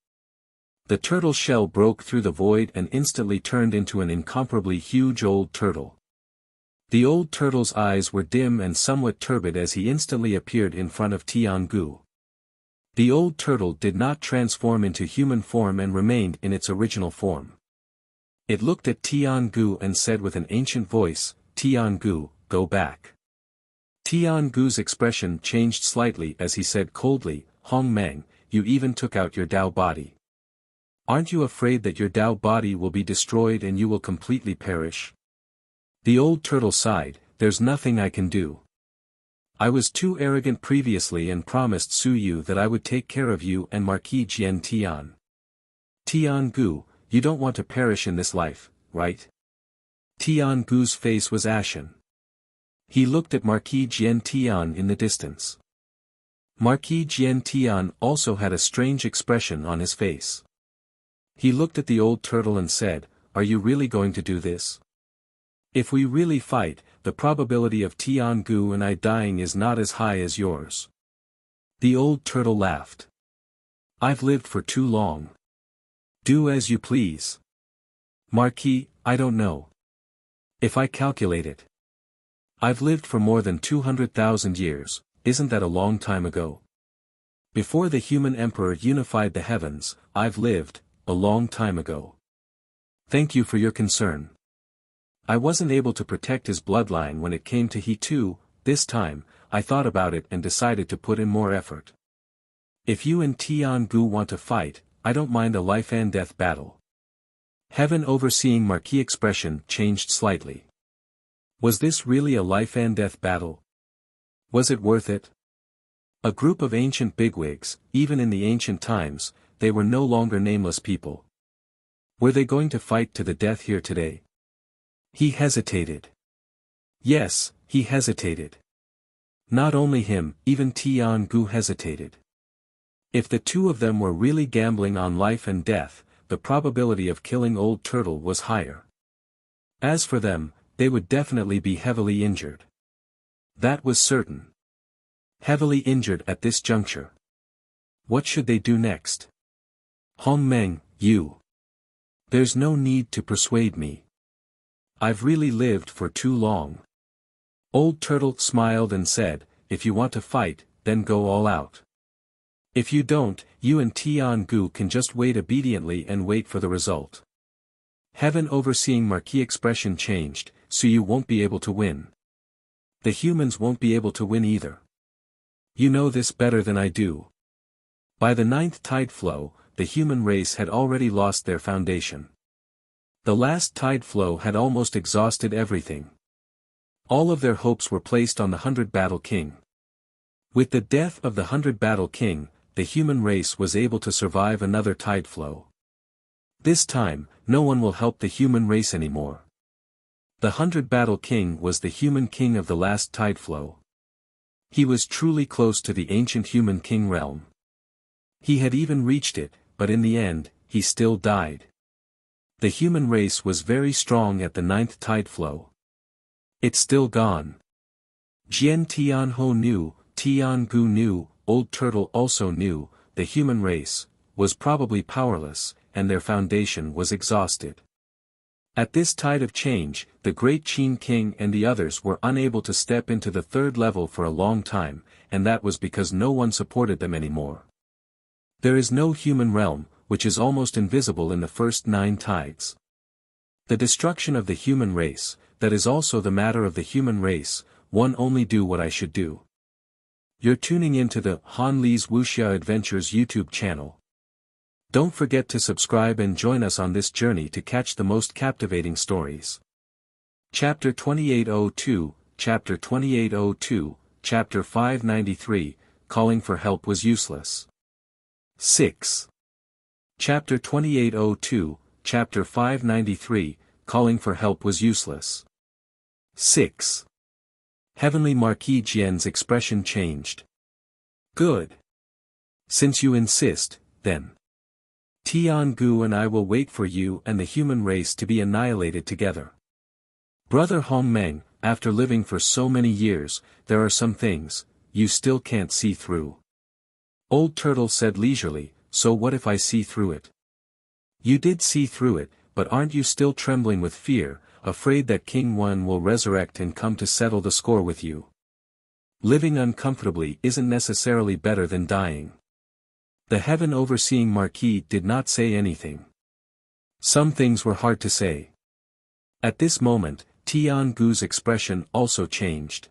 The turtle shell broke through the void and instantly turned into an incomparably huge old turtle. The old turtle's eyes were dim and somewhat turbid as he instantly appeared in front of Tiangu. The old turtle did not transform into human form and remained in its original form. It looked at Tiangu and said with an ancient voice, "Tiangu, go back." Tiangu's expression changed slightly as he said coldly, "Hong Meng, you even took out your Dao body. Aren't you afraid that your Dao body will be destroyed and you will completely perish?" The old turtle sighed, "There's nothing I can do. I was too arrogant previously and promised Su Yu that I would take care of you and Marquis Jian Tian. Tian Gu, you don't want to perish in this life, right? Tian Gu's face was ashen. He looked at Marquis Jian Tian in the distance. Marquis Jian Tian also had a strange expression on his face. He looked at the old turtle and said, "Are you really going to do this? If we really fight, the probability of Tian Gu and I dying is not as high as yours." The old turtle laughed. "I've lived for too long. Do as you please. Marquis, I don't know. If I calculate it, I've lived for more than 200,000 years, isn't that a long time ago? Before the human emperor unified the heavens, I've lived, a long time ago. Thank you for your concern. I wasn't able to protect his bloodline when it came to he too. This time, I thought about it and decided to put in more effort. If you and Tian Gu want to fight, I don't mind a life and death battle." Heaven overseeing Marquis' expression changed slightly. Was this really a life and death battle? Was it worth it? A group of ancient bigwigs, even in the ancient times, they were no longer nameless people. Were they going to fight to the death here today? He hesitated. Yes, he hesitated. Not only him, even Tian Gu hesitated. If the two of them were really gambling on life and death, the probability of killing Old Turtle was higher. As for them, they would definitely be heavily injured. That was certain. Heavily injured at this juncture. What should they do next? "Hong Meng, you. There's no need to persuade me. I've really lived for too long." Old Turtle smiled and said, "If you want to fight, then go all out. If you don't, you and Tian Gu can just wait obediently and wait for the result." Heaven overseeing Marquis' expression changed, "So you won't be able to win. The humans won't be able to win either. You know this better than I do." By the 9th tide flow, the human race had already lost their foundation. The last tide flow had almost exhausted everything. All of their hopes were placed on the 100 Battle King. With the death of the 100 Battle King, the human race was able to survive another tide flow. This time, no one will help the human race anymore. The 100 Battle King was the human king of the last tide flow. He was truly close to the ancient human king realm. He had even reached it, but in the end, he still died. The human race was very strong at the 9th tide flow. It's still gone. Jian Tianho knew, Tian Gu knew, Old Turtle also knew, the human race was probably powerless, and their foundation was exhausted. At this tide of change, the great Qin King and the others were unable to step into the 3rd level for a long time, and that was because no one supported them anymore. There is no human realm, which is almost invisible in the first 9 tides. The destruction of the human race, that is also the matter of the human race, one only do what I should do. You're tuning into the Han Li's Wuxia Adventures YouTube channel. Don't forget to subscribe and join us on this journey to catch the most captivating stories. Chapter 2802, Chapter 2802, Chapter 593, Calling for help was useless. 6. Chapter 2802, Chapter 593, Calling for help was useless. 6. Heavenly Marquis Jian's expression changed. "Good. Since you insist, then. Tian Gu and I will wait for you and the human race to be annihilated together. Brother Hong Meng, after living for so many years, there are some things you still can't see through." Old Turtle said leisurely, "So what if I see through it?" "You did see through it, but aren't you still trembling with fear, afraid that King Wen will resurrect and come to settle the score with you? Living uncomfortably isn't necessarily better than dying." The heaven overseeing Marquis did not say anything. Some things were hard to say. At this moment, Tian Gu's expression also changed.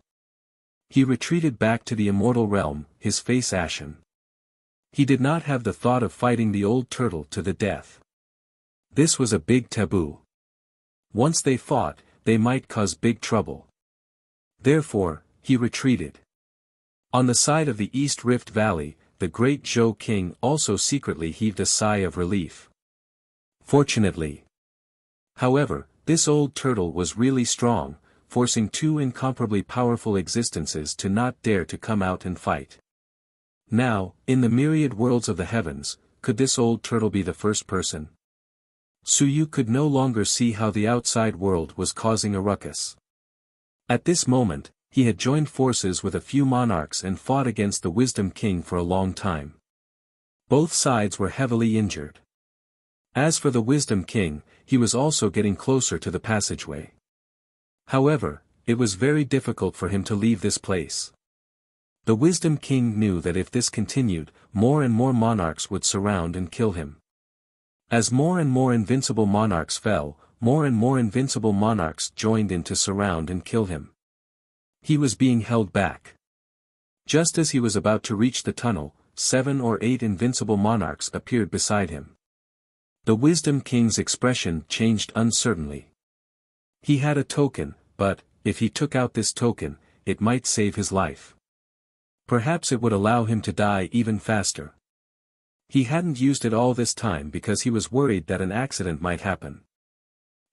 He retreated back to the immortal realm, his face ashen. He did not have the thought of fighting the old turtle to the death. This was a big taboo. Once they fought, they might cause big trouble. Therefore, he retreated. On the side of the East Rift Valley, the great Zhou king also secretly heaved a sigh of relief. Fortunately. However, this old turtle was really strong, forcing two incomparably powerful existences to not dare to come out and fight. Now, in the myriad worlds of the heavens, could this old turtle be the first person? Suyu could no longer see how the outside world was causing a ruckus. At this moment, he had joined forces with a few monarchs and fought against the Wisdom King for a long time. Both sides were heavily injured. As for the Wisdom King, he was also getting closer to the passageway. However, it was very difficult for him to leave this place. The Wisdom King knew that if this continued, more and more monarchs would surround and kill him. As more and more invincible monarchs fell, more and more invincible monarchs joined in to surround and kill him. He was being held back. Just as he was about to reach the tunnel, 7 or 8 invincible monarchs appeared beside him. The Wisdom King's expression changed uncertainly. He had a token, but, if he took out this token, it might save his life. Perhaps it would allow him to die even faster. He hadn't used it all this time because he was worried that an accident might happen.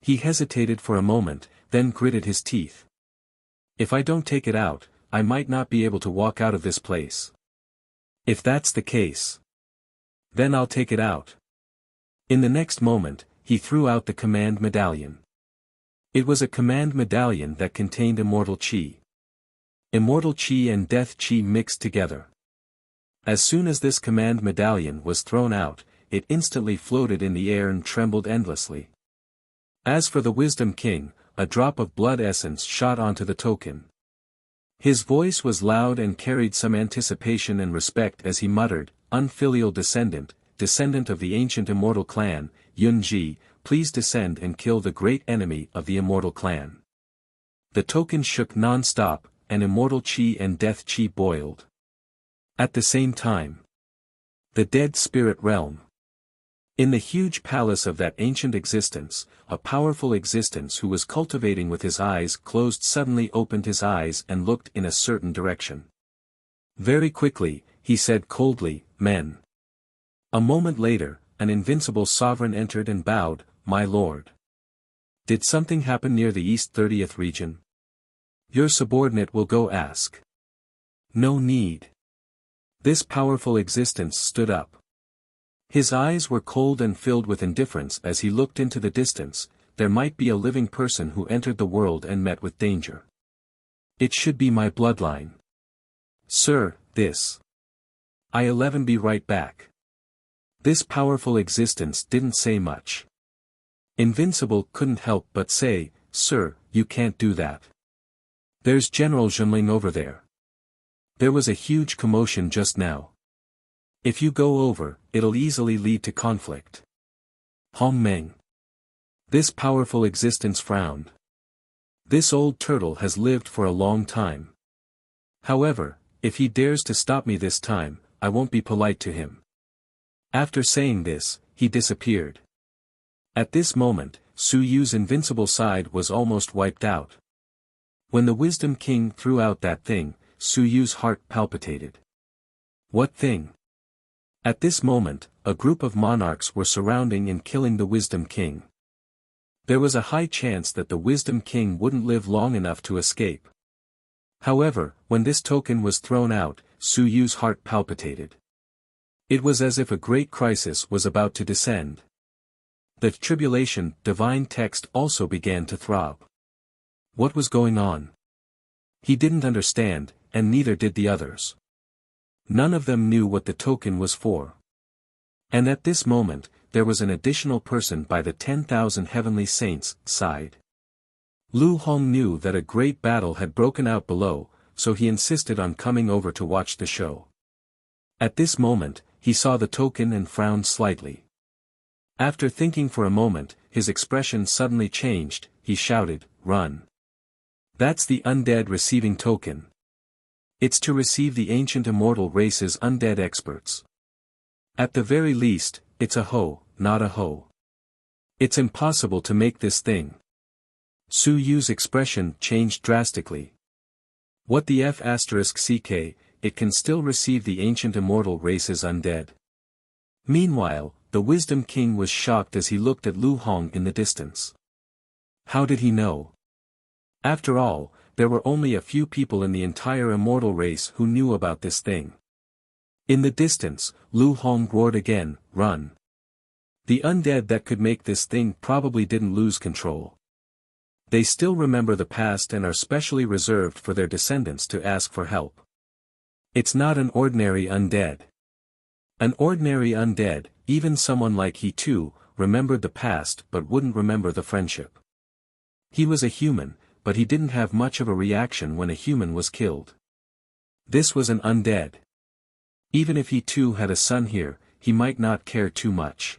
He hesitated for a moment, then gritted his teeth. If I don't take it out, I might not be able to walk out of this place. If that's the case, then I'll take it out. In the next moment, he threw out the command medallion. It was a command medallion that contained immortal chi. Immortal chi and death chi mixed together. As soon as this command medallion was thrown out, it instantly floated in the air and trembled endlessly. As for the Wisdom King, a drop of blood essence shot onto the token. His voice was loud and carried some anticipation and respect as he muttered, "Unfilial descendant, descendant of the ancient immortal clan, Yunji, please descend and kill the great enemy of the immortal clan." The token shook non-stop, and immortal chi and death chi boiled. At the same time, the dead spirit realm. In the huge palace of that ancient existence, a powerful existence who was cultivating with his eyes closed suddenly opened his eyes and looked in a certain direction. Very quickly, he said coldly, "Men." A moment later, an invincible sovereign entered and bowed, "My lord. Did something happen near the East 30th region? Your subordinate will go ask." "No need." This powerful existence stood up. His eyes were cold and filled with indifference as he looked into the distance. There might be a living person who entered the world and met with danger. It should be my bloodline. Sir, this. I'll be right back. This powerful existence didn't say much. Invincible couldn't help but say, "Sir, you can't do that. There's General Zhenling over there. There was a huge commotion just now. If you go over, it'll easily lead to conflict." Hong Meng. This powerful existence frowned. This old turtle has lived for a long time. However, if he dares to stop me this time, I won't be polite to him. After saying this, he disappeared. At this moment, Su Yu's invincible side was almost wiped out. When the Wisdom King threw out that thing, Su Yu's heart palpitated. What thing? At this moment, a group of monarchs were surrounding and killing the Wisdom King. There was a high chance that the Wisdom King wouldn't live long enough to escape. However, when this token was thrown out, Su Yu's heart palpitated. It was as if a great crisis was about to descend. The tribulation, divine text also began to throb. What was going on? He didn't understand, and neither did the others. None of them knew what the token was for. And at this moment, there was an additional person by the 10,000 heavenly saints' side. Lu Hong knew that a great battle had broken out below, so he insisted on coming over to watch the show. At this moment, he saw the token and frowned slightly. After thinking for a moment, his expression suddenly changed. He shouted, "Run! That's the undead receiving token. It's to receive the ancient immortal race's undead experts. At the very least, it's a hoe, not a hoe. It's impossible to make this thing." Su Yu's expression changed drastically. "What the F***ck, it can still receive the ancient immortal race's undead. Meanwhile, the Wisdom King was shocked as he looked at Lu Hong in the distance. How did he know? After all, there were only a few people in the entire immortal race who knew about this thing. In the distance, Lu Hong roared again, "Run!" The undead that could make this thing probably didn't lose control. They still remember the past and are specially reserved for their descendants to ask for help. It's not an ordinary undead. An ordinary undead, even someone like he too, remembered the past but wouldn't remember the friendship. He was a human, but he didn't have much of a reaction when a human was killed. This was an undead. Even if he too had a son here, he might not care too much.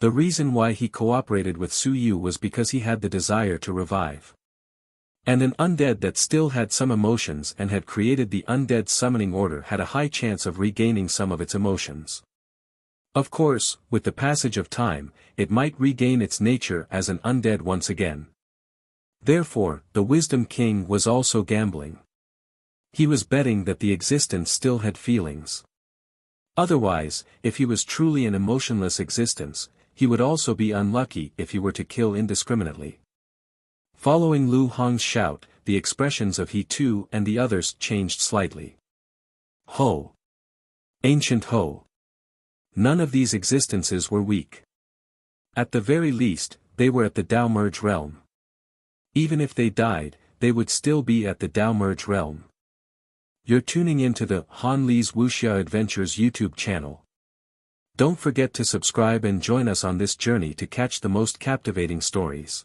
The reason why he cooperated with Su Yu was because he had the desire to revive. And an undead that still had some emotions and had created the undead summoning order had a high chance of regaining some of its emotions. Of course, with the passage of time, it might regain its nature as an undead once again. Therefore, the Wisdom King was also gambling. He was betting that the existence still had feelings. Otherwise, if he was truly an emotionless existence, he would also be unlucky if he were to kill indiscriminately. Following Lu Hong's shout, the expressions of he too and the others changed slightly. Ho! Ancient Ho! None of these existences were weak. At the very least, they were at the Tao Merge realm. Even if they died, they would still be at the Tao Merge realm. You're tuning into the Han Li's Wuxia Adventures YouTube channel. Don't forget to subscribe and join us on this journey to catch the most captivating stories.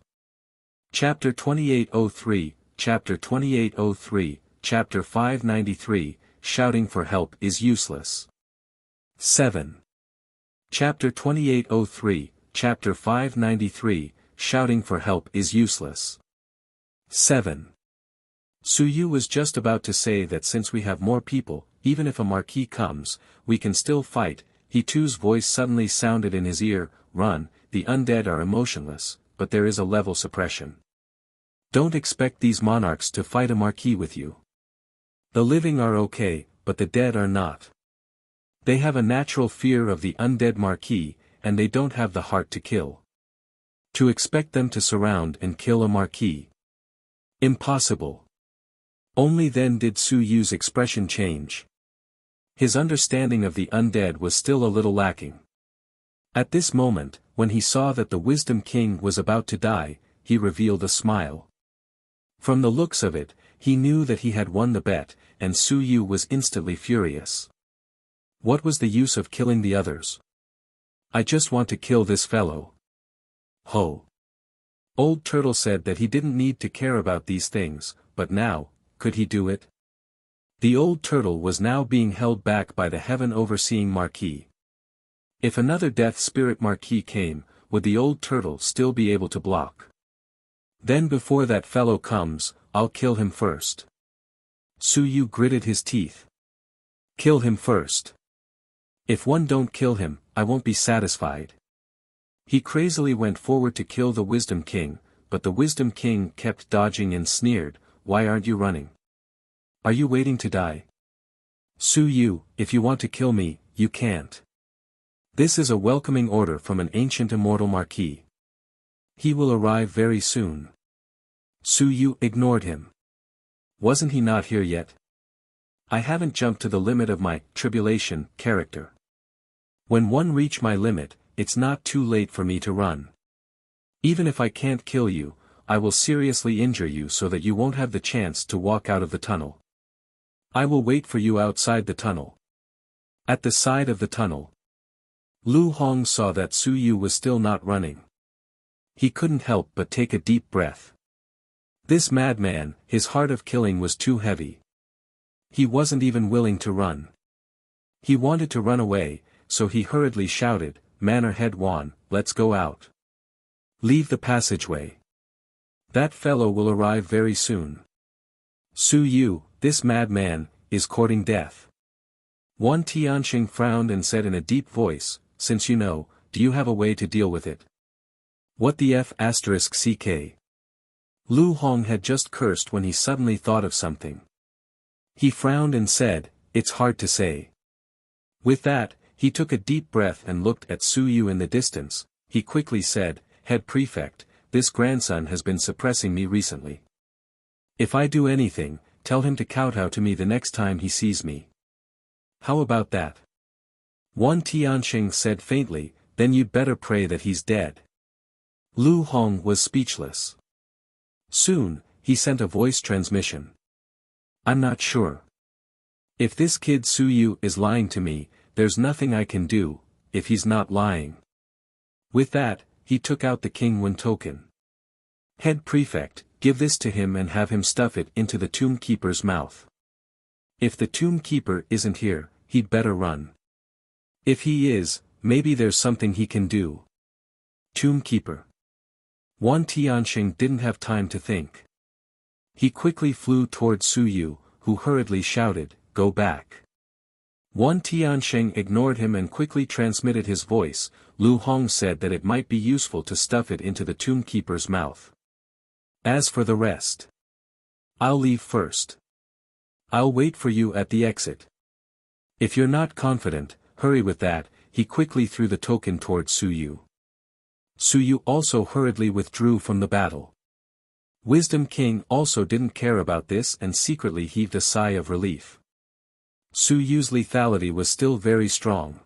Chapter 2803, Chapter 2803, Chapter 593, Shouting for Help is Useless. 7. Chapter 2803, Chapter 593, Shouting for Help is Useless. 7. Su Yu was just about to say that since we have more people, even if a marquis comes, we can still fight. He too's voice suddenly sounded in his ear, "Run, the undead are emotionless, but there is a level suppression. Don't expect these monarchs to fight a marquis with you. The living are okay, but the dead are not. They have a natural fear of the undead marquis, and they don't have the heart to kill. To expect them to surround and kill a marquis. Impossible." Only then did Su Yu's expression change. His understanding of the undead was still a little lacking. At this moment, when he saw that the Wisdom King was about to die, he revealed a smile. From the looks of it, he knew that he had won the bet, and Su Yu was instantly furious. What was the use of killing the others? I just want to kill this fellow. Ho! Old Turtle said that he didn't need to care about these things, but now, could he do it? The old turtle was now being held back by the heaven-overseeing marquis. If another death spirit marquis came, would the old turtle still be able to block? Then before that fellow comes, I'll kill him first. Su Yu gritted his teeth. Kill him first. If one don't kill him, I won't be satisfied. He crazily went forward to kill the Wisdom King, but the Wisdom King kept dodging and sneered, "Why aren't you running? Are you waiting to die? Su Yu, if you want to kill me, you can't. This is a welcoming order from an ancient immortal marquis. He will arrive very soon." Su Yu ignored him. Wasn't he not here yet? I haven't jumped to the limit of my tribulation character. When one reach my limit, it's not too late for me to run. Even if I can't kill you, I will seriously injure you so that you won't have the chance to walk out of the tunnel. I will wait for you outside the tunnel. At the side of the tunnel. Lu Hong saw that Su Yu was still not running. He couldn't help but take a deep breath. This madman, his heart of killing was too heavy. He wasn't even willing to run. He wanted to run away, so he hurriedly shouted, "Manor Head Wan, let's go out. Leave the passageway. That fellow will arrive very soon. Su Yu, this madman, is courting death." Wan Tianxing frowned and said in a deep voice, "Since you know, do you have a way to deal with it?" What the f***ck? Lu Hong had just cursed when he suddenly thought of something. He frowned and said, it's hard to say. With that, he took a deep breath and looked at Su Yu in the distance. He quickly said, "Head Prefect, this grandson has been suppressing me recently. If I do anything, tell him to kowtow to me the next time he sees me. How about that?" Wan Tianxing said faintly, "Then you'd better pray that he's dead." Lu Hong was speechless. Soon, he sent a voice transmission. "I'm not sure. If this kid Su Yu is lying to me, there's nothing I can do, if he's not lying." With that, he took out the King Wen token. "Head Prefect, give this to him and have him stuff it into the tomb keeper's mouth. If the tomb keeper isn't here, he'd better run. If he is, maybe there's something he can do." Tomb keeper. Wan Tianxing didn't have time to think. He quickly flew toward Su Yu, who hurriedly shouted, "Go back." Wan Tianxing ignored him and quickly transmitted his voice. Lu Hong said that it might be useful to stuff it into the tomb keeper's mouth. "As for the rest, I'll leave first. I'll wait for you at the exit. If you're not confident, hurry with that." He quickly threw the token toward Su Yu. Su Yu also hurriedly withdrew from the battle. Wisdom King also didn't care about this and secretly heaved a sigh of relief. Su Yu's lethality was still very strong.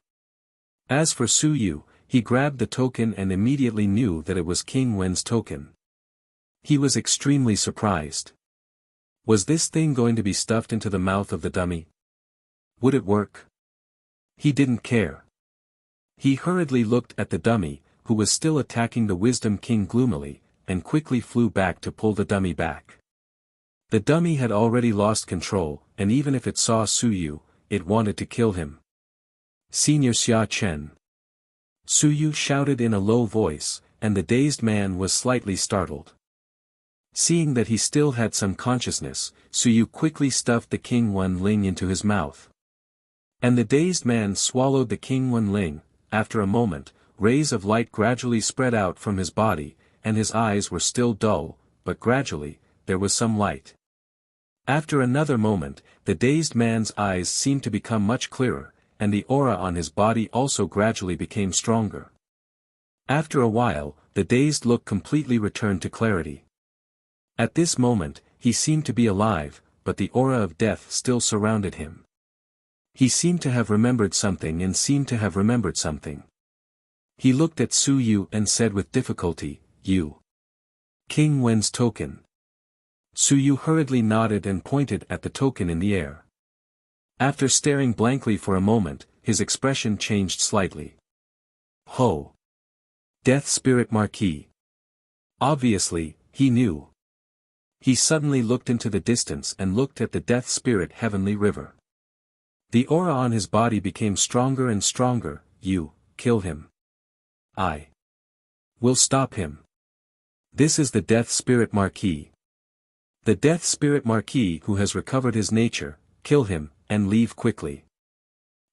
As for Su Yu, he grabbed the token and immediately knew that it was King Wen's token. He was extremely surprised. Was this thing going to be stuffed into the mouth of the dummy? Would it work? He didn't care. He hurriedly looked at the dummy, who was still attacking the Wisdom King gloomily, and quickly flew back to pull the dummy back. The dummy had already lost control, and even if it saw Su Yu, it wanted to kill him. "Senior Xia Chen." Su Yu shouted in a low voice, and the dazed man was slightly startled. Seeing that he still had some consciousness, Su Yu quickly stuffed the King Wen Ling into his mouth. And the dazed man swallowed the King Wen Ling. After a moment, rays of light gradually spread out from his body, and his eyes were still dull, but gradually, there was some light. After another moment, the dazed man's eyes seemed to become much clearer, and the aura on his body also gradually became stronger. After a while, the dazed look completely returned to clarity. At this moment, he seemed to be alive, but the aura of death still surrounded him. He seemed to have remembered something and seemed to have remembered something. He looked at Su Yu and said with difficulty, "You. King Wen's token." Su Yu hurriedly nodded and pointed at the token in the air. After staring blankly for a moment, his expression changed slightly. "Ho! Death Spirit Marquis." Obviously, he knew. He suddenly looked into the distance and looked at the Death Spirit Heavenly River. The aura on his body became stronger and stronger. "You, kill him. I will stop him. This is the Death Spirit Marquis. The Death Spirit Marquis who has recovered his nature, kill him, and leave quickly."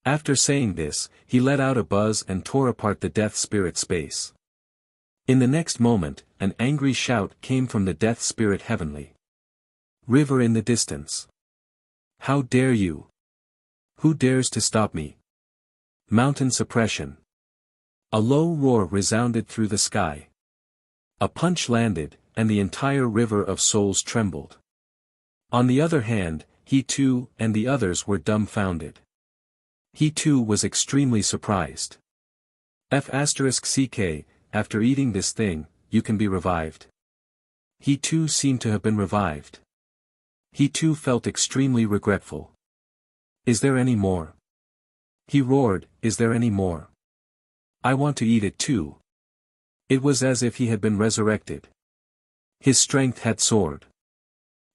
After saying this, he let out a buzz and tore apart the Death Spirit space. In the next moment, an angry shout came from the Death Spirit Heavenly River in the distance. "How dare you? Who dares to stop me? Mountain suppression." A low roar resounded through the sky. A punch landed, and the entire river of souls trembled. On the other hand, he too and the others were dumbfounded. He too was extremely surprised. F***ck, after eating this thing, you can be revived. He too seemed to have been revived. He too felt extremely regretful. "Is there any more?" He roared, "Is there any more? I want to eat it too." It was as if he had been resurrected. His strength had soared.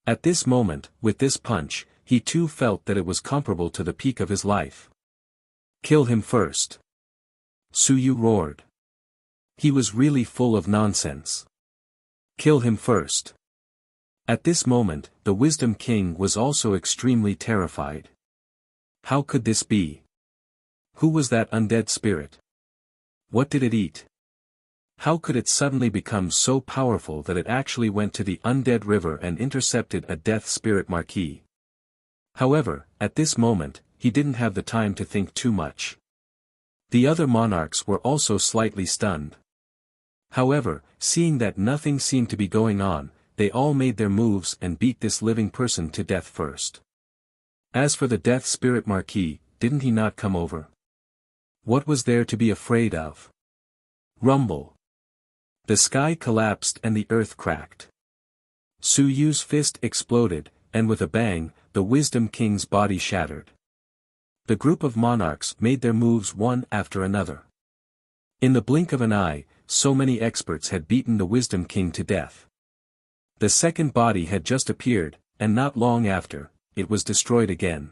At this moment, with this punch, he too felt that it was comparable to the peak of his life. "Kill him first." Su Yu roared. He was really full of nonsense. "Kill him first." At this moment, the Wisdom King was also extremely terrified. How could this be? Who was that undead spirit? What did it eat? How could it suddenly become so powerful that it actually went to the undead river and intercepted a Death Spirit Marquis? However, at this moment, he didn't have the time to think too much. The other monarchs were also slightly stunned. However, seeing that nothing seemed to be going on, they all made their moves and beat this living person to death first. As for the Death Spirit Marquis, didn't he not come over? What was there to be afraid of? Rumble. The sky collapsed and the earth cracked. Su Yu's fist exploded, and with a bang, the Wisdom King's body shattered. The group of monarchs made their moves one after another. In the blink of an eye, so many experts had beaten the Wisdom King to death. The second body had just appeared, and not long after, it was destroyed again.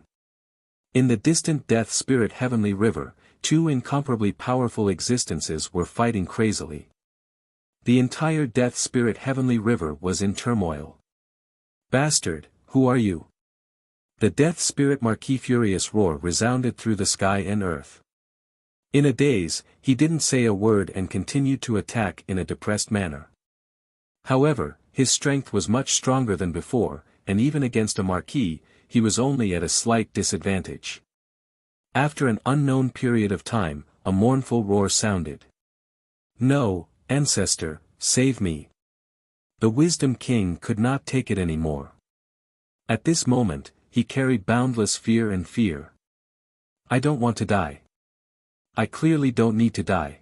In the distant Death Spirit Heavenly River, two incomparably powerful existences were fighting crazily. The entire Death Spirit Heavenly River was in turmoil. "Bastard, who are you?" The Death Spirit Marquis' furious roar resounded through the sky and earth. In a daze, he didn't say a word and continued to attack in a depressed manner. However, his strength was much stronger than before, and even against a Marquis, he was only at a slight disadvantage. After an unknown period of time, a mournful roar sounded. "No, ancestor, save me." The Wisdom King could not take it anymore. At this moment, he carried boundless fear and fear. "I don't want to die. I clearly don't need to die.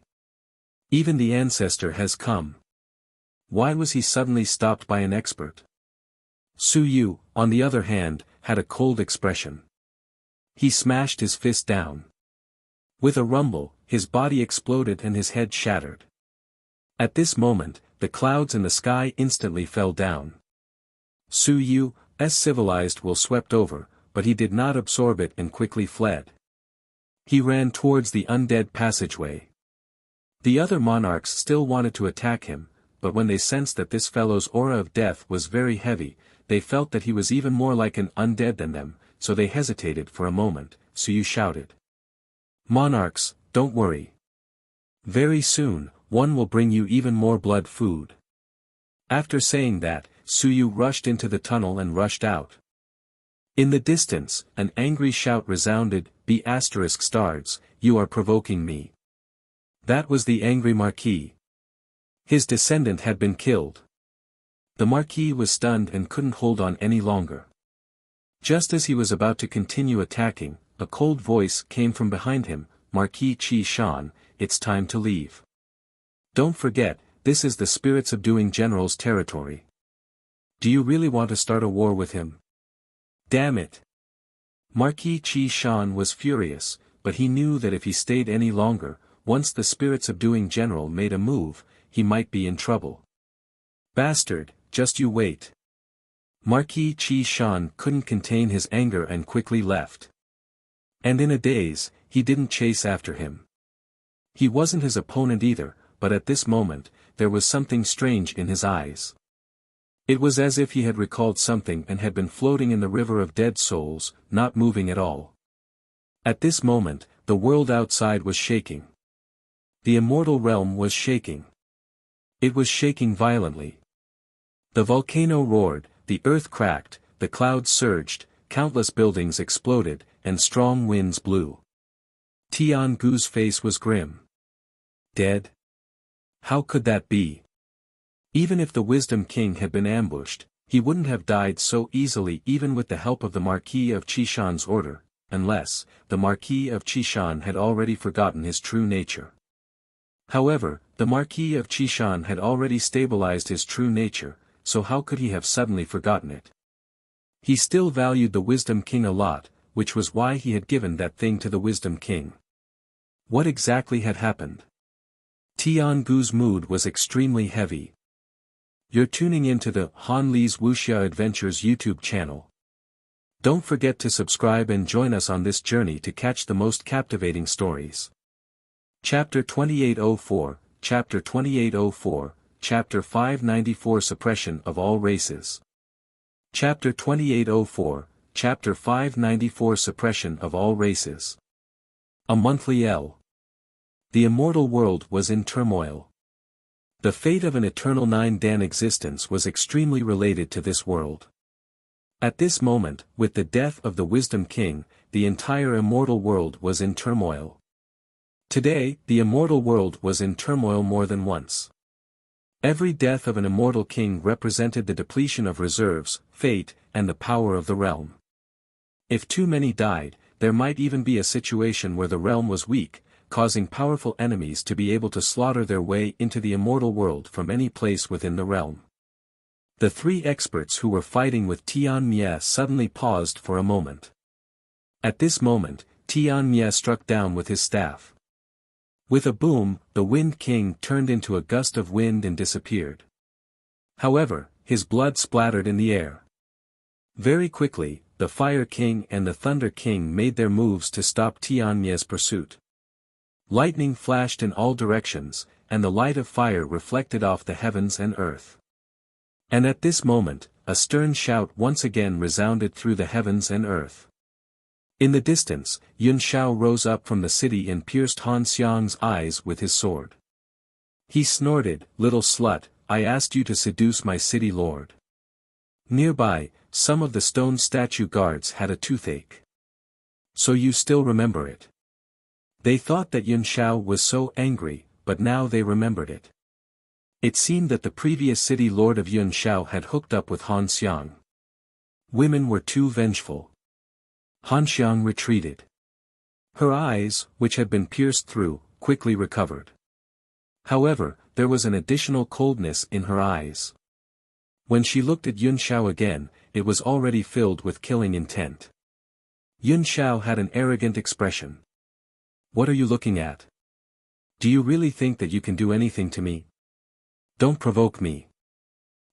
Even the ancestor has come." Why was he suddenly stopped by an expert? Su Yu, on the other hand, had a cold expression. He smashed his fist down. With a rumble, his body exploded and his head shattered. At this moment, the clouds in the sky instantly fell down. Su Yu's civilized will swept over, but he did not absorb it and quickly fled. He ran towards the undead passageway. The other monarchs still wanted to attack him, but when they sensed that this fellow's aura of death was very heavy, they felt that he was even more like an undead than them, so they hesitated for a moment. Su Yu shouted. "Monarchs, don't worry. Very soon, one will bring you even more blood food." After saying that, Su Yu rushed into the tunnel and rushed out. In the distance, an angry shout resounded, "B***stars, you are provoking me." That was the angry Marquis. His descendant had been killed. The Marquis was stunned and couldn't hold on any longer. Just as he was about to continue attacking, a cold voice came from behind him, "Marquis Qi Shan, it's time to leave. Don't forget, this is the spirit-subduing general's territory. Do you really want to start a war with him? Damn it." Marquis Qi Shan was furious, but he knew that if he stayed any longer, once the spirit-subduing general made a move, he might be in trouble. "Bastard, just you wait." Marquis Qi Shan couldn't contain his anger and quickly left. And in a daze, he didn't chase after him. He wasn't his opponent either, but at this moment, there was something strange in his eyes. It was as if he had recalled something and had been floating in the river of dead souls, not moving at all. At this moment, the world outside was shaking. The immortal realm was shaking. It was shaking violently. The volcano roared, the earth cracked, the clouds surged, countless buildings exploded, and strong winds blew. Tian Gu's face was grim. Dead? How could that be? Even if the Wisdom King had been ambushed, he wouldn't have died so easily even with the help of the Marquis of Qishan's order, unless, the Marquis of Qishan had already forgotten his true nature. However, the Marquis of Qishan had already stabilized his true nature, so how could he have suddenly forgotten it? He still valued the Wisdom King a lot, which was why he had given that thing to the Wisdom King. What exactly had happened? Tian Gu's mood was extremely heavy. You're tuning into the Han Li's Wuxia Adventures YouTube channel. Don't forget to subscribe and join us on this journey to catch the most captivating stories. Chapter 2804, Chapter 2804, Chapter 594 Suppression of All Races. Chapter 2804, Chapter 594 Suppression of All Races. A monthly L. The immortal world was in turmoil. The fate of an eternal 9-Dan existence was extremely related to this world. At this moment, with the death of the Wisdom King, the entire immortal world was in turmoil. Today, the immortal world was in turmoil more than once. Every death of an immortal king represented the depletion of reserves, fate, and the power of the realm. If too many died, there might even be a situation where the realm was weak, causing powerful enemies to be able to slaughter their way into the immortal world from any place within the realm. The three experts who were fighting with Tian Mie suddenly paused for a moment. At this moment, Tian Mie struck down with his staff. With a boom, the Wind King turned into a gust of wind and disappeared. However, his blood splattered in the air. Very quickly, the Fire King and the Thunder King made their moves to stop Tian Mie's pursuit. Lightning flashed in all directions, and the light of fire reflected off the heavens and earth. And at this moment, a stern shout once again resounded through the heavens and earth. In the distance, Yun Shao rose up from the city and pierced Han Xiang's eyes with his sword. He snorted, "Little slut, I asked you to seduce my city lord." Nearby, some of the stone statue guards had a toothache. "So you still remember it?" They thought that Yun Shao was so angry, but now they remembered it. It seemed that the previous city lord of Yun Shao had hooked up with Han Xiang. Women were too vengeful. Han Xiang retreated. Her eyes, which had been pierced through, quickly recovered. However, there was an additional coldness in her eyes. When she looked at Yun Shao again, it was already filled with killing intent. Yun Shao had an arrogant expression. "What are you looking at? Do you really think that you can do anything to me? Don't provoke me.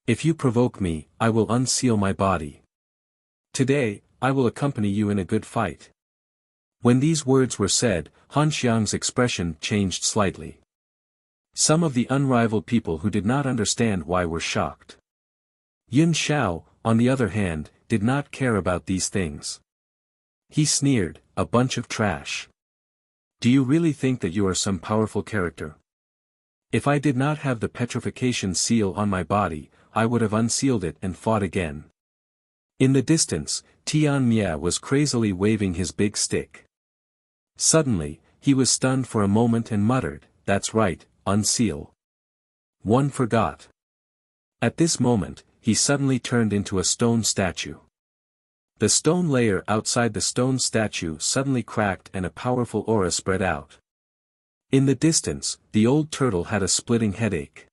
If you provoke me, I will unseal my body. Today, I will accompany you in a good fight." When these words were said, Han Xiang's expression changed slightly. Some of the unrivaled people who did not understand why were shocked. Yun Shao, on the other hand, did not care about these things. He sneered, "A bunch of trash. Do you really think that you are some powerful character? If I did not have the petrification seal on my body, I would have unsealed it and fought again." In the distance, Tian Mie was crazily waving his big stick. Suddenly, he was stunned for a moment and muttered, "That's right, unseal. One forgot." At this moment, he suddenly turned into a stone statue. The stone layer outside the stone statue suddenly cracked and a powerful aura spread out. In the distance, the old turtle had a splitting headache.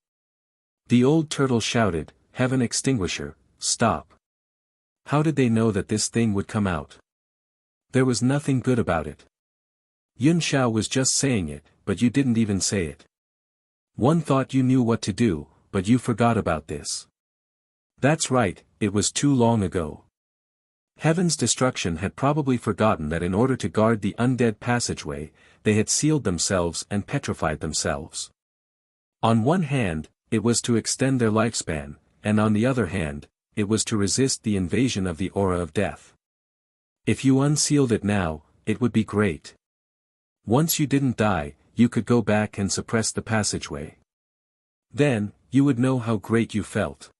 The old turtle shouted, "Heaven extinguisher, stop." How did they know that this thing would come out? There was nothing good about it. Yun Shao was just saying it, but you didn't even say it. One thought you knew what to do, but you forgot about this. That's right, it was too long ago. Heaven's destruction had probably forgotten that in order to guard the undead passageway, they had sealed themselves and petrified themselves. On one hand, it was to extend their lifespan, and on the other hand, it was to resist the invasion of the aura of death. If you unsealed it now, it would be great. Once you didn't die, you could go back and suppress the passageway. Then, you would know how great you felt.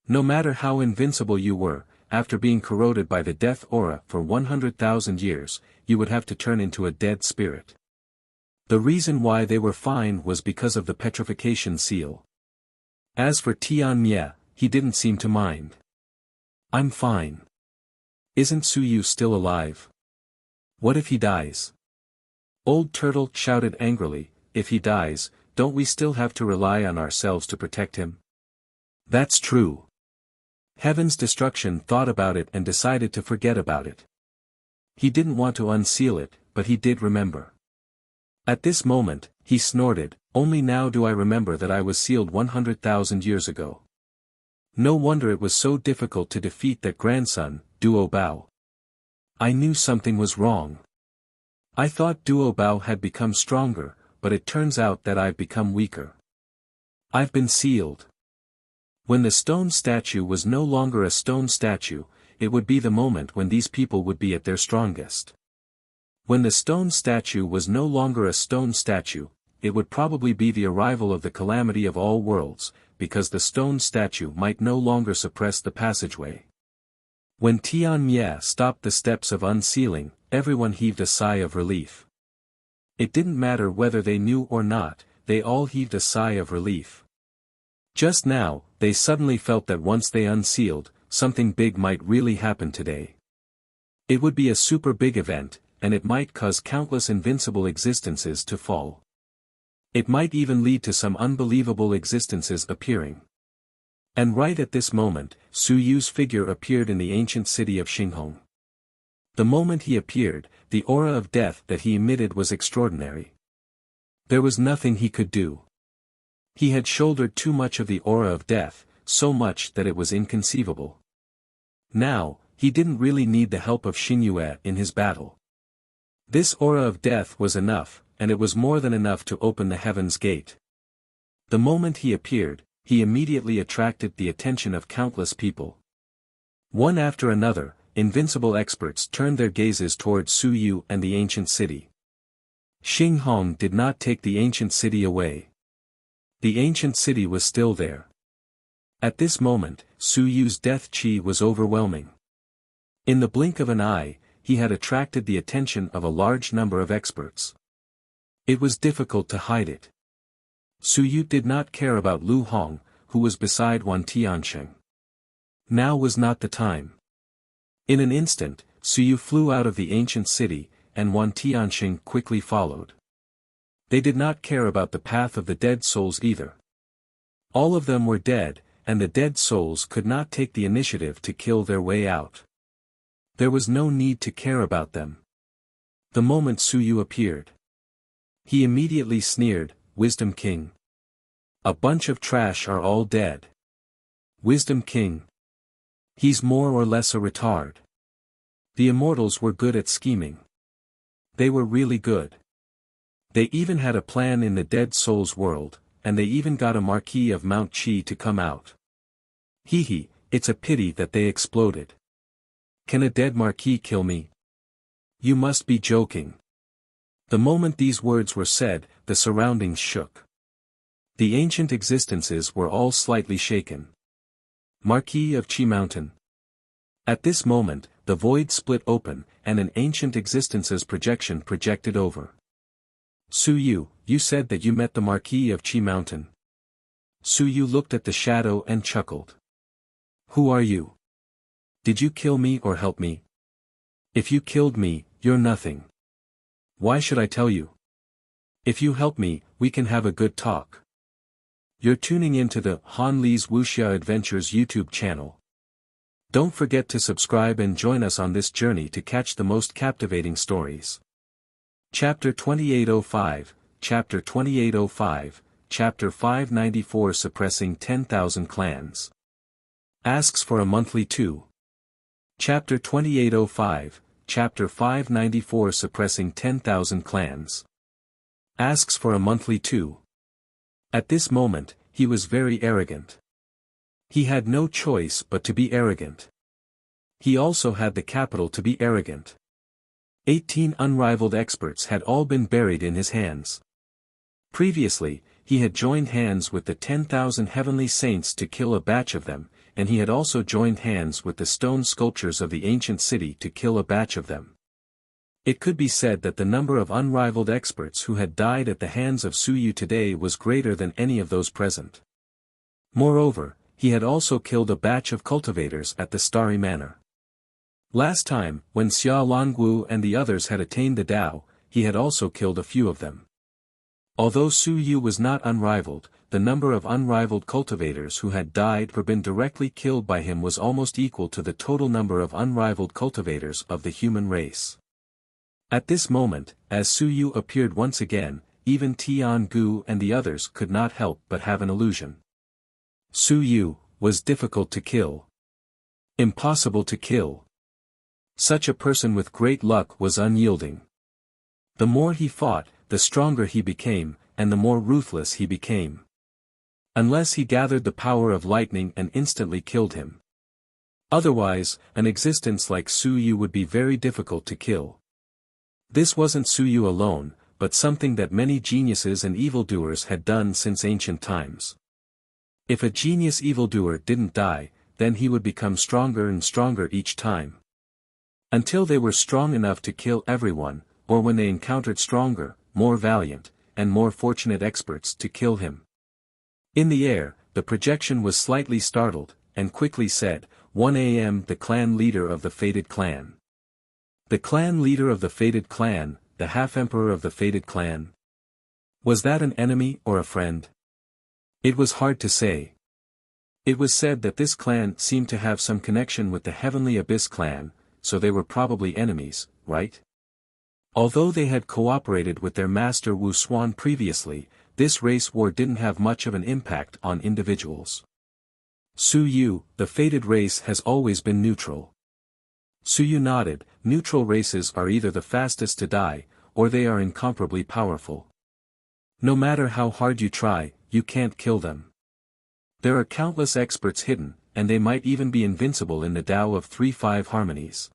No matter how invincible you were, after being corroded by the death aura for 100,000 years, you would have to turn into a dead spirit. The reason why they were fine was because of the petrification seal. As for Tian Mie, he didn't seem to mind. "I'm fine. Isn't Suyu still alive? What if he dies?" Old Turtle shouted angrily, "If he dies, don't we still have to rely on ourselves to protect him?" That's true. Heaven's destruction thought about it and decided to forget about it. He didn't want to unseal it, but he did remember. At this moment, he snorted, "Only now do I remember that I was sealed 100,000 years ago. No wonder it was so difficult to defeat that grandson, Duo Bao. I knew something was wrong. I thought Duo Bao had become stronger, but it turns out that I've become weaker. I've been sealed." When the stone statue was no longer a stone statue, it would be the moment when these people would be at their strongest. When the stone statue was no longer a stone statue, it would probably be the arrival of the calamity of all worlds, because the stone statue might no longer suppress the passageway. When Tian Mie stopped the steps of unsealing, everyone heaved a sigh of relief. It didn't matter whether they knew or not, they all heaved a sigh of relief. Just now, they suddenly felt that once they unsealed, something big might really happen today. It would be a super big event, and it might cause countless invincible existences to fall. It might even lead to some unbelievable existences appearing. And right at this moment, Su Yu's figure appeared in the ancient city of Xinghong. The moment he appeared, the aura of death that he emitted was extraordinary. There was nothing he could do. He had shouldered too much of the aura of death, so much that it was inconceivable. Now, he didn't really need the help of Xingyue in his battle. This aura of death was enough, and it was more than enough to open the heaven's gate. The moment he appeared, he immediately attracted the attention of countless people. One after another, invincible experts turned their gazes towards Su Yu and the ancient city. Xinghong did not take the ancient city away. The ancient city was still there. At this moment, Su Yu's death qi was overwhelming. In the blink of an eye, he had attracted the attention of a large number of experts. It was difficult to hide it. Su Yu did not care about Lu Hong, who was beside Wan Tiansheng. Now was not the time. In an instant, Su Yu flew out of the ancient city, and Wan Tiansheng quickly followed. They did not care about the path of the dead souls either. All of them were dead, and the dead souls could not take the initiative to kill their way out. There was no need to care about them. The moment Su Yu appeared, he immediately sneered, "Wisdom King. A bunch of trash are all dead. Wisdom King. He's more or less a retard." The immortals were good at scheming. They were really good. They even had a plan in the dead souls world, and they even got a Marquis of Mount Qi to come out. Hee, it's a pity that they exploded. Can a dead Marquis kill me? You must be joking. The moment these words were said, the surroundings shook. The ancient existences were all slightly shaken. Marquis of Qi Mountain. At this moment, the void split open, and an ancient existence's projection projected over. Su Yu, you said that you met the Marquis of Qi Mountain. Su Yu looked at the shadow and chuckled. Who are you? Did you kill me or help me? If you killed me, you're nothing. Why should I tell you? If you help me, we can have a good talk. You're tuning into the Han Li's Wuxia Adventures YouTube channel. Don't forget to subscribe and join us on this journey to catch the most captivating stories. Chapter 2805, Chapter 2805, Chapter 594 Suppressing 10,000 Clans. Asks for a monthly 2. Chapter 2805, Chapter 594 Suppressing 10,000 Clans. Asks for a monthly 2. At this moment, he was very arrogant. He had no choice but to be arrogant. He also had the capital to be arrogant. 18 unrivaled experts had all been buried in his hands. Previously, he had joined hands with the 10,000 heavenly saints to kill a batch of them, and he had also joined hands with the stone sculptures of the ancient city to kill a batch of them. It could be said that the number of unrivaled experts who had died at the hands of Su Yu today was greater than any of those present. Moreover, he had also killed a batch of cultivators at the Starry Manor. Last time, when Xia Longwu and the others had attained the Tao, he had also killed a few of them. Although Su Yu was not unrivaled, the number of unrivaled cultivators who had died or been directly killed by him was almost equal to the total number of unrivaled cultivators of the human race. At this moment, as Su Yu appeared once again, even Tian Gu and the others could not help but have an illusion. Su Yu was difficult to kill. Impossible to kill. Such a person with great luck was unyielding. The more he fought, the stronger he became, and the more ruthless he became. Unless he gathered the power of lightning and instantly killed him. Otherwise, an existence like Su Yu would be very difficult to kill. This wasn't Su Yu alone, but something that many geniuses and evildoers had done since ancient times. If a genius evildoer didn't die, then he would become stronger and stronger each time. Until they were strong enough to kill everyone, or when they encountered stronger, more valiant, and more fortunate experts to kill him. In the air, the projection was slightly startled, and quickly said, 1 a.m. The clan leader of the fated clan. The clan leader of the fated clan, the half-emperor of the fated clan. Was that an enemy or a friend? It was hard to say. It was said that this clan seemed to have some connection with the Heavenly Abyss clan, so they were probably enemies, right? Although they had cooperated with their master Wu Xuan previously, this race war didn't have much of an impact on individuals. Su Yu, the fated race has always been neutral. Su Yu nodded. Neutral races are either the fastest to die, or they are incomparably powerful. No matter how hard you try, you can't kill them. There are countless experts hidden, and they might even be invincible in the Tao of 3-5 harmonies.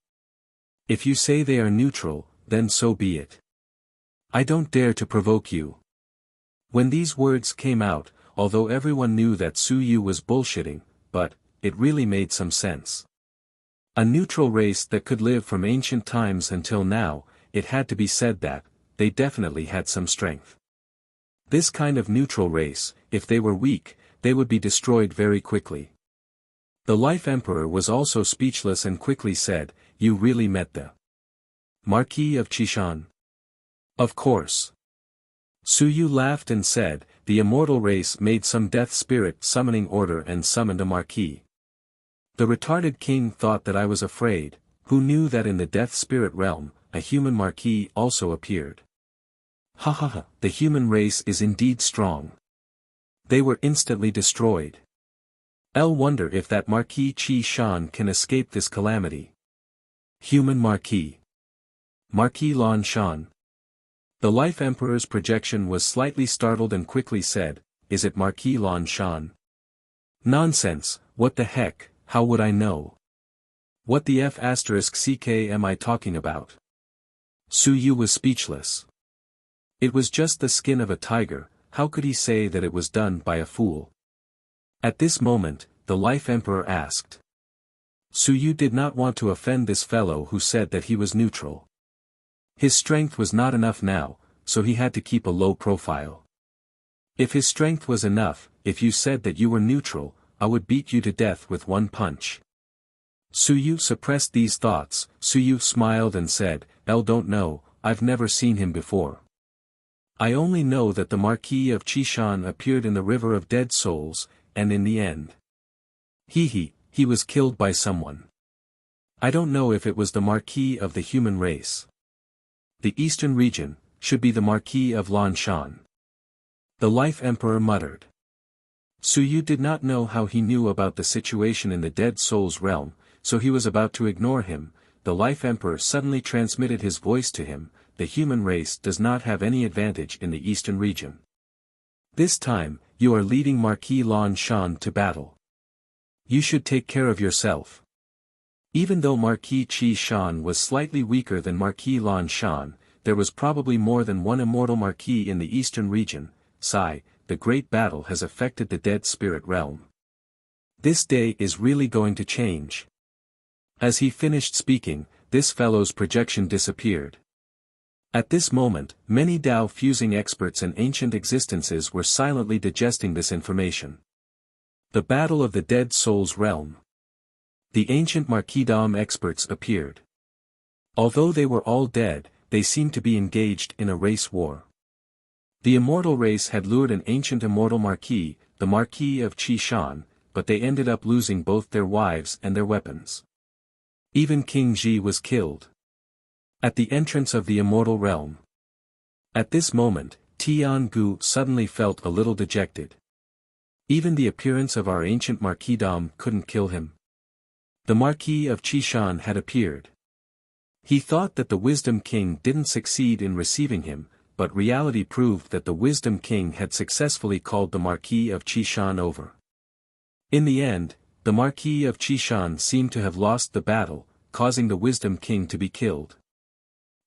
If you say they are neutral, then so be it. I don't dare to provoke you. When these words came out, although everyone knew that Su Yu was bullshitting, but it really made some sense. A neutral race that could live from ancient times until now, it had to be said that they definitely had some strength. This kind of neutral race, if they were weak, they would be destroyed very quickly. The Life Emperor was also speechless and quickly said, "You really met the Marquis of Qishan?" "Of course." Su Yu laughed and said, "The immortal race made some death spirit summoning order and summoned a marquis. The retarded king thought that I was afraid, who knew that in the death spirit realm, a human marquis also appeared. Ha ha ha, the human race is indeed strong." They were instantly destroyed. I'll wonder if that Marquis Qi Shan can escape this calamity. Human Marquis. Marquis Lan Shan. The Life Emperor's projection was slightly startled and quickly said, "Is it Marquis Lan Shan?" "Nonsense, what the heck, how would I know? What the F***ck am I talking about?" Su Yu was speechless. It was just the skin of a tiger, how could he say that it was done by a fool? At this moment, the Life Emperor asked. Su Yu did not want to offend this fellow who said that he was neutral. His strength was not enough now, so he had to keep a low profile. If his strength was enough, if you said that you were neutral, I would beat you to death with one punch. Su Yu suppressed these thoughts. Su Yu smiled and said, "Don't know, I've never seen him before. I only know that the Marquis of Qishan appeared in the River of Dead Souls, and in the end. He was killed by someone. I don't know if it was the Marquis of the human race. The eastern region, should be the Marquis of Lan Shan." The Life Emperor muttered. Su Yu did not know how he knew about the situation in the Dead Souls realm, so he was about to ignore him. The Life Emperor suddenly transmitted his voice to him. "The human race does not have any advantage in the eastern region. This time, you are leading Marquis Lan Shan to battle. You should take care of yourself." Even though Marquis Qi Shan was slightly weaker than Marquis Lan Shan, there was probably more than one immortal marquis in the eastern region. Sigh, the great battle has affected the dead spirit realm. This day is really going to change. As he finished speaking, this fellow's projection disappeared. At this moment, many Tao-fusing experts and ancient existences were silently digesting this information. The Battle of the Dead Souls Realm. The ancient Marquisdom experts appeared. Although they were all dead, they seemed to be engaged in a race war. The immortal race had lured an ancient immortal marquis, the Marquis of Qishan, but they ended up losing both their wives and their weapons. Even King Ji was killed. At the entrance of the immortal realm. At this moment, Tian Gu suddenly felt a little dejected. Even the appearance of our ancient Marquisdom couldn't kill him. The Marquis of Qishan had appeared. He thought that the Wisdom King didn't succeed in receiving him, but reality proved that the Wisdom King had successfully called the Marquis of Qishan over. In the end, the Marquis of Qishan seemed to have lost the battle, causing the Wisdom King to be killed.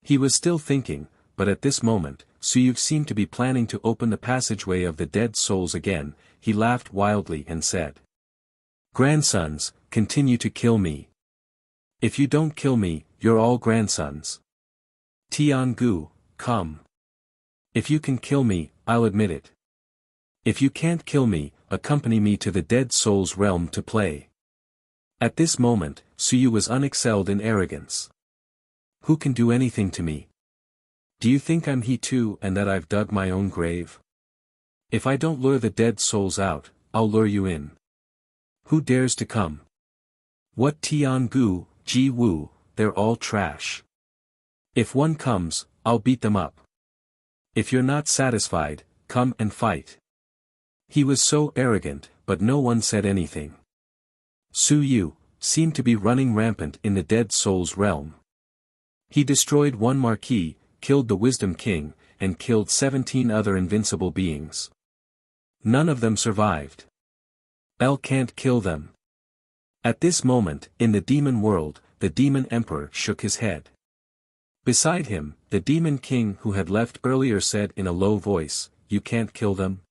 He was still thinking, but at this moment, Su Yu seemed to be planning to open the passageway of the dead souls again. He laughed wildly and said, Grandsons, continue to kill me. If you don't kill me, you're all grandsons. Tiangu, come. If you can kill me, I'll admit it. If you can't kill me, accompany me to the dead soul's realm to play. At this moment, Suyu was unexcelled in arrogance. Who can do anything to me? Do you think I'm he too and that I've dug my own grave? If I don't lure the dead souls out, I'll lure you in. Who dares to come? What Tiangu, Ji Wu, they're all trash. If one comes, I'll beat them up. If you're not satisfied, come and fight. He was so arrogant, but no one said anything. Suyu seemed to be running rampant in the dead soul's realm. He destroyed one marquis, killed the Wisdom King, and killed 17 other invincible beings. None of them survived. L can't kill them. At this moment, in the demon world, the demon emperor shook his head. Beside him, the demon king who had left earlier said in a low voice, "You can't kill them?"